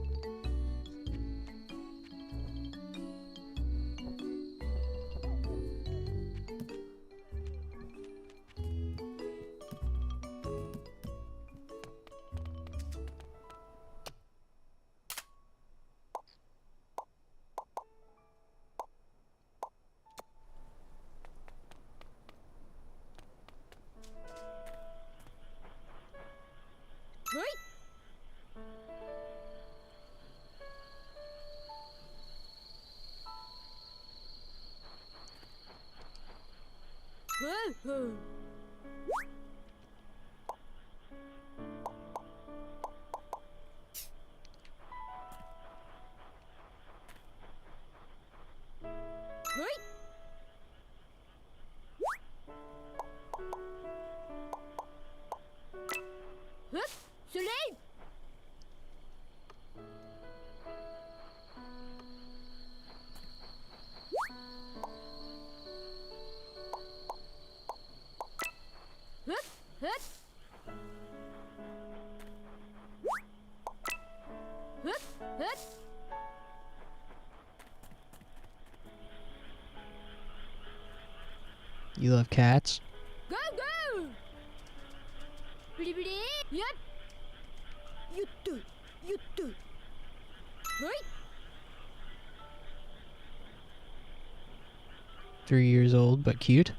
You love cats? Go, go! Bidi bidi! Yep! You do! You do! Right? 3 years old, but cute?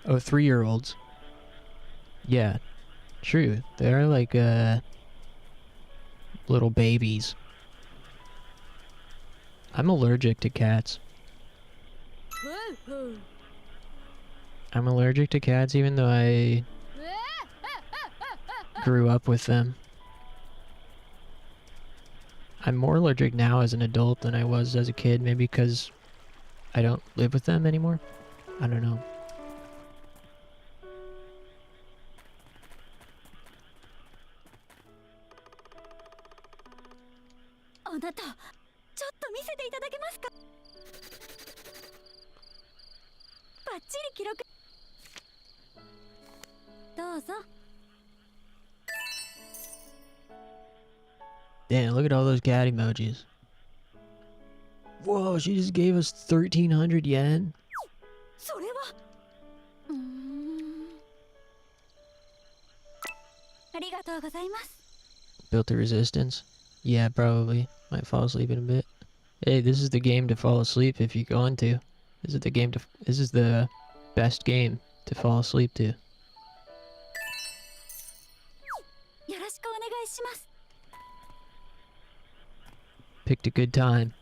Oh, 3-year-olds. Yeah, true. They're like, little babies. I'm allergic to cats. Whoa! I'm allergic to cats even though I grew up with them. I'm more allergic now as an adult than I was as a kid, maybe because I don't live with them anymore. I don't know. Damn, look at all those cat emojis. Whoa, she just gave us 1,300 yen? Built a resistance? Yeah, probably. Might fall asleep in a bit. Hey, this is the game to fall asleep if you're going to. This is the best game to fall asleep to. Picked a good time.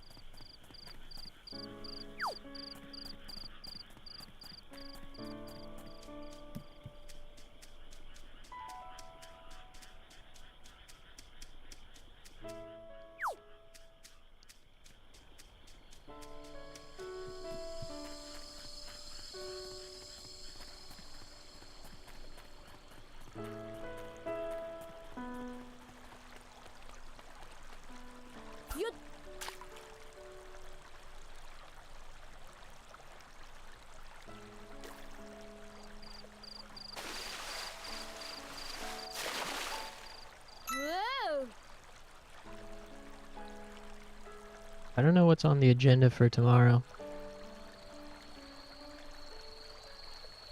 I don't know what's on the agenda for tomorrow.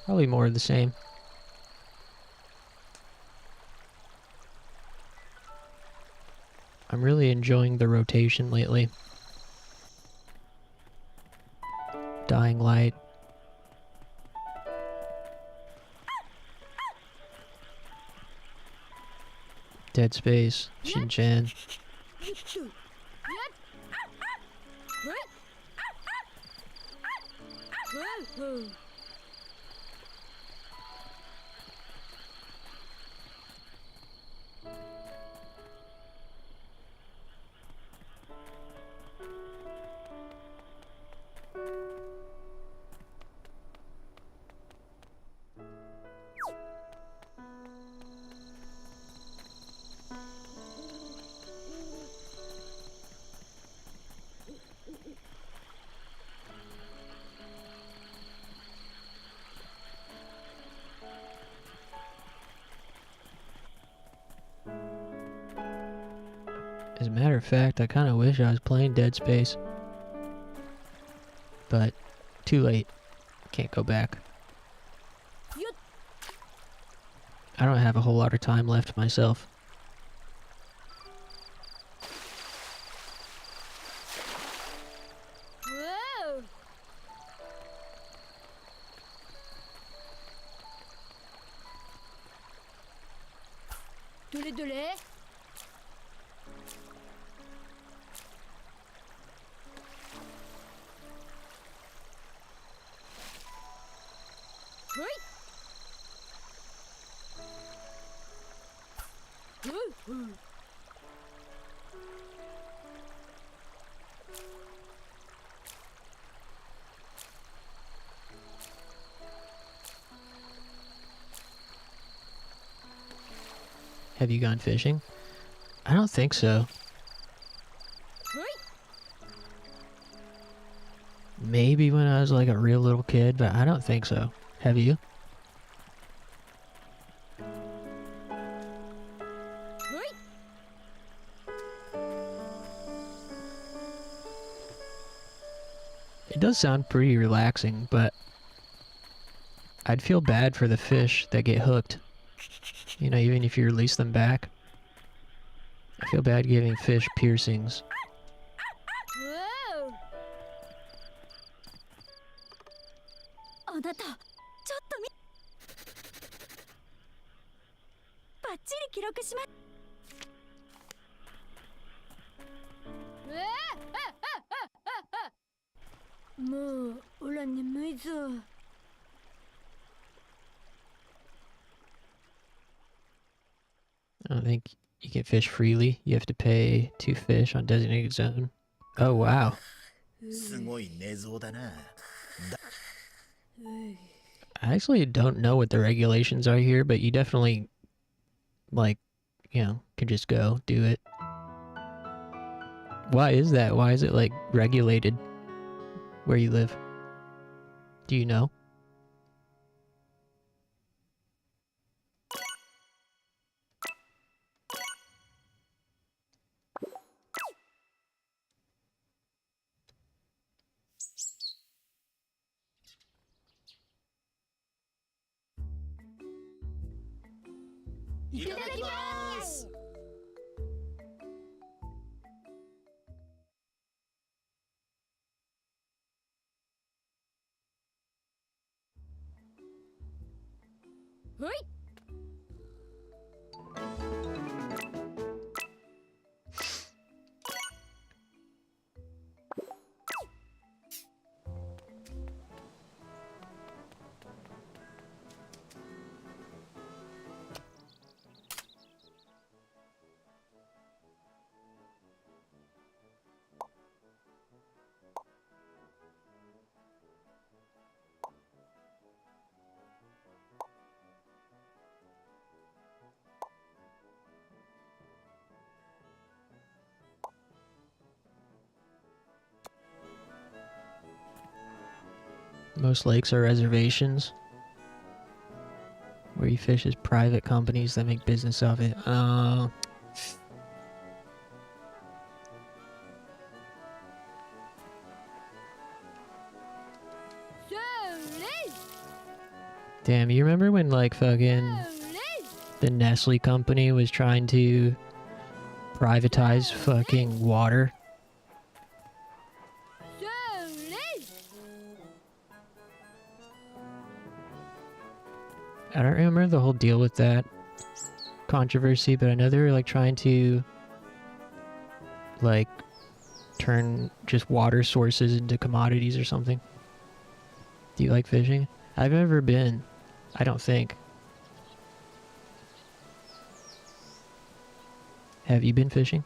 Probably more of the same. I'm really enjoying the rotation lately. Dying Light. Dead Space. Shin Chan. As a matter of fact, I kind of wish I was playing Dead Space. But, too late. Can't go back. I don't have a whole lot of time left myself. Have you gone fishing? I don't think so. Maybe when I was like a real little kid, but I don't think so. Have you? It does sound pretty relaxing, but I'd feel bad for the fish that get hooked. You know, even if you release them back. I feel bad giving fish piercings. I don't think you can fish freely. You have to pay to fish on designated zone. Oh, wow. すごい寝相だな。 I actually don't know what the regulations are here, but you definitely, like, you know, can just go do it. Why is that? Why is it, like, regulated where you live? Do you know? Most lakes are reservations. Where you fish is private companies that make business of it. Damn, you remember when, like, fucking the Nestle company was trying to privatize fucking water? I don't remember the whole deal with that controversy, but I know they were, like, trying to, like, turn just water sources into commodities or something. Do you like fishing? I've never been. I don't think. Have you been fishing?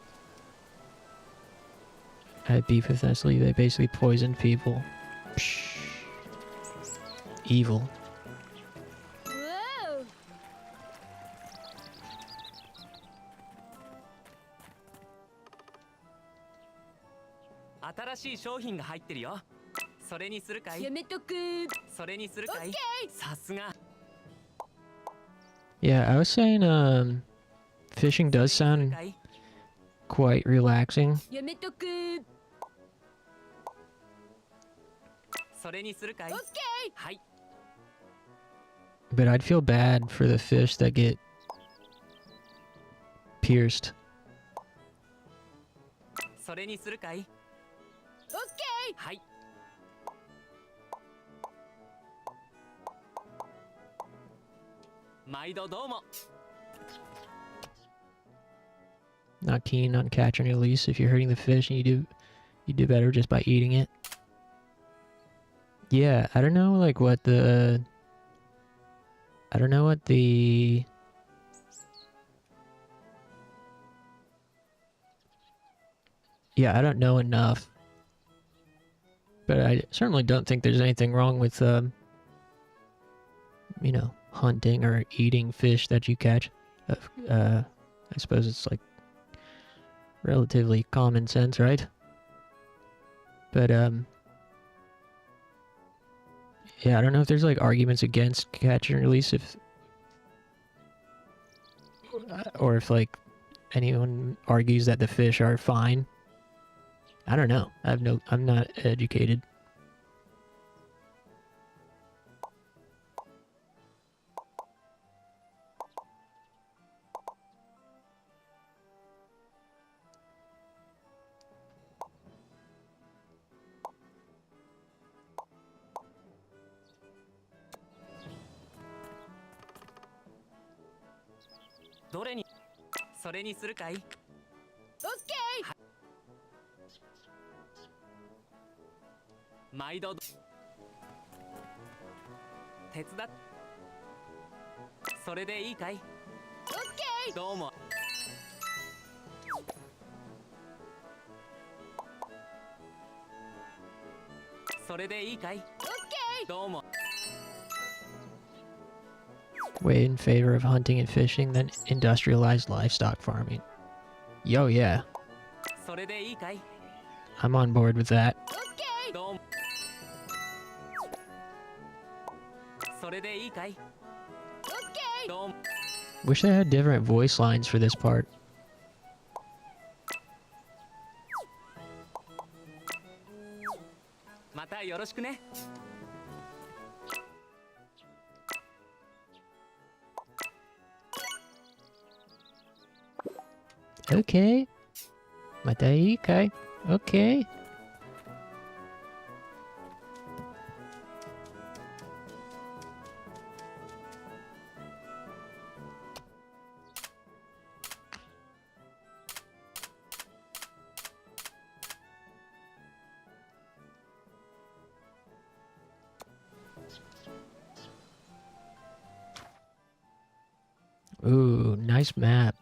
I had beef with Nestle. They basically poisoned people. Psh. Evil. Yeah, I was saying, fishing does sound quite relaxing. But I'd feel bad for the fish that get pierced. Not keen on catch and release. If you're hurting the fish and you do better just by eating it. Yeah, I don't know like what the yeah, I don't know enough. But I certainly don't think there's anything wrong with you know, hunting or eating fish that you catch. I suppose it's like relatively common sense, right? But yeah, I don't know if there's like arguments against catch and release or if like anyone argues that the fish are fine. I don't know. I'm not educated. どうも。それでいいかい？ OK。どうも。 Way in favor of hunting and fishing than industrialized livestock farming. Yo, yeah. それでいいかい？ I'm on board with that. OK。どうも。それでいいかい？ OK。どうも。 Wish they had different voice lines for this part. またよろしくね。 Okay. Matai kai. Okay. Ooh, nice map.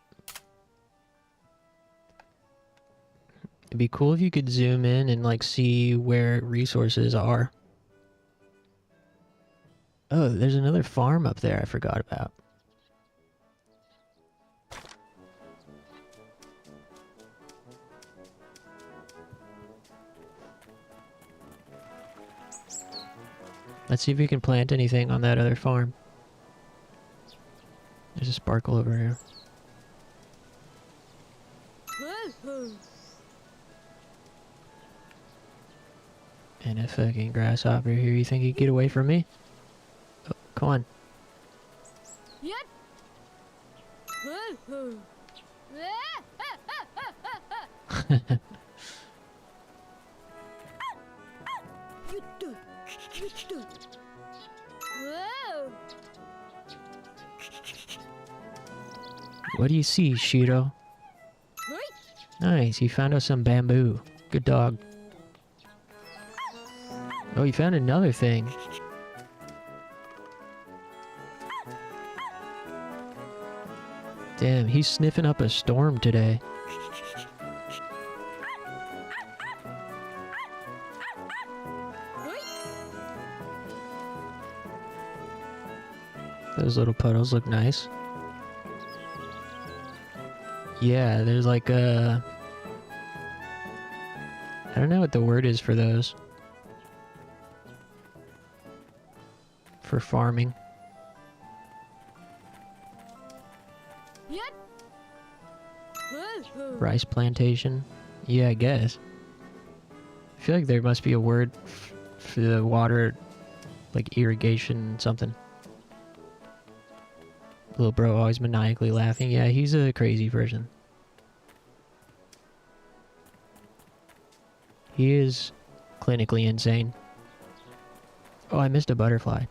It'd be cool if you could zoom in and like see where resources are. Oh, there's another farm up there I forgot about. Let's see if we can plant anything on that other farm. There's a sparkle over here. And a fucking grasshopper here. You think he'd get away from me? Oh, come on. What do you see, Shiro? Nice, you found us some bamboo. Good dog. Oh, you found another thing. Damn, he's sniffing up a storm today. Those little puddles look nice. Yeah, there's like a... I don't know what the word is for those. For farming. Rice plantation? Yeah, I guess. I feel like there must be a word for the water, like irrigation something. Little bro always maniacally laughing. Yeah, he's a crazy person. He is clinically insane. Oh, I missed a butterfly.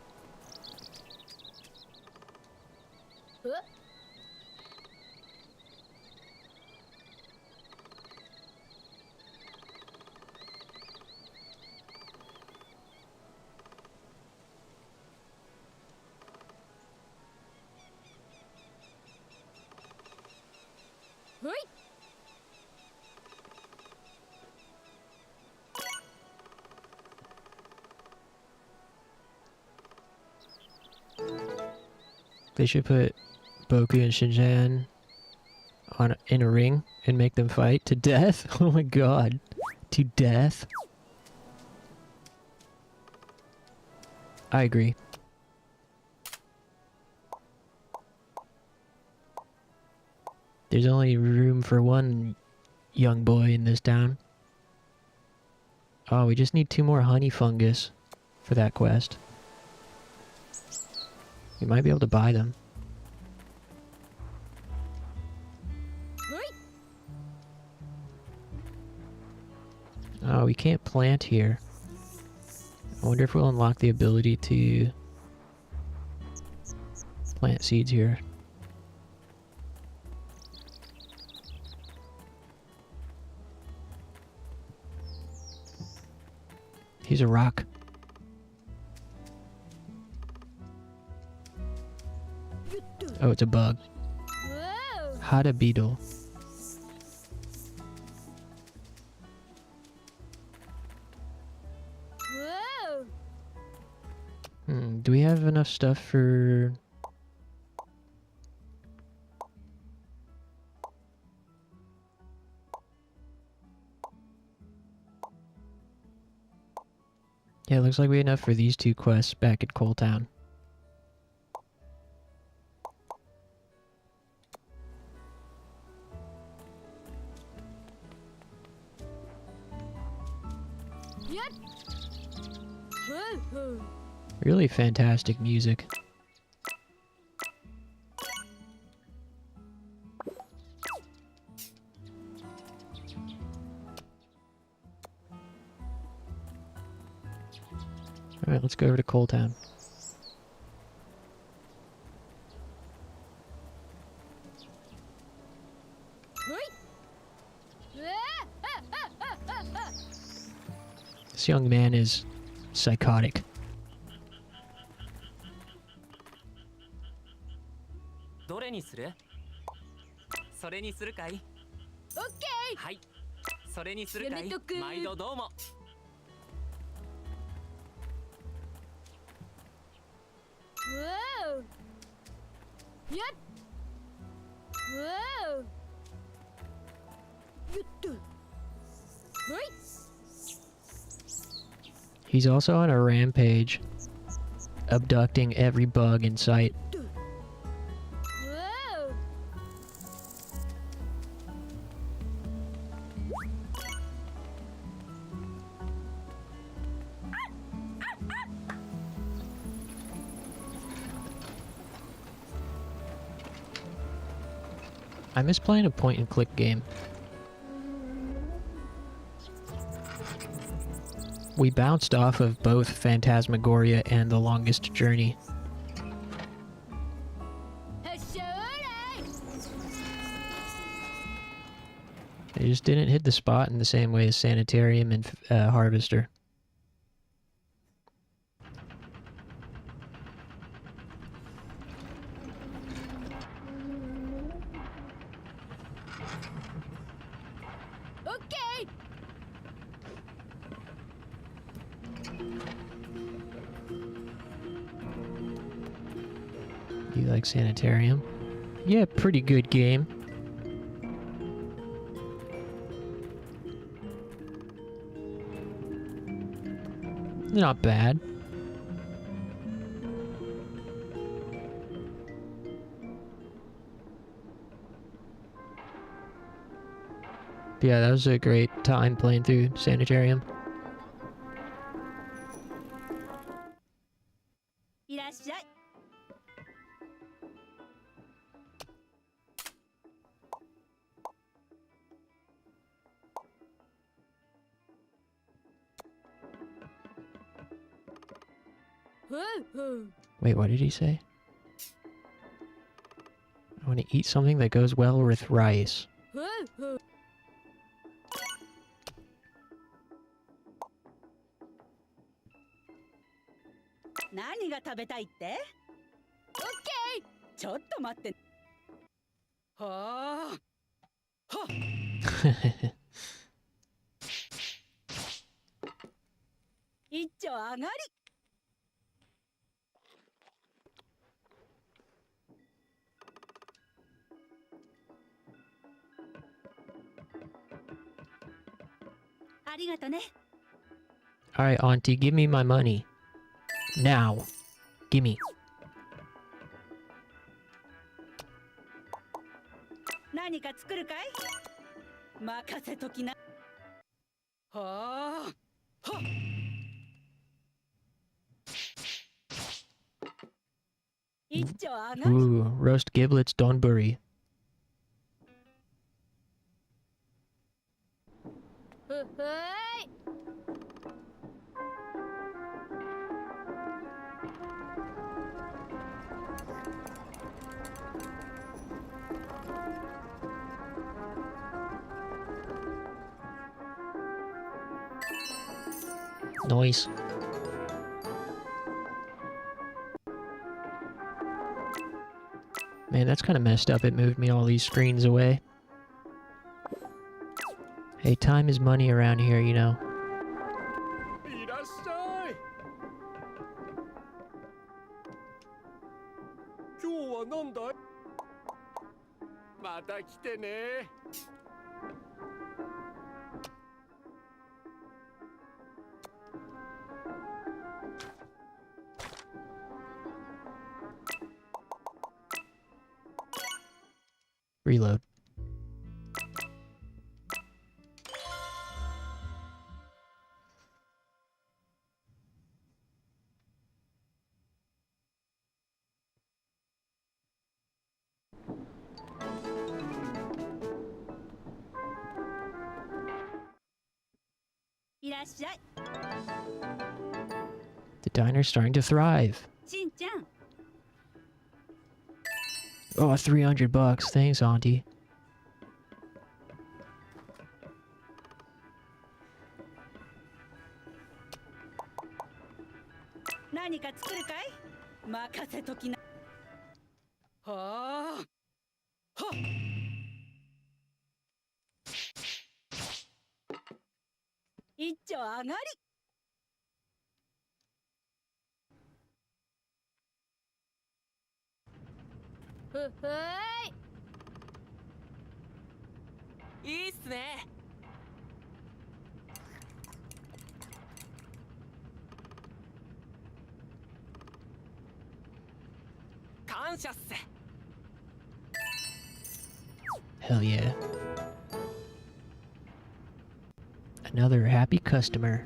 They should put Boku and Shin Chan in a ring and make them fight to death. Oh my god. To death. I agree. There's only room for one young boy in this town. Oh, we just need 2 more honey fungus for that quest. We might be able to buy them. Oh, we can't plant here. I wonder if we'll unlock the ability to plant seeds here. He's a rock. Oh, it's a bug. Hada beetle. Whoa! Do we have enough stuff for... Yeah, it looks like we have enough for these 2 quests back at Coal Town. Yep. Whoa! Really fantastic music. Alright, let's go over to Coal Town. This young man is psychotic. どれにする？それにするかい？オッケー。はい。それにするかい？やめとく。毎度どうも。Whoa! Yep. Whoa! He's also on a rampage, abducting every bug in sight. Whoa! I miss playing a point-and-click game. We bounced off of both Phantasmagoria and The Longest Journey. They just didn't hit the spot in the same way as Sanitarium and Harvester. Okay. You like Sanitarium? Yeah, pretty good game. Not bad. Yeah, that was a great time playing through Sanitarium. いらっしゃい。Wait, what did he say? I want to eat something that goes well with rice. Naniが食べたいって？ Okay. ちょっと待って。はあ。はっ。一丁上がり。ありがとね。Alright, Auntie, give me my money. Now. Gimme. 何か作るかい？任せときな。はあ。はっ。一丁上がり。 Ooh, roast giblets, Donburi. Hey. Noise. Man, Man, that's kind of messed up. It moved me all these screens away. Hey, time is money around here, you know. いらっしゃい。今日はなんだい？また来てね。Reload. The diner's starting to thrive. Shin Chan. Oh, $300. Thanks, Auntie. 何か作るかい？任せときな。はあ。はっ。一丁上がり。ふふーい。いいっすね。感謝っす。 Hell yeah. Another happy customer.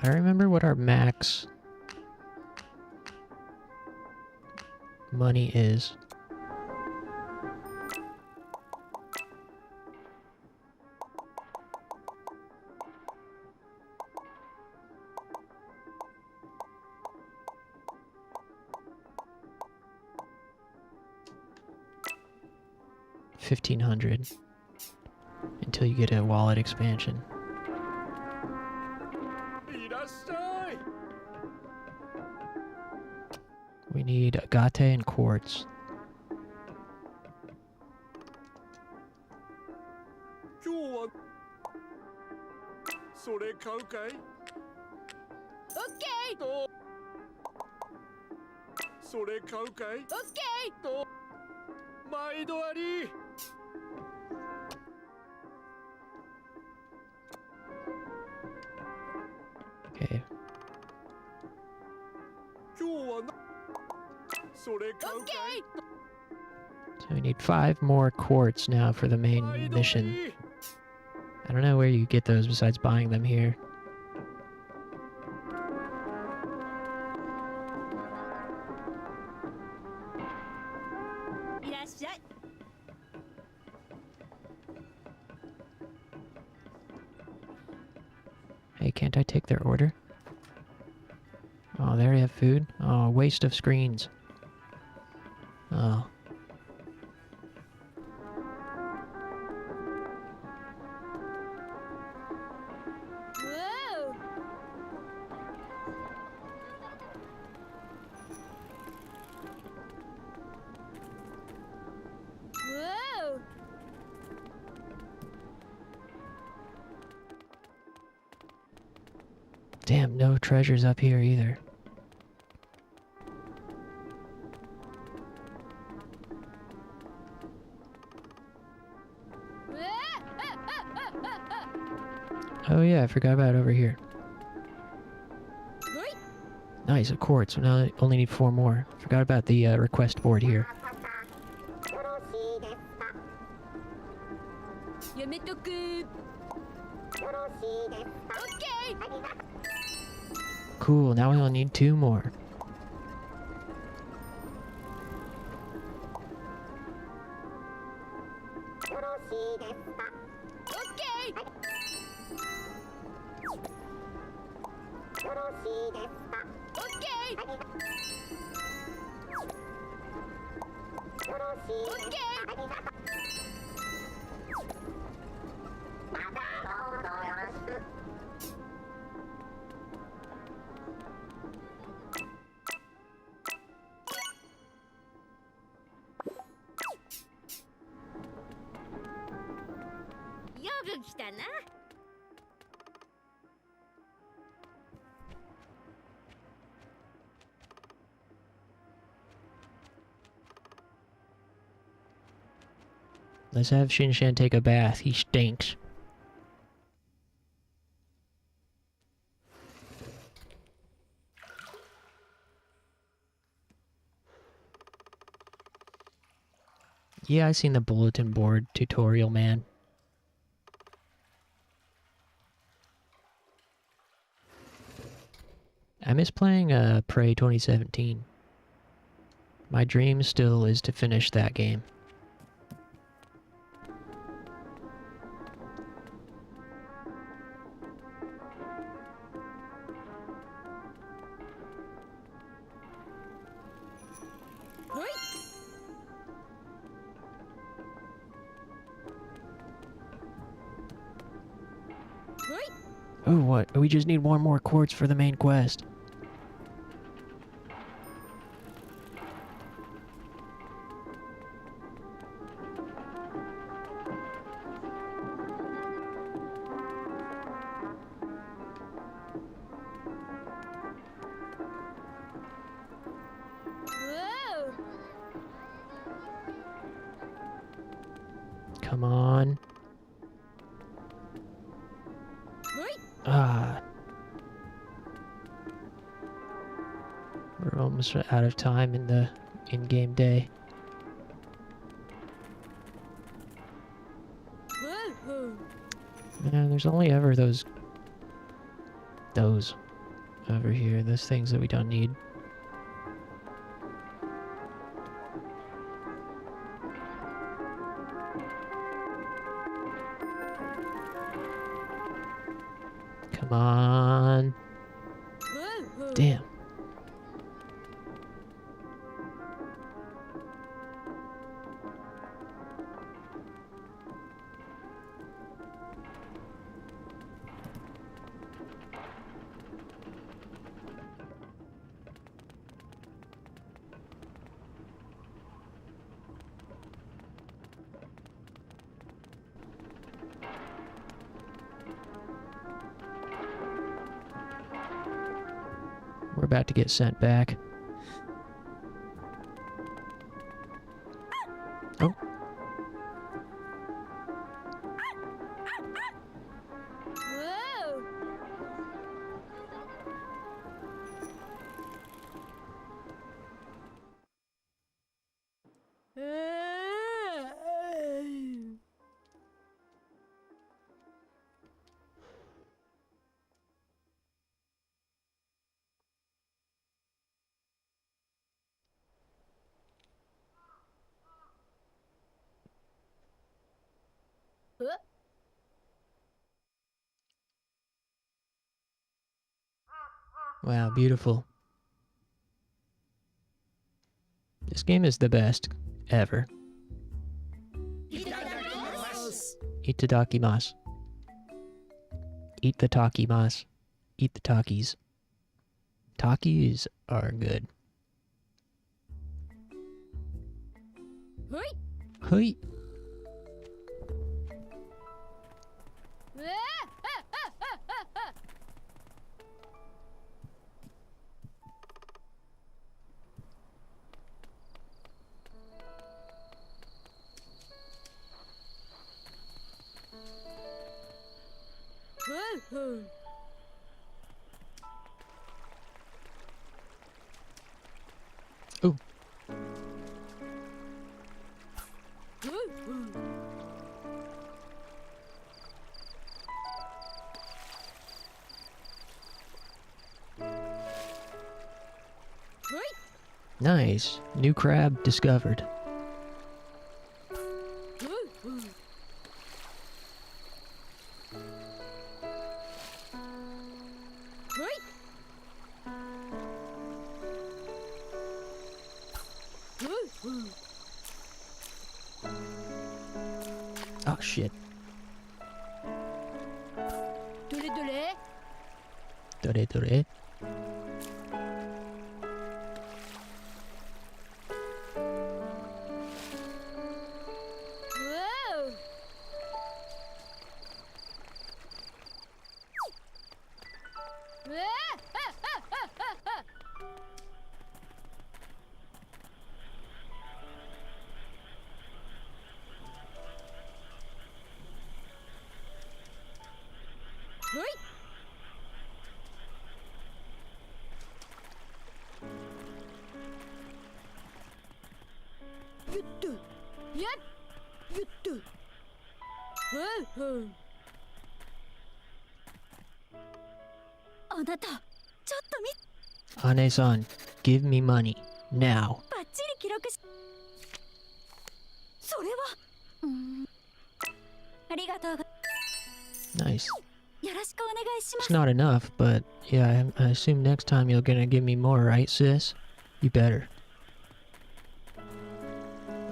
I remember what our max money is. $1,500 until you get a wallet expansion. We need agate and quartz. Okay. So we need 5 more quartz now for the main mission. I don't know where you get those besides buying them here. Hey, can't I take their order? Oh, there you have food. Oh, waste of screens. Oh. Whoa! Whoa! Damn, no treasures up here either. Oh yeah, I forgot about over here. Nice, a quartz. Now I only need 4 more. Forgot about the request board here. Cool, now we only need 2 more. よく来たな。Let's have Shin Chan take a bath. He stinks. Yeah, I seen the bulletin board tutorial, man. I miss playing Prey 2017. My dream still is to finish that game. Oh, what? We just need one more quartz for the main quest. Whoa! Come on. Ah. We're almost out of time in the in-game day. Man, there's only ever those over here, those things that we don't need. Come on. Damn. We're about to get sent back. Oh. Whoa! Wow, beautiful. This game is the best ever. Itadakimasu. Eat the takimasu. Eat the takis. Takis are good. Hui. Ooh. Nice. New crab discovered. Oh shit. どれどれ Dore dore. Whoa! Ane-san, give me money. Now. バッチリ記録しそれはありがとうご Nice. よろしくお願いしま It's す not enough, but yeah, I assume next time you're gonna give me more, right, sis? You better.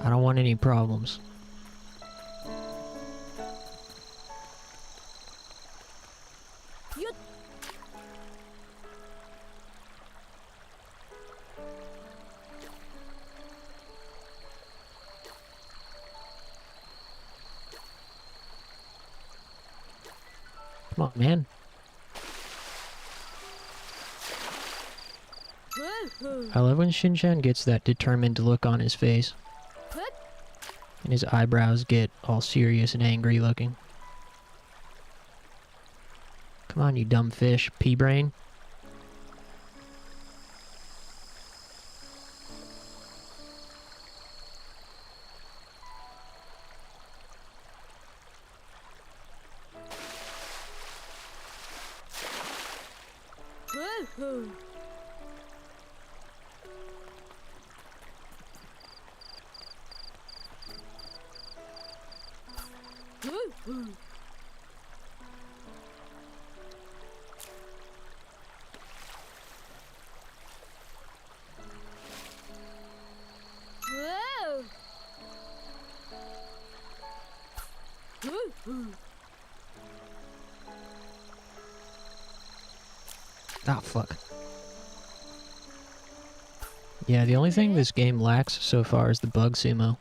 I don't want any problems. Come on, man. I love when Shin Chan gets that determined look on his face. And his eyebrows get all serious and angry looking. Come on, you dumb fish, pea brain. Ah, fuck. Yeah, the only thing this game lacks so far is the bug sumo.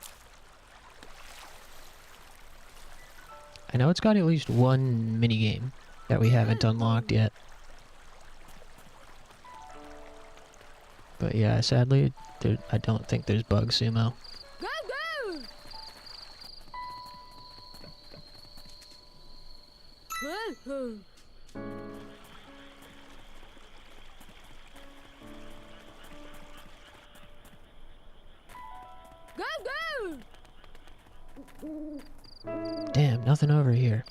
I know it's got at least one minigame that we haven't unlocked yet. But yeah, sadly, I don't think there's bug sumo. Go, go! Whoa! Go, go! Damn, nothing over here.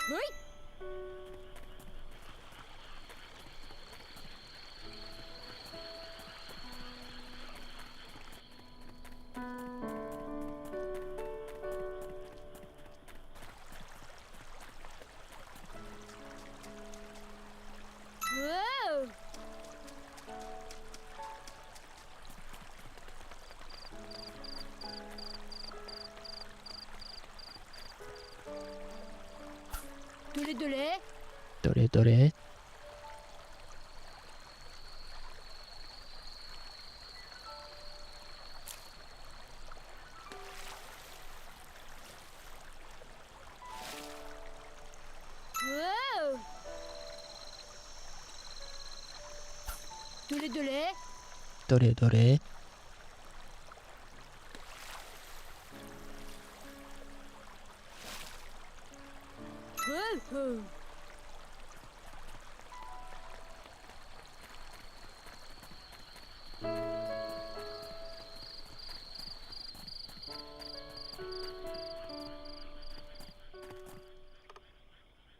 Right? Whoa! Dore dore? Dore dore. Whoa! Dore dore? Dore dore. Whoa!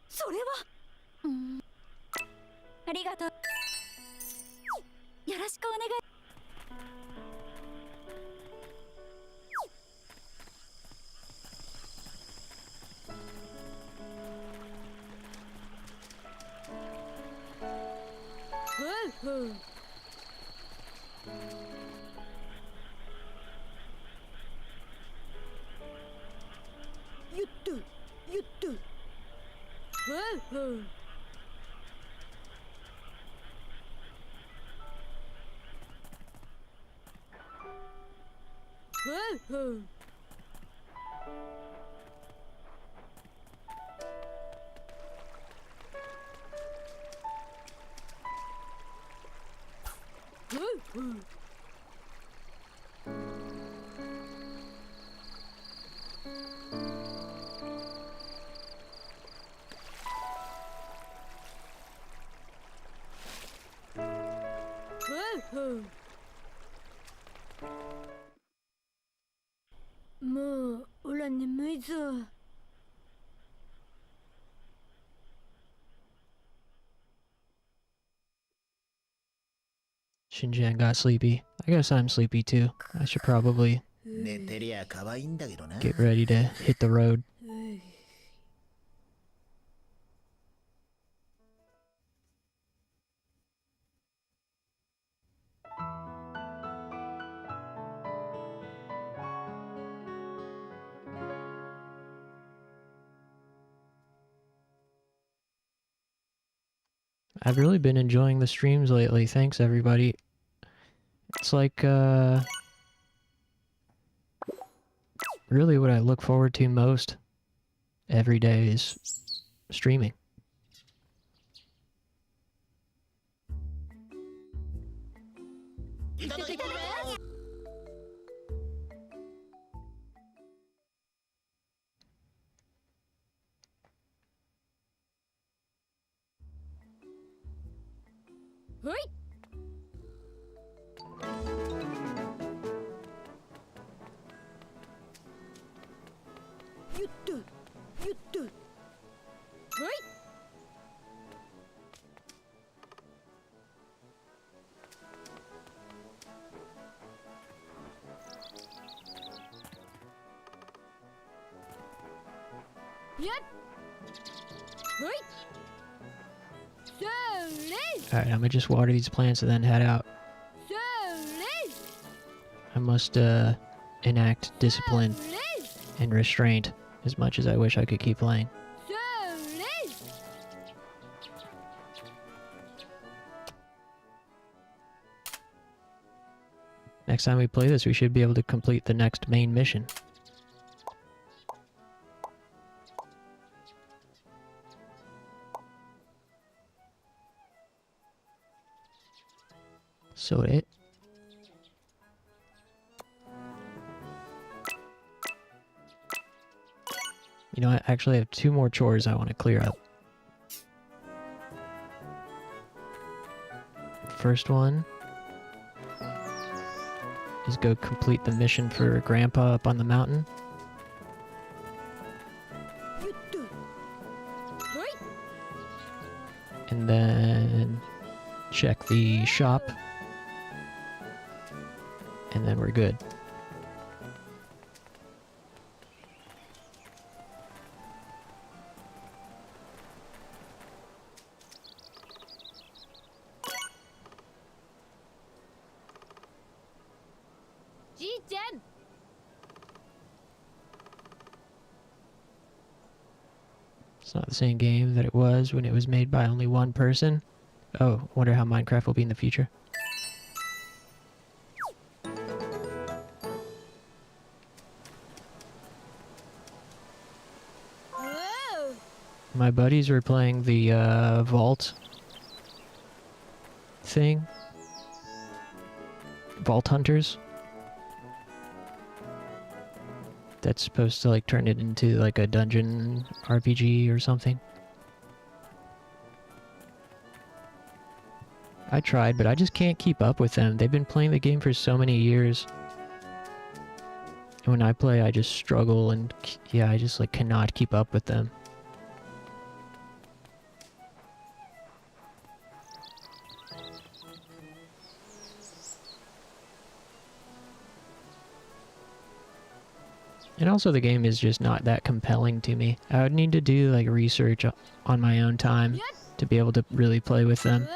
それはありがとうよろしくお願いもうおら眠いぞ。 Shin Chan got sleepy. I guess I'm sleepy too. I should probably 寝てりゃ可愛いんだけどな。 get ready to hit the road. I've really been enjoying the streams lately. Thanks, everybody. It's like, really what I look forward to most every day is streaming. Alright, I'm gonna just water these plants and then head out. I must enact discipline and restraint as much as I wish I could keep playing. Next time we play this, we should be able to complete the next main mission. So it. You know, I actually have 2 more chores I want to clear up. First one is go complete the mission for Grandpa up on the mountain. And then check the shop. And then we're good. It's not the same game that it was when it was made by only one person. Oh, wonder how Minecraft will be in the future. My buddies were playing the vault thing. Vault Hunters. That's supposed to like turn it into like a dungeon RPG or something. I tried, but I just can't keep up with them. They've been playing the game for so many years. And when I play, I just struggle and yeah, I just like cannot keep up with them. And also the game is just not that compelling to me. I would need to do like research on my own time to be able to really play with them.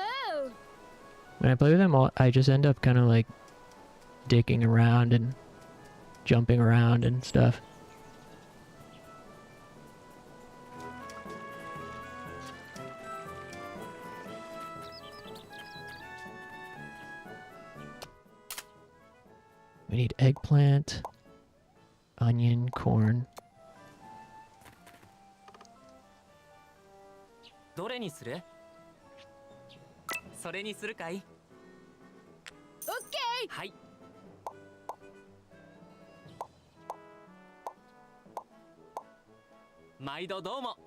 When I play with them, I just end up kind of like dicking around and jumping around and stuff. We need eggplant, onion, corn. どれにする？それにするかい？オッケー。はい。毎度どうも。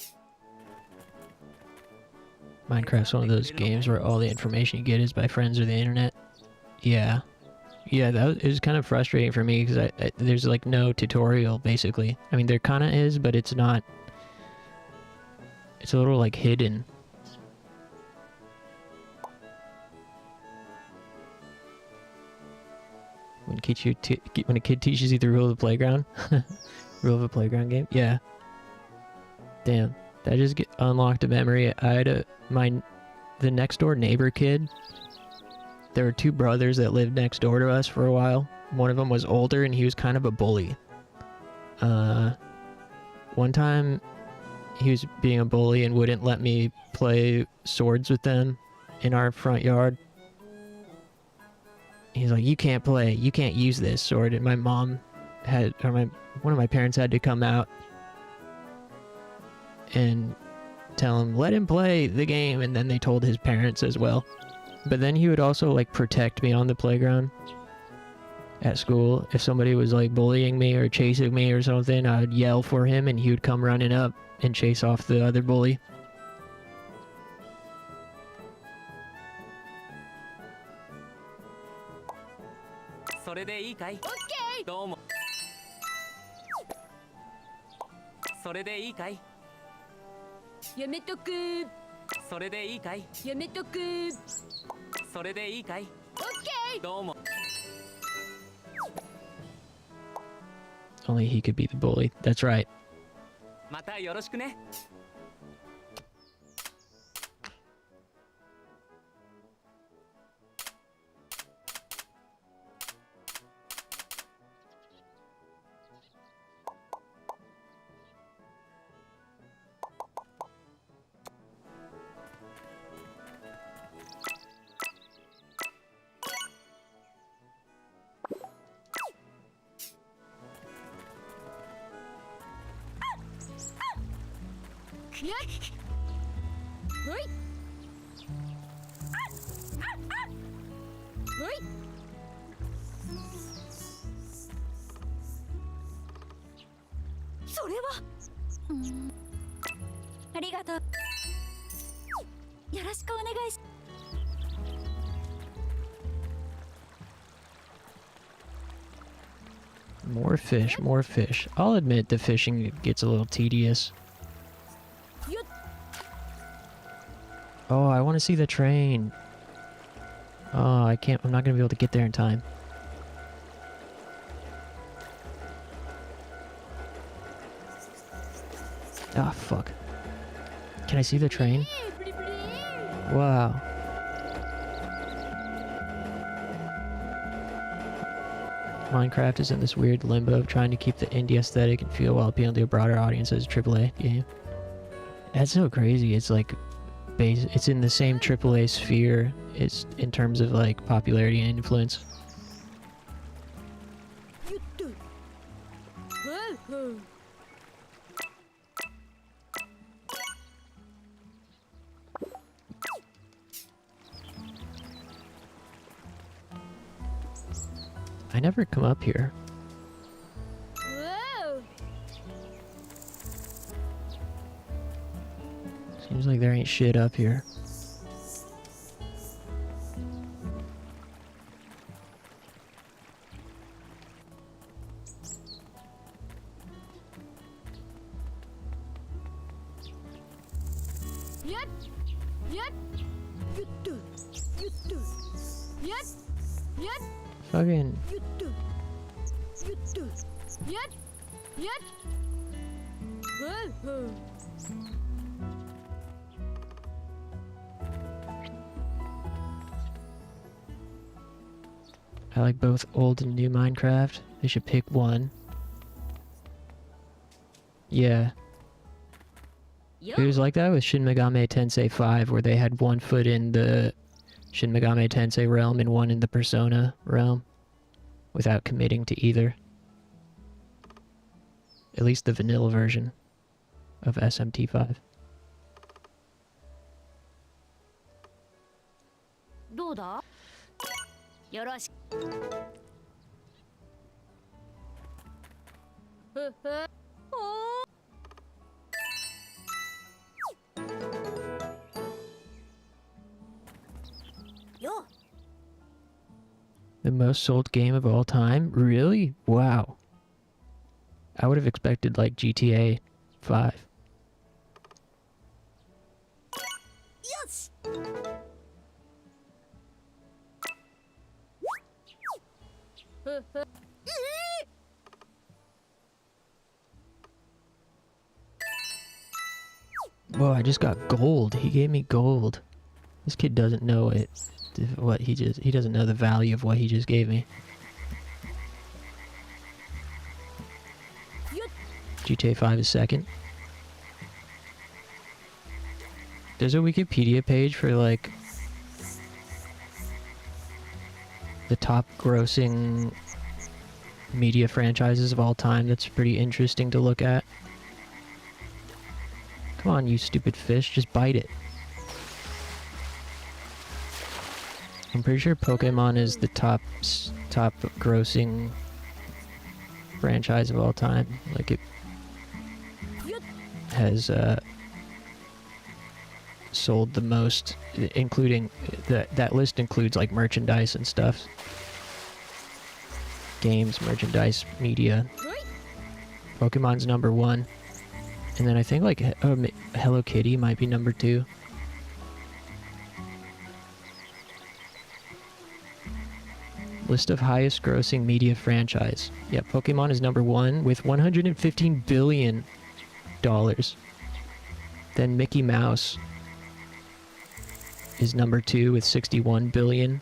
Minecraft's one of those games where all the information you get is by friends or the internet. Yeah. Yeah, it was kind of frustrating for me because there's like no tutorial basically. I mean, there kind of is, but it's not. It's a little like hidden. When a kid teaches you the rule of the playground, rule of a playground game. Yeah. Damn, that just unlocked a memory. I had the next door neighbor kid. There were two brothers that lived next door to us for a while. One of them was older and he was kind of a bully. One time he was being a bully and wouldn't let me play swords with them in our front yard. He's like, you can't play, you can't use this sword. And my mom one of my parents had to come out and tell him, let him play the game. And then they told his parents as well. But then he would also like protect me on the playground at school. If somebody was like bullying me or chasing me or something, I would yell for him and he would come running up and chase off the other bully. それでいいかい？オッケー。どうも。それでいいかい？やめとく。それでいいかい？やめとく。それでいいかい？オッケー。どうも。 Only he could be the bully. That's right. またよろしくね。 それは。ありがとう。よろしくお願いし。 More fish, more fish. I'll admit the fishing gets a little tedious. Oh, I want to see the train. Oh, I can't. I'm not going to be able to get there in time. Ah, fuck. Can I see the train? Wow. Minecraft is in this weird limbo of trying to keep the indie aesthetic and feel while appealing to a broader audience as a AAA game. That's so crazy. It's like it's in the same AAA sphere. It's in terms of like popularity and influence. I never come up here. Whoa. Seems like there ain't shit up here. Yep. Yep. You do. Yep. Yep. Fucking. You do. Yep. Yep. Whoa. I like both old and new Minecraft. They should pick one. Yeah. It was like that with Shin Megami Tensei 5, where they had one foot in the Shin Megami Tensei realm and one in the Persona realm. without committing to either. At least the vanilla version of SMT5. どうだよろしくふふお The most sold game of all time? Really? Wow. I would have expected like GTA 5. よし Whoa, I just got gold. He gave me gold. This kid doesn't know it. He doesn't know the value of what he just gave me. GTA 5 is second. There's a Wikipedia page for like the top grossing media franchises of all time. That's pretty interesting to look at. Come on, you stupid fish, just bite it. I'm pretty sure Pokemon is the top grossing franchise of all time. Like it has sold the most, including that list includes like merchandise and stuff. Games, merchandise, media. Pokemon's number 1. And then I think like Hello Kitty might be number 2. List of highest grossing media franchise. Yeah, Pokemon is number 1 with $115 billion. Then Mickey Mouse is number 2 with $61 billion.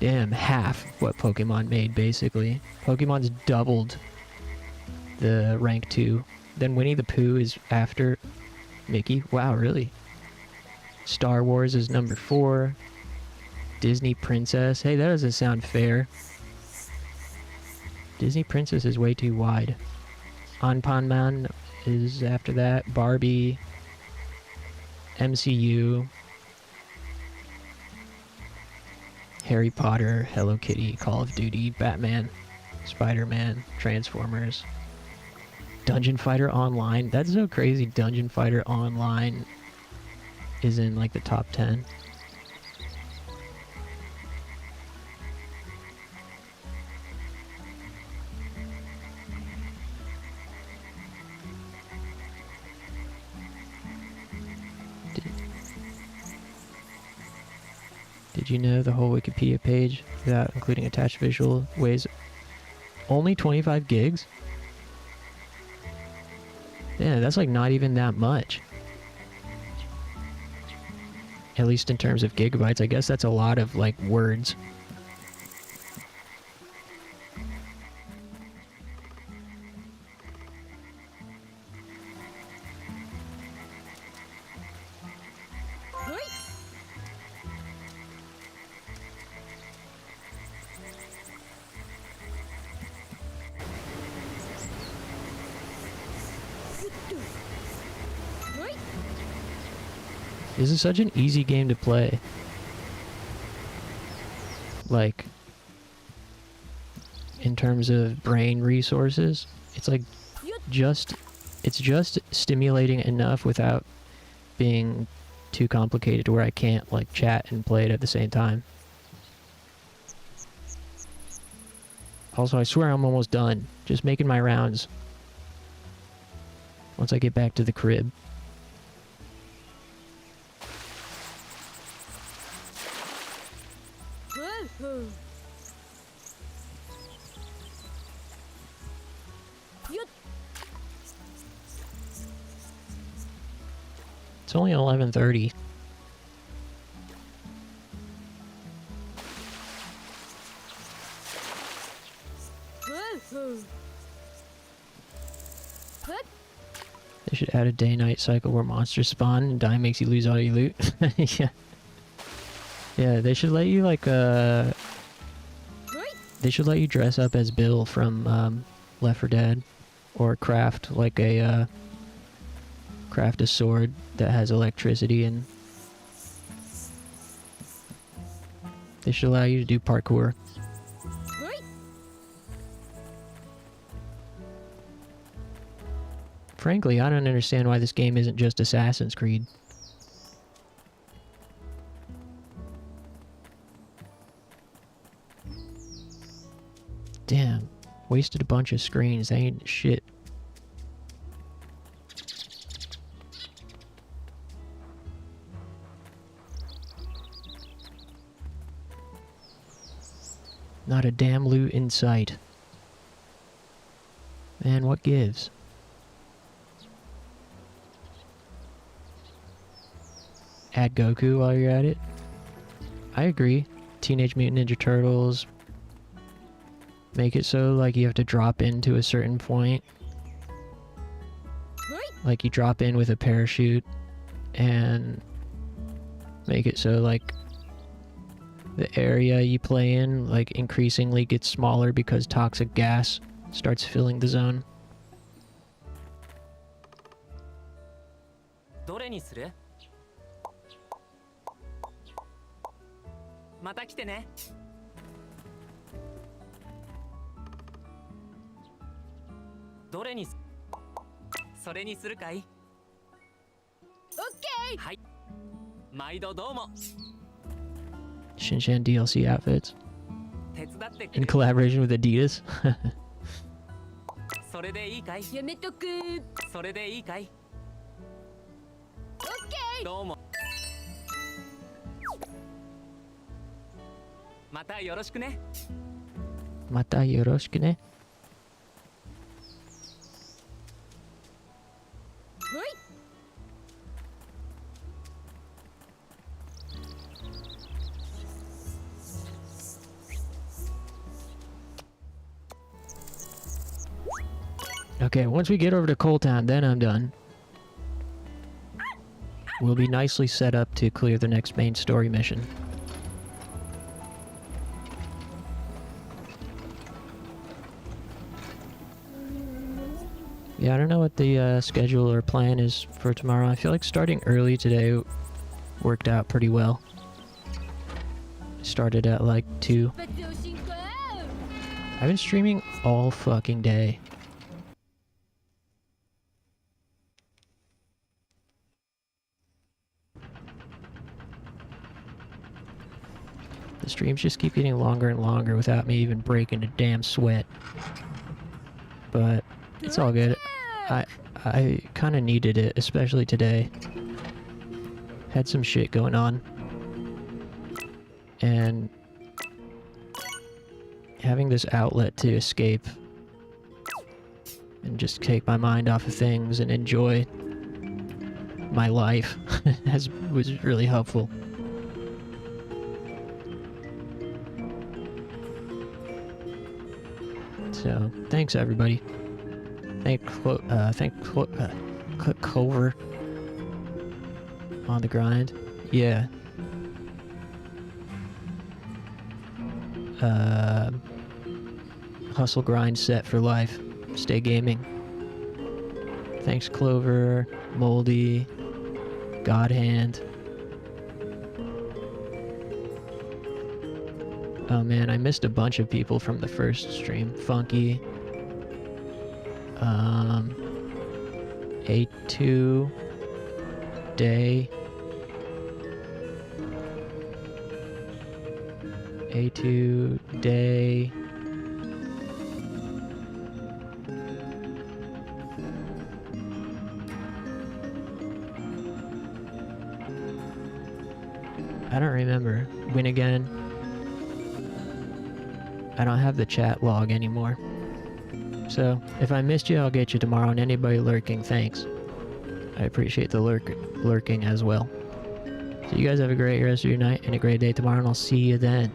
Damn, half what Pokemon made basically. Pokemon's doubled the rank 2. Then Winnie the Pooh is after Mickey. Wow, really? Star Wars is number 4. Disney Princess. Hey, that doesn't sound fair. Disney Princess is way too wide. Anpanman is after that. Barbie. MCU. Harry Potter. Hello Kitty. Call of Duty. Batman. Spider-Man. Transformers. Dungeon Fighter Online. That's so crazy. Dungeon Fighter Online is in like the top 10. Did you know the whole Wikipedia page, without including attached visual, weighs only 25 gigs? Yeah, that's like not even that much. At least in terms of gigabytes. I guess that's a lot of like words. This is such an easy game to play. Like, in terms of brain resources, it's like it's just stimulating enough without being too complicated to where I can't like chat and play it at the same time. Also, I swear I'm almost done. Just making my rounds. Once I get back to the crib. It's only 11:30. They should add a day-night cycle where monsters spawn and die makes you lose all your loot. Yeah. Yeah, they should let you like They should let you dress up as Bill from Left 4 Dead, or craft like a craft a sword that has electricity, and they should allow you to do parkour. Frankly, I don't understand why this game isn't just Assassin's Creed. Damn, wasted a bunch of screens. They ain't shit. Not a damn loot in sight. Man, what gives? Add Goku while you're at it. I agree. Teenage Mutant Ninja Turtles. Make it so like you have to drop into a certain point. Like you drop in with a parachute, and make it so like the area you play in like increasingly gets smaller because toxic gas starts filling the zone. どれにする？また来てね。どれにす？それにするかい？オッケー。はい。毎度どうも。Shin Chan DLC outfits in collaboration with Adidas. それでいいかい？やめとく。それでいいかい？オッケー。どうも。またよろしくね。またよろしくね。Okay, once we get over to Coal Town, then I'm done. We'll be nicely set up to clear the next main story mission. Yeah, I don't know what the schedule or plan is for tomorrow. I feel like starting early today worked out pretty well. I started at like 2. I've been streaming all fucking day. The streams just keep getting longer and longer without me even breaking a damn sweat. But it's all good. I kind of needed it, especially today. Had some shit going on. And having this outlet to escape and just take my mind off of things and enjoy my life was really helpful. So, thanks everybody. Thank Clover on the grind. Yeah. Hustle grind set for life. Stay gaming. Thanks Clover, Moldy, Godhand. Oh man, I missed a bunch of people from the first stream. Funky. A2. Day. A2. Day. I don't remember. Win again. I don't have the chat log anymore. So, if I missed you, I'll get you tomorrow, and anybody lurking, thanks. I appreciate the lurking as well. So you guys have a great rest of your night and a great day tomorrow, and I'll see you then.